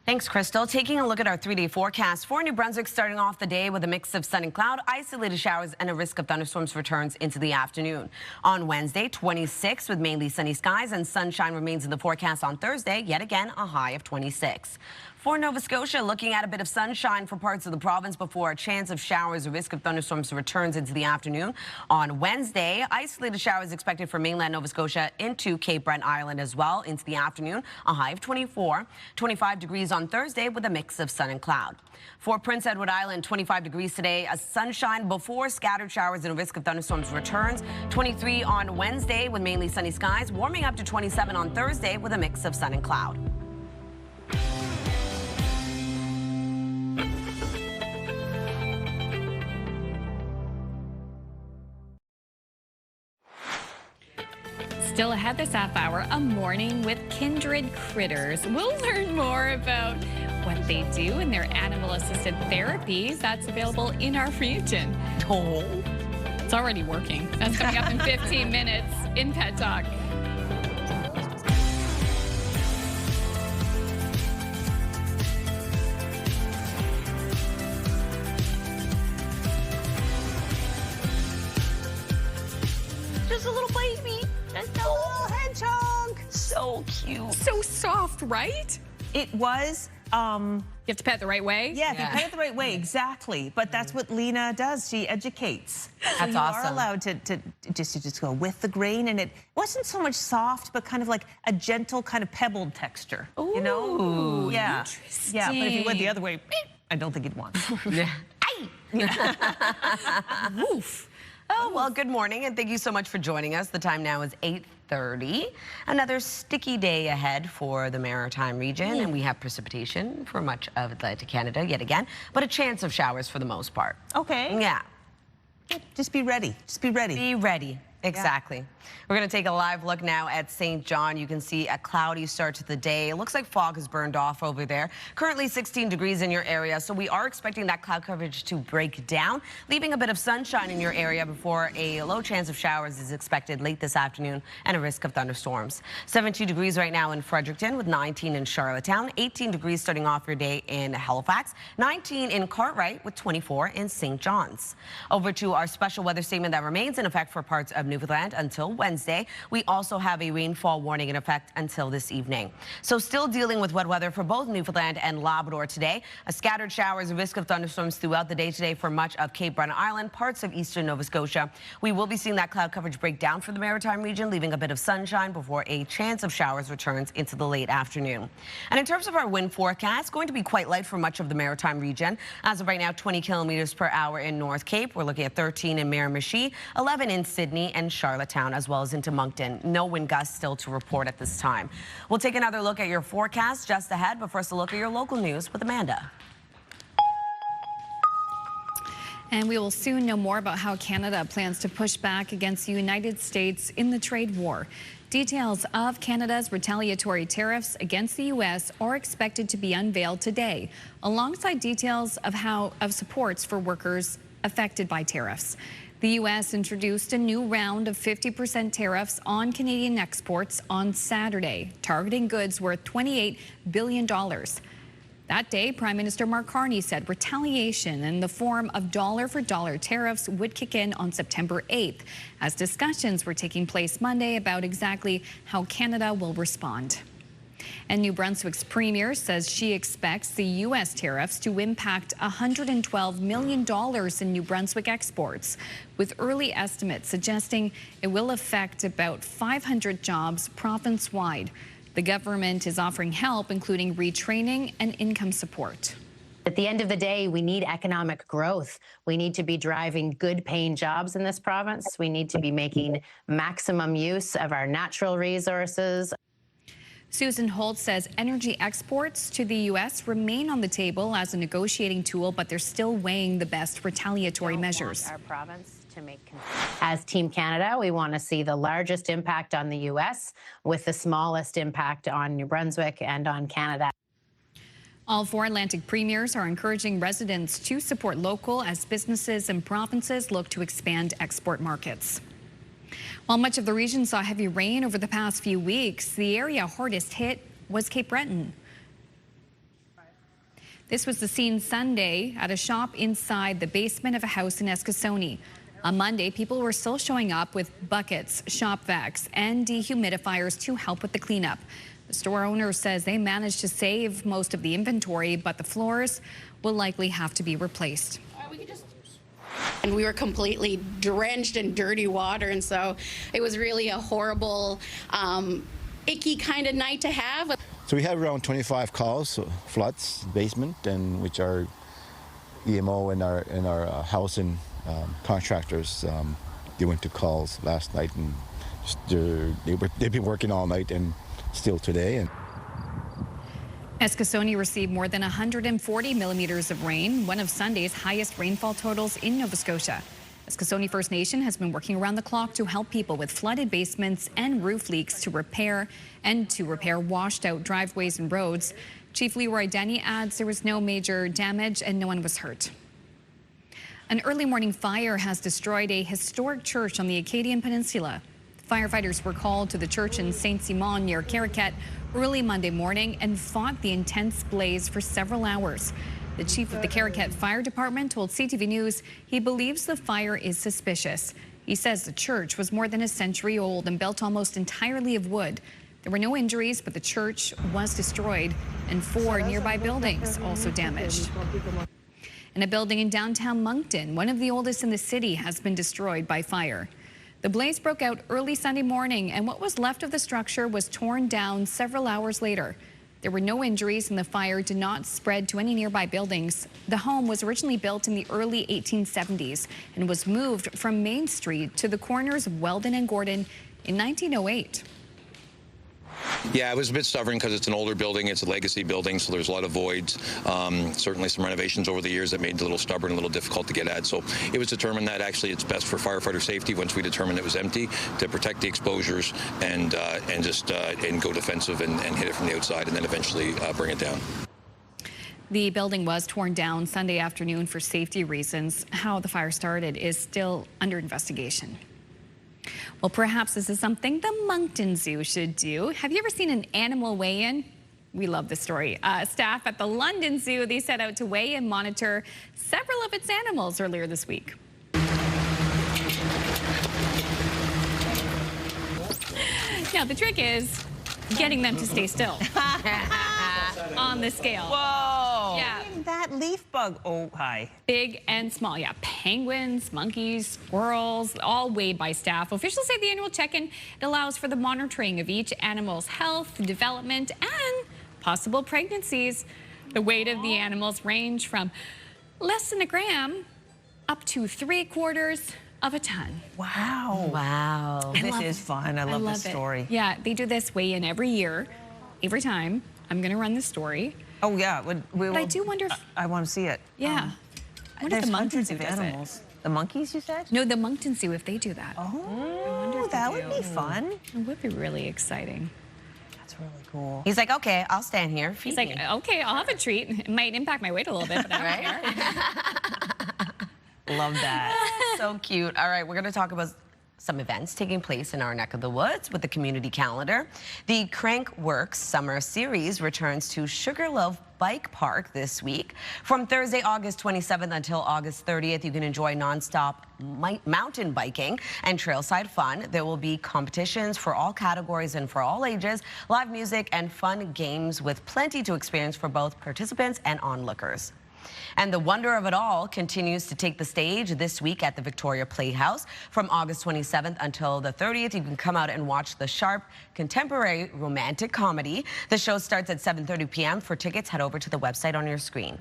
Thanks, Crystal. Taking a look at our 3-day forecast for New Brunswick, starting off the day with a mix of sun and cloud, isolated showers, and a risk of thunderstorms returns into the afternoon. On Wednesday, 26 with mainly sunny skies, and sunshine remains in the forecast on Thursday, yet again a high of 26. For Nova Scotia, looking at a bit of sunshine for parts of the province before a chance of showers or risk of thunderstorms returns into the afternoon. On Wednesday, isolated showers expected for mainland Nova Scotia into Cape Breton Island as well into the afternoon, a high of 24. 25 degrees on Thursday with a mix of sun and cloud. For Prince Edward Island, 25 degrees today, a sunshine before scattered showers and a risk of thunderstorms returns. 23 on Wednesday with mainly sunny skies, warming up to 27 on Thursday with a mix of sun and cloud. Still ahead this half hour, a morning with kindred critters. We'll learn more about what they do in their animal-assisted therapies that's available in our region. Oh, it's already working. That's coming up in 15 minutes in Pet Talk. Just a little baby. Oh, hedgehog. So cute. So soft, right? It was. You have to pet the right way? Yeah, if you pet it the right way, exactly. But that's what Lena does. She educates. That's so you awesome. are allowed to just go with the grain, and it wasn't so much soft, but kind of like a gentle, kind of pebbled texture. Ooh, you know? Yeah. Interesting. Yeah, but if you went the other way, I don't think you'd want. Yeah. Woof. Oh, well, good morning, and thank you so much for joining us. The time now is 8:30. Another sticky day ahead for the Maritime region, and we have precipitation for much of Atlantic Canada yet again, but a chance of showers for the most part. Okay. Yeah. Just be ready. Just be ready. Be ready. Exactly. We're going to take a live look now at St. John. You can see a cloudy start to the day. It looks like fog has burned off over there. Currently 16 degrees in your area, so we are expecting that cloud coverage to break down, leaving a bit of sunshine in your area before a low chance of showers is expected late this afternoon and a risk of thunderstorms. 17 degrees right now in Fredericton with 19 in Charlottetown, 18 degrees starting off your day in Halifax, 19 in Cartwright with 24 in St. John's. Over to our special weather statement that remains in effect for parts of Newfoundland until Wednesday. We also have a rainfall warning in effect until this evening. So still dealing with wet weather for both Newfoundland and Labrador today. A scattered showers, a risk of thunderstorms throughout the day today for much of Cape Breton Island, parts of eastern Nova Scotia. We will be seeing that cloud coverage break down for the Maritime region, leaving a bit of sunshine before a chance of showers returns into the late afternoon. And in terms of our wind forecast, going to be quite light for much of the Maritime region. As of right now, 20 kilometers per hour in North Cape. We're looking at 13 in Miramichi, 11 in Sydney and Charlottetown, as well as into Moncton. No wind gusts still to report at this time. We'll take another look at your forecast just ahead, but first a look at your local news with Amanda. And we will soon know more about how Canada plans to push back against the United States in the trade war. Details of Canada's retaliatory tariffs against the U.S. are expected to be unveiled today, alongside details of supports for workers affected by tariffs. The U.S. introduced a new round of 50% tariffs on Canadian exports on Saturday, targeting goods worth $28 billion. That day, Prime Minister Mark Carney said retaliation in the form of dollar-for-dollar tariffs would kick in on September 8th, as discussions were taking place Monday about exactly how Canada will respond. And New Brunswick's premier says she expects the U.S. tariffs to impact $112 million in New Brunswick exports, with early estimates suggesting it will affect about 500 jobs province-wide. The government is offering help, including retraining and income support. At the end of the day, we need economic growth. We need to be driving good-paying jobs in this province. We need to be making maximum use of our natural resources. Susan Holt says energy exports to the U.S. remain on the table as a negotiating tool, but they're still weighing the best retaliatory measures. Our province to make. As Team Canada, we want to see the largest impact on the U.S. with the smallest impact on New Brunswick and on Canada. All four Atlantic premiers are encouraging residents to support local as businesses and provinces look to expand export markets. While much of the region saw heavy rain over the past few weeks, the area hardest hit was Cape Breton. This was the scene Sunday at a shop inside the basement of a house in Eskasoni. On Monday, people were still showing up with buckets, shop vacs, and dehumidifiers to help with the cleanup. The store owner says they managed to save most of the inventory, but the floors will likely have to be replaced. And we were completely drenched in dirty water, and so it was really a horrible, icky kind of night to have. So we have around 25 calls, floods, basement, and which are EMO and our housing contractors. They went to calls last night, and they've been working all night and still today. And Eskasoni received more than 140 millimeters of rain, one of Sunday's highest rainfall totals in Nova Scotia. Eskasoni First Nation has been working around the clock to help people with flooded basements and roof leaks to repair washed out driveways and roads. Chief Leroy Denny adds there was no major damage and no one was hurt. An early morning fire has destroyed a historic church on the Acadian Peninsula. Firefighters were called to the church in Saint-Simon near Caracat early Monday morning and fought the intense blaze for several hours. The chief of the Caracat Fire Department told CTV News he believes the fire is suspicious. He says the church was more than a century old and built almost entirely of wood. There were no injuries, but the church was destroyed and 4 nearby buildings also damaged. And a building in downtown Moncton, one of the oldest in the city, has been destroyed by fire. The blaze broke out early Sunday morning, and what was left of the structure was torn down several hours later. There were no injuries, and the fire did not spread to any nearby buildings. The home was originally built in the early 1870s and was moved from Main Street to the corners of Weldon and Gordon in 1908. Yeah, it was a bit stubborn because it's an older building. It's a legacy building, so there's a lot of voids. Certainly some renovations over the years that made it a little stubborn, a little difficult to get at. So it was determined that actually it's best for firefighter safety once we determined it was empty to protect the exposures and go defensive and hit it from the outside and then eventually bring it down. The building was torn down Sunday afternoon for safety reasons. How the fire started is still under investigation. Well, perhaps this is something the Moncton Zoo should do. Have you ever seen an animal weigh-in? We love this story. Staff at the London Zoo, they set out to weigh and monitor several of its animals earlier this week. Now, the trick is getting them to stay still on the scale. Whoa. Yeah. That leaf bug. Oh, hi. Big and small. Yeah. Penguins, monkeys, squirrels, all weighed by staff. Officials say the annual check-in, it allows for the monitoring of each animal's health, development, and possible pregnancies. The weight of the animals range from less than a gram up to 3/4 of a ton. Wow. Wow. This is fun. I love this story. Yeah, they do this weigh-in every year, every time. I'm going to run the story. Oh, yeah. But I do wonder if... I want to see it. Yeah. I wonder if There's the Moncton hundreds Zoo of does animals. it. The monkeys, you said? No, the Moncton Zoo, if they do that. Oh, that would be fun. It would be really exciting. That's really cool. He's like, okay, I'll stand here. He's like, okay, I'll have a treat. It might impact my weight a little bit, but I don't care. Love that. So cute. All right, we're going to talk about some events taking place in our neck of the woods with the community calendar. The Crank Works Summer Series returns to Sugarloaf Bike Park this week. From Thursday, August 27th until August 30th, you can enjoy nonstop mountain biking and trailside fun. There will be competitions for all categories and for all ages, live music and fun games with plenty to experience for both participants and onlookers. And the wonder of it all continues to take the stage this week at the Victoria Playhouse. From August 27th until the 30th, you can come out and watch the sharp contemporary romantic comedy. The show starts at 7:30 p.m. For tickets, head over to the website on your screen.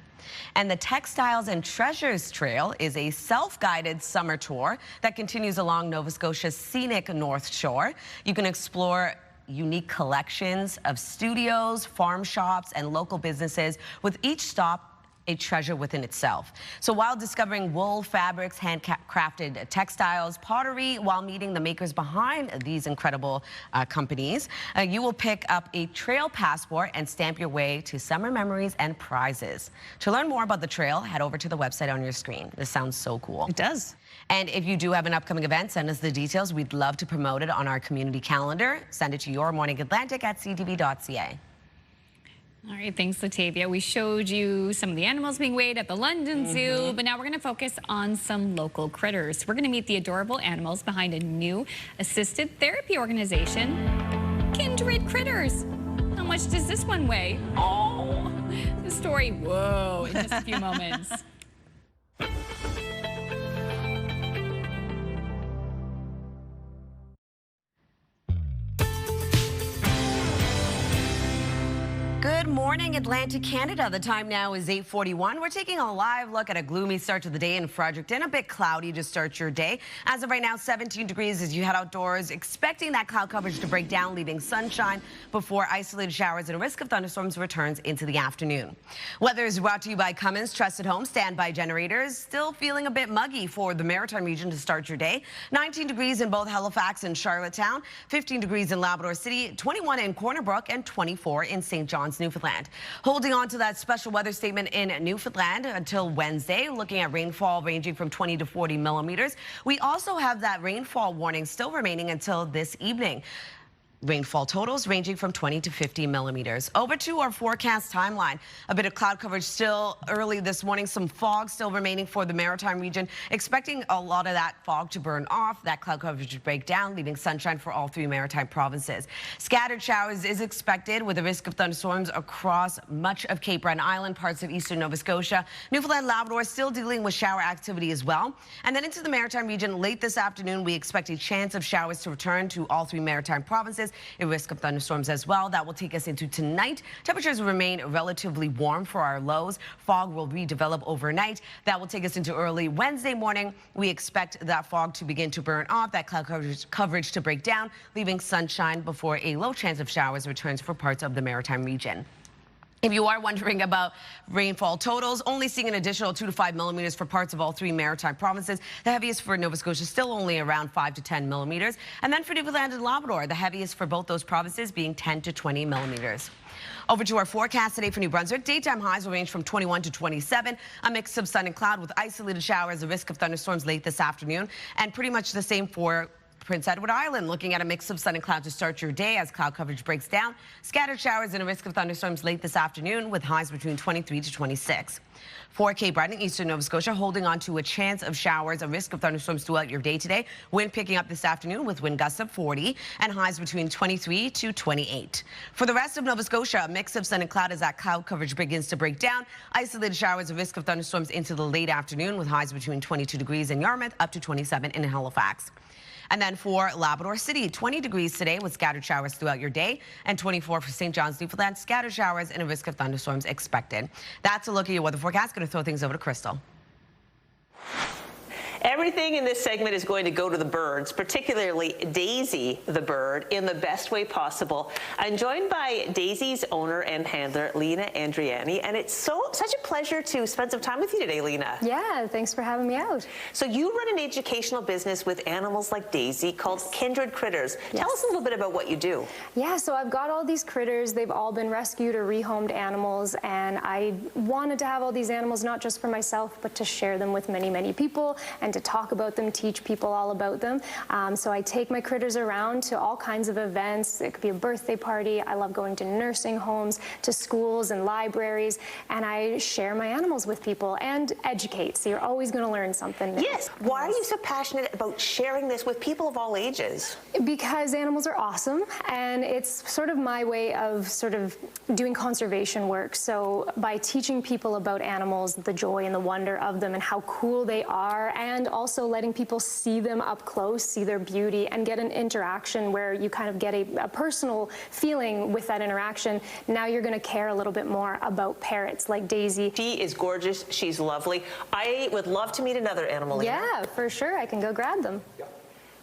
And the Textiles and Treasures Trail is a self-guided summer tour that continues along Nova Scotia's scenic North Shore. You can explore unique collections of studios, farm shops, and local businesses, with each stop a treasure within itself. So while discovering wool, fabrics, handcrafted textiles, pottery, while meeting the makers behind these incredible companies, you will pick up a trail passport and stamp your way to summer memories and prizes. To learn more about the trail, head over to the website on your screen. This sounds so cool. It does. And if you do have an upcoming event, send us the details. We'd love to promote it on our community calendar. Send it to yourmorningatlantic@ctv.ca. All right, thanks, Latavia. We showed you some of the animals being weighed at the London Zoo, but now we're going to focus on some local critters. We're going to meet the adorable animals behind a new assisted therapy organization, Kindred Critters. How much does this one weigh? Oh, the story, whoa, in just a few moments. Good morning, Atlantic, Canada. The time now is 8:41. We're taking a live look at a gloomy start to the day in Fredericton. A bit cloudy to start your day. As of right now, 17 degrees as you head outdoors. Expecting that cloud coverage to break down, leaving sunshine before isolated showers and a risk of thunderstorms returns into the afternoon. Weather is brought to you by Cummins Trusted Home Standby Generators. Still feeling a bit muggy for the Maritime region to start your day. 19 degrees in both Halifax and Charlottetown. 15 degrees in Labrador City. 21 in Corner Brook and 24 in St. John's, Newfoundland. Holding on to that special weather statement in Newfoundland until Wednesday, looking at rainfall ranging from 20 to 40 millimeters. We also have that rainfall warning still remaining until this evening. Rainfall totals ranging from 20 to 50 millimeters. Over to our forecast timeline. A bit of cloud coverage still early this morning. Some fog still remaining for the Maritime region. Expecting a lot of that fog to burn off. That cloud coverage to break down, leaving sunshine for all 3 Maritime provinces. Scattered showers is expected with a risk of thunderstorms across much of Cape Breton Island, parts of eastern Nova Scotia. Newfoundland, Labrador still dealing with shower activity as well. And then into the Maritime region late this afternoon, we expect a chance of showers to return to all 3 Maritime provinces. A risk of thunderstorms as well. That will take us into tonight. Temperatures will remain relatively warm for our lows. Fog will redevelop overnight. That will take us into early Wednesday morning. We expect that fog to begin to burn off, that cloud coverage to break down, leaving sunshine before a low chance of showers returns for parts of the Maritime region. If you are wondering about rainfall totals, only seeing an additional 2 to 5 millimeters for parts of all 3 Maritime provinces. The heaviest for Nova Scotia still only around 5 to 10 millimeters. And then for Newfoundland and Labrador, the heaviest for both those provinces being 10 to 20 millimeters. Over to our forecast today for New Brunswick. Daytime highs will range from 21 to 27. A mix of sun and cloud with isolated showers, a risk of thunderstorms late this afternoon. And pretty much the same for Prince Edward Island, looking at a mix of sun and cloud to start your day as cloud coverage breaks down. Scattered showers and a risk of thunderstorms late this afternoon with highs between 23 to 26. For Cape Breton, eastern Nova Scotia, holding on to a chance of showers, a risk of thunderstorms throughout your day today. Wind picking up this afternoon with wind gusts of 40 and highs between 23 to 28. For the rest of Nova Scotia, a mix of sun and cloud as that cloud coverage begins to break down. Isolated showers, a risk of thunderstorms into the late afternoon with highs between 22 degrees in Yarmouth up to 27 in Halifax. And then for Labrador City, 20 degrees today with scattered showers throughout your day, and 24 for St. John's, Newfoundland, scattered showers and a risk of thunderstorms expected. That's a look at your weather forecast. Going to throw things over to Crystal. Everything in this segment is going to go to the birds, particularly Daisy the bird, in the best way possible. I'm joined by Daisy's owner and handler, Lena Andriani, and it's such a pleasure to spend some time with you today, Lena. Yeah, thanks for having me out. So you run an educational business with animals like Daisy called Kindred Critters. Tell us a little bit about what you do. Yeah, so I've got all these critters. They've all been rescued or rehomed animals, and I wanted to have all these animals not just for myself, but to share them with many, many people and to talk about them, teach people all about them. So I take my critters around to all kinds of events. It could be a birthday party. I love going to nursing homes, to schools and libraries, and I share my animals with people and educate. So you're always going to learn something new. Yes. Why are you so passionate about sharing this with people of all ages? Because animals are awesome, and it's sort of my way of sort of doing conservation work. So by teaching people about animals, the joy and the wonder of them and how cool they are, and also letting people see them up close, see their beauty, and get an interaction where you kind of get a personal feeling with that interaction. Now you're going to care a little bit more about parrots like Daisy. She is gorgeous. She's lovely. I would love to meet another animal. Yeah, for sure. I can go grab them.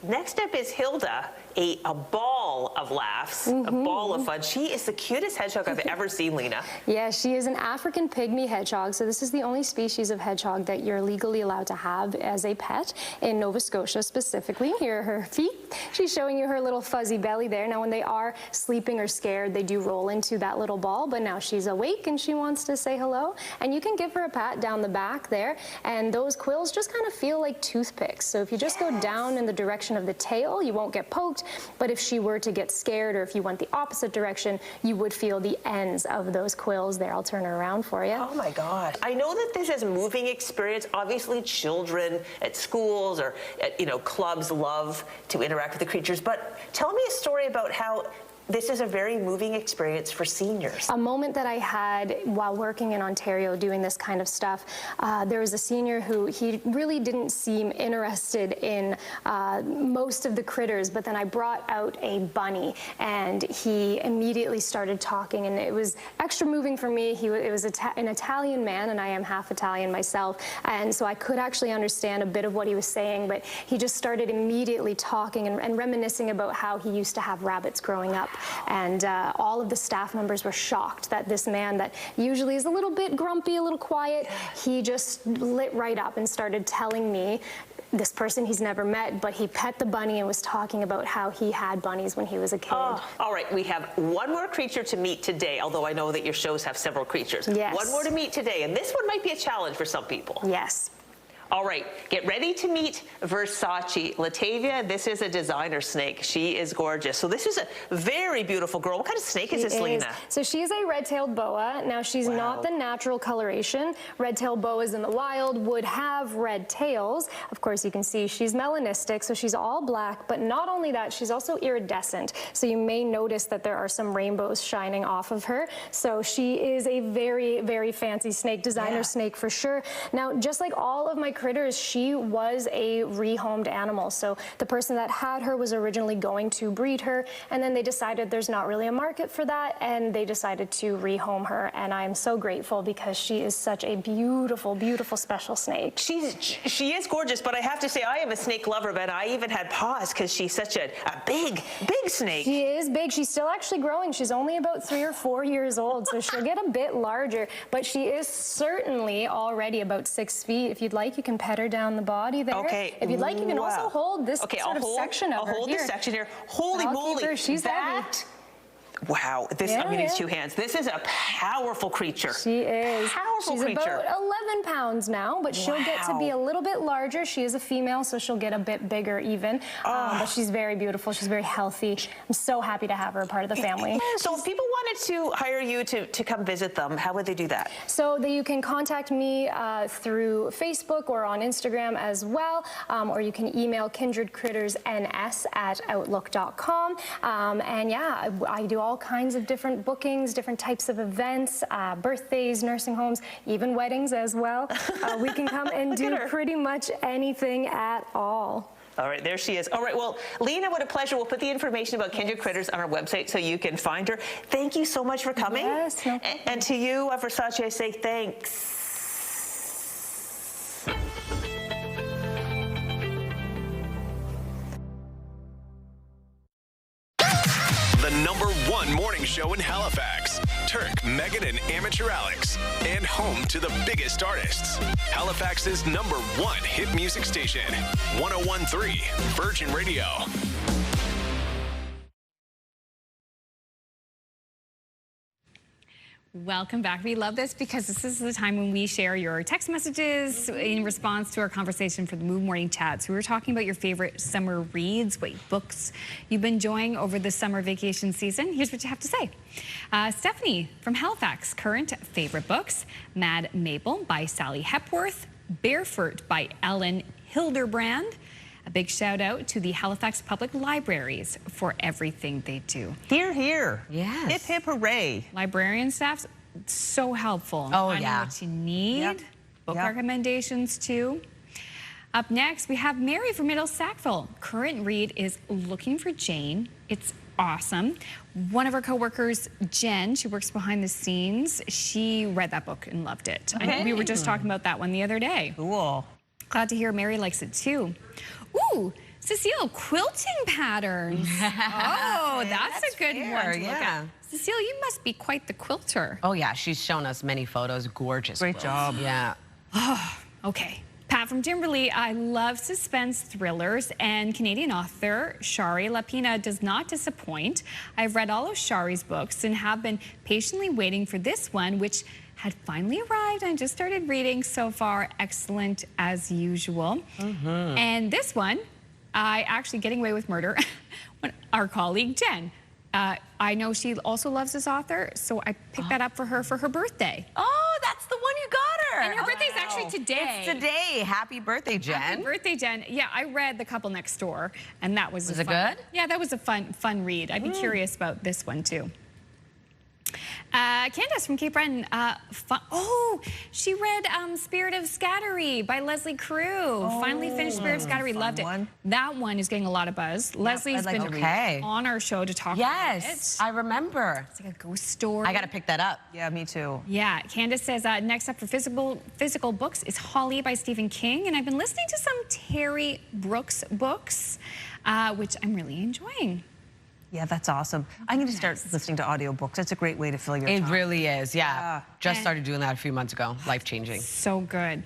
Next up is Hilda, a ball of laughs, a ball of fun. She is the cutest hedgehog I've ever seen, Lena. Yeah, she is an African pygmy hedgehog. So this is the only species of hedgehog that you're legally allowed to have as a pet in Nova Scotia specifically. Here are her feet. She's showing you her little fuzzy belly there. Now when they are sleeping or scared, they do roll into that little ball, but now she's awake and she wants to say hello. And you can give her a pat down the back there, and those quills just kind of feel like toothpicks. So if you just go down in the direction direction of the tail, you won't get poked. But if she were to get scared, or if you went the opposite direction, you would feel the ends of those quills there. I'll turn her around for you. Oh my gosh. I know that this is a moving experience. Obviously, children at schools or at, clubs love to interact with the creatures, but tell me a story about how this is a very moving experience for seniors. A moment that I had while working in Ontario doing this kind of stuff, there was a senior who he really didn't seem interested in most of the critters, but then I brought out a bunny and he immediately started talking, and it was extra moving for me. It was an Italian man, and I am half Italian myself, and so I could actually understand a bit of what he was saying, but he just started immediately talking and reminiscing about how he used to have rabbits growing up. And all of the staff members were shocked that this man that usually is a little bit grumpy, a little quiet, he just lit right up and started telling me, this person he's never met, but he pet the bunny and was talking about how he had bunnies when he was a kid. All right, we have one more creature to meet today, although I know that your shows have several creatures. Yes. One more to meet today, and this one might be a challenge for some people. Yes. All right, get ready to meet Versace. Latavia, this is a designer snake. She is gorgeous. So this is a very beautiful girl. What kind of snake is this, Lena? So she's a red-tailed boa. Now, she's not the natural coloration. Red-tailed boas in the wild would have red tails. Of course, you can see she's melanistic, so she's all black. But not only that, she's also iridescent. So you may notice that there are some rainbows shining off of her. So she is a very, very fancy snake, designer snake for sure. Now, just like all of my critters, she was a rehomed animal. So the person that had her was originally going to breed her, and then they decided there's not really a market for that, and they decided to rehome her. And I'm so grateful because she is such a beautiful, beautiful special snake. She is gorgeous, but I have to say I am a snake lover, but I even had pause because she's such a big snake. She is big. She's still actually growing. She's only about 3 or 4 years old, so she'll get a bit larger, but she is certainly already about 6 feet. If you'd like, you can pet her down the body there. Okay. If you'd like, you can also hold this sort of section of her. I'll hold this section here. Holy moly. She's heavy. Wow, I'm gonna use 2 hands. This is a powerful creature. She is. Powerful She's creature. about 11 pounds now, but she'll get to be a little bit larger. She is a female, so she'll get a bit bigger even. But she's very beautiful. She's very healthy. I'm so happy to have her a part of the family. So if people wanted to hire you to come visit them, how would they do that? So you can contact me through Facebook or on Instagram as well, or you can email kindredcrittersns@outlook.com. And yeah, I do all kinds of different bookings, different types of events, birthdays, nursing homes, even weddings as well. We can come and do pretty much anything at all. All right, there she is. All right, well, Lena, what a pleasure. We'll put the information about Kindred Critters on our website so you can find her. Thank you so much for coming. Yes, no problem. And to you, Versace, I say thanks. The #1 morning show in Halifax. Turk, Megan, and Amateur Alex. And home to the biggest artists. Halifax's #1 hit music station. 101.3 Virgin Radio. Welcome back. We love this because this is the time when we share your text messages in response to our conversation for the Move Morning Chats. We were talking about your favorite summer reads, what books you've been enjoying over the summer vacation season. Here's what you have to say. Stephanie from Halifax, current favorite books: Mad Mabel by Sally Hepworth, Barefoot by Ellen Hilderbrand. A big shout out to the Halifax Public Libraries for everything they do. Hear, hear. Yes. Hip, hip, hooray. Librarian staff's so helpful. Oh, Finding yeah. what you need. Book recommendations too. Up next, we have Mary from Middle Sackville. Current read is Looking for Jane. It's awesome. One of our coworkers, Jen, she works behind the scenes. She read that book and loved it. Okay. We were just talking about that one the other day. Cool. Glad to hear Mary likes it too. Ooh, Cecile, quilting patterns. Oh, that's a good one to look at. Cecile, you must be quite the quilter. Oh yeah, she's shown us many photos. Gorgeous. Great quilts. job. Yeah. Oh, okay. Pat from Timberley, I love suspense thrillers, and Canadian author Shari Lapina does not disappoint. I've read all of Shari's books and have been patiently waiting for this one, which had finally arrived. I just started reading so far. Excellent as usual. And this one, actually getting away with murder. Our colleague Jen. I know she also loves this author, so I picked that up for her birthday. Oh, that's the one you got her. And her birthday's actually today. It's today. Happy birthday, Jen. Happy birthday, Jen. Yeah, I read The Couple Next Door, and that was it good? Yeah, that was a fun read. I'd be curious about this one too. Candace from Cape Breton. Oh, she read Spirit of Scattery by Leslie Crew. Finally finished Spirit of Scattery. Loved it. That one is getting a lot of buzz. Leslie's been on our show to talk about it. Yes, I remember. It's like a ghost story. I got to pick that up. Yeah, me too. Yeah, Candace says next up for physical books is Holly by Stephen King, and I've been listening to some Terry Brooks books, which I'm really enjoying. Yeah, that's awesome. I'm going to start listening to audiobooks. That's a great way to fill your time. It really is, yeah. Just started doing that a few months ago. Life-changing. So good.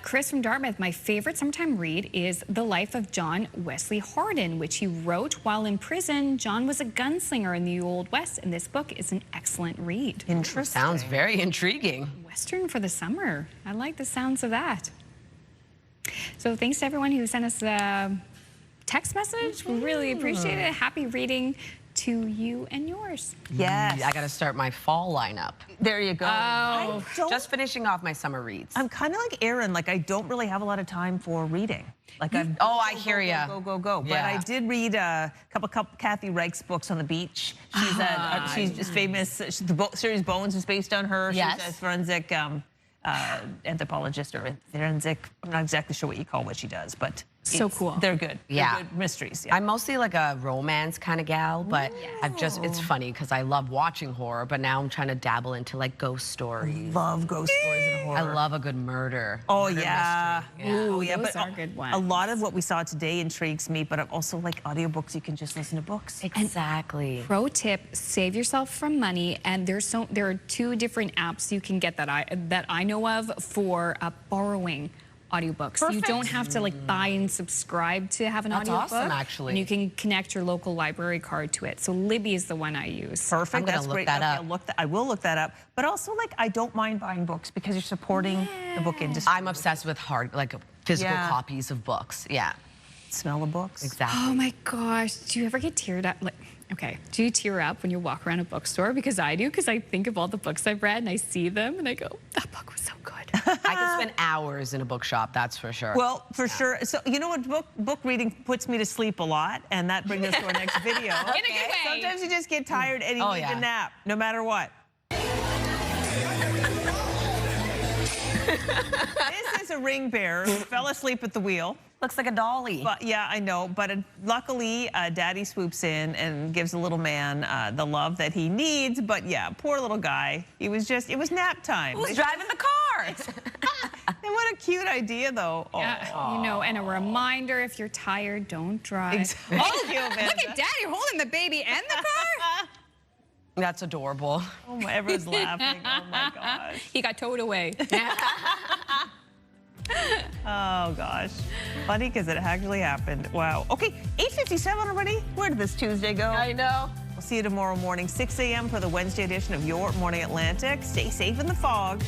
Chris from Dartmouth, my favorite sometime read is The Life of John Wesley Hardin, which he wrote while in prison. John was a gunslinger in the Old West, and this book is an excellent read. Interesting. Sounds very intriguing. Western for the summer. I like the sounds of that. So thanks to everyone who sent us a text message. We really appreciate it. Happy reading to you and yours. Yes. I got to start my fall lineup. There you go. Oh. Just finishing off my summer reads. I'm kind of like Erin. Like, I don't really have a lot of time for reading. Like, I hear ya. Go. But I did read a couple Kathy Reich's books on the beach. She's just famous. The series Bones is based on her. Yes. She's a forensic anthropologist or forensic. I'm not exactly sure what you call what she does, but so cool. They're good. Yeah. They're good mysteries. Yeah. I'm mostly like a romance kind of gal, but it's funny because I love watching horror, but now I'm trying to dabble into like ghost stories. Love ghost stories and horror. I love a good murder. Oh, murder yeah. mystery. Ooh, yeah, those but are good ones. A lot of what we saw today intrigues me, but I'm also like audiobooks. You can just listen to books. Exactly. Pro tip: save yourself from money. And there are 2 different apps you can get that I know of for borrowing audiobooks. So you don't have to like buy and subscribe to have an audiobook. That's awesome, actually. And you can connect your local library card to it. So Libby is the one I use. Perfect. I'm gonna That's look great. that Okay, up. I will look that up. But also, like, I don't mind buying books because you're supporting the book industry. I'm obsessed with physical copies of books. Yeah. Smell of books. Exactly. Oh my gosh, do you ever get teared up? Do you tear up when you walk around a bookstore? Because I do, because I think of all the books I've read and I see them and I go, that book was so good. I can spend hours in a bookshop, that's for sure. Well, for sure. So, you know what? Book reading puts me to sleep a lot, and that brings us to our next video. In a good way. Sometimes you just get tired and you need a nap, no matter what. This is a ring bearer who fell asleep at the wheel. Looks like a dolly. But yeah, I know. But luckily, Daddy swoops in and gives the little man the love that he needs. But yeah, poor little guy. It was nap time. Who's driving the car? And what a cute idea, though. Yeah, you know, and a reminder: if you're tired, don't drive. Exactly. Oh, look at Daddy holding the baby and the car. That's adorable. Oh my, everyone's laughing. Oh my gosh. He got towed away. Oh gosh, funny because it actually happened. Wow. Okay, 8:57 already. Where did this Tuesday go? I know. We'll see you tomorrow morning, 6 a.m. for the Wednesday edition of Your Morning Atlantic. Stay safe in the fog.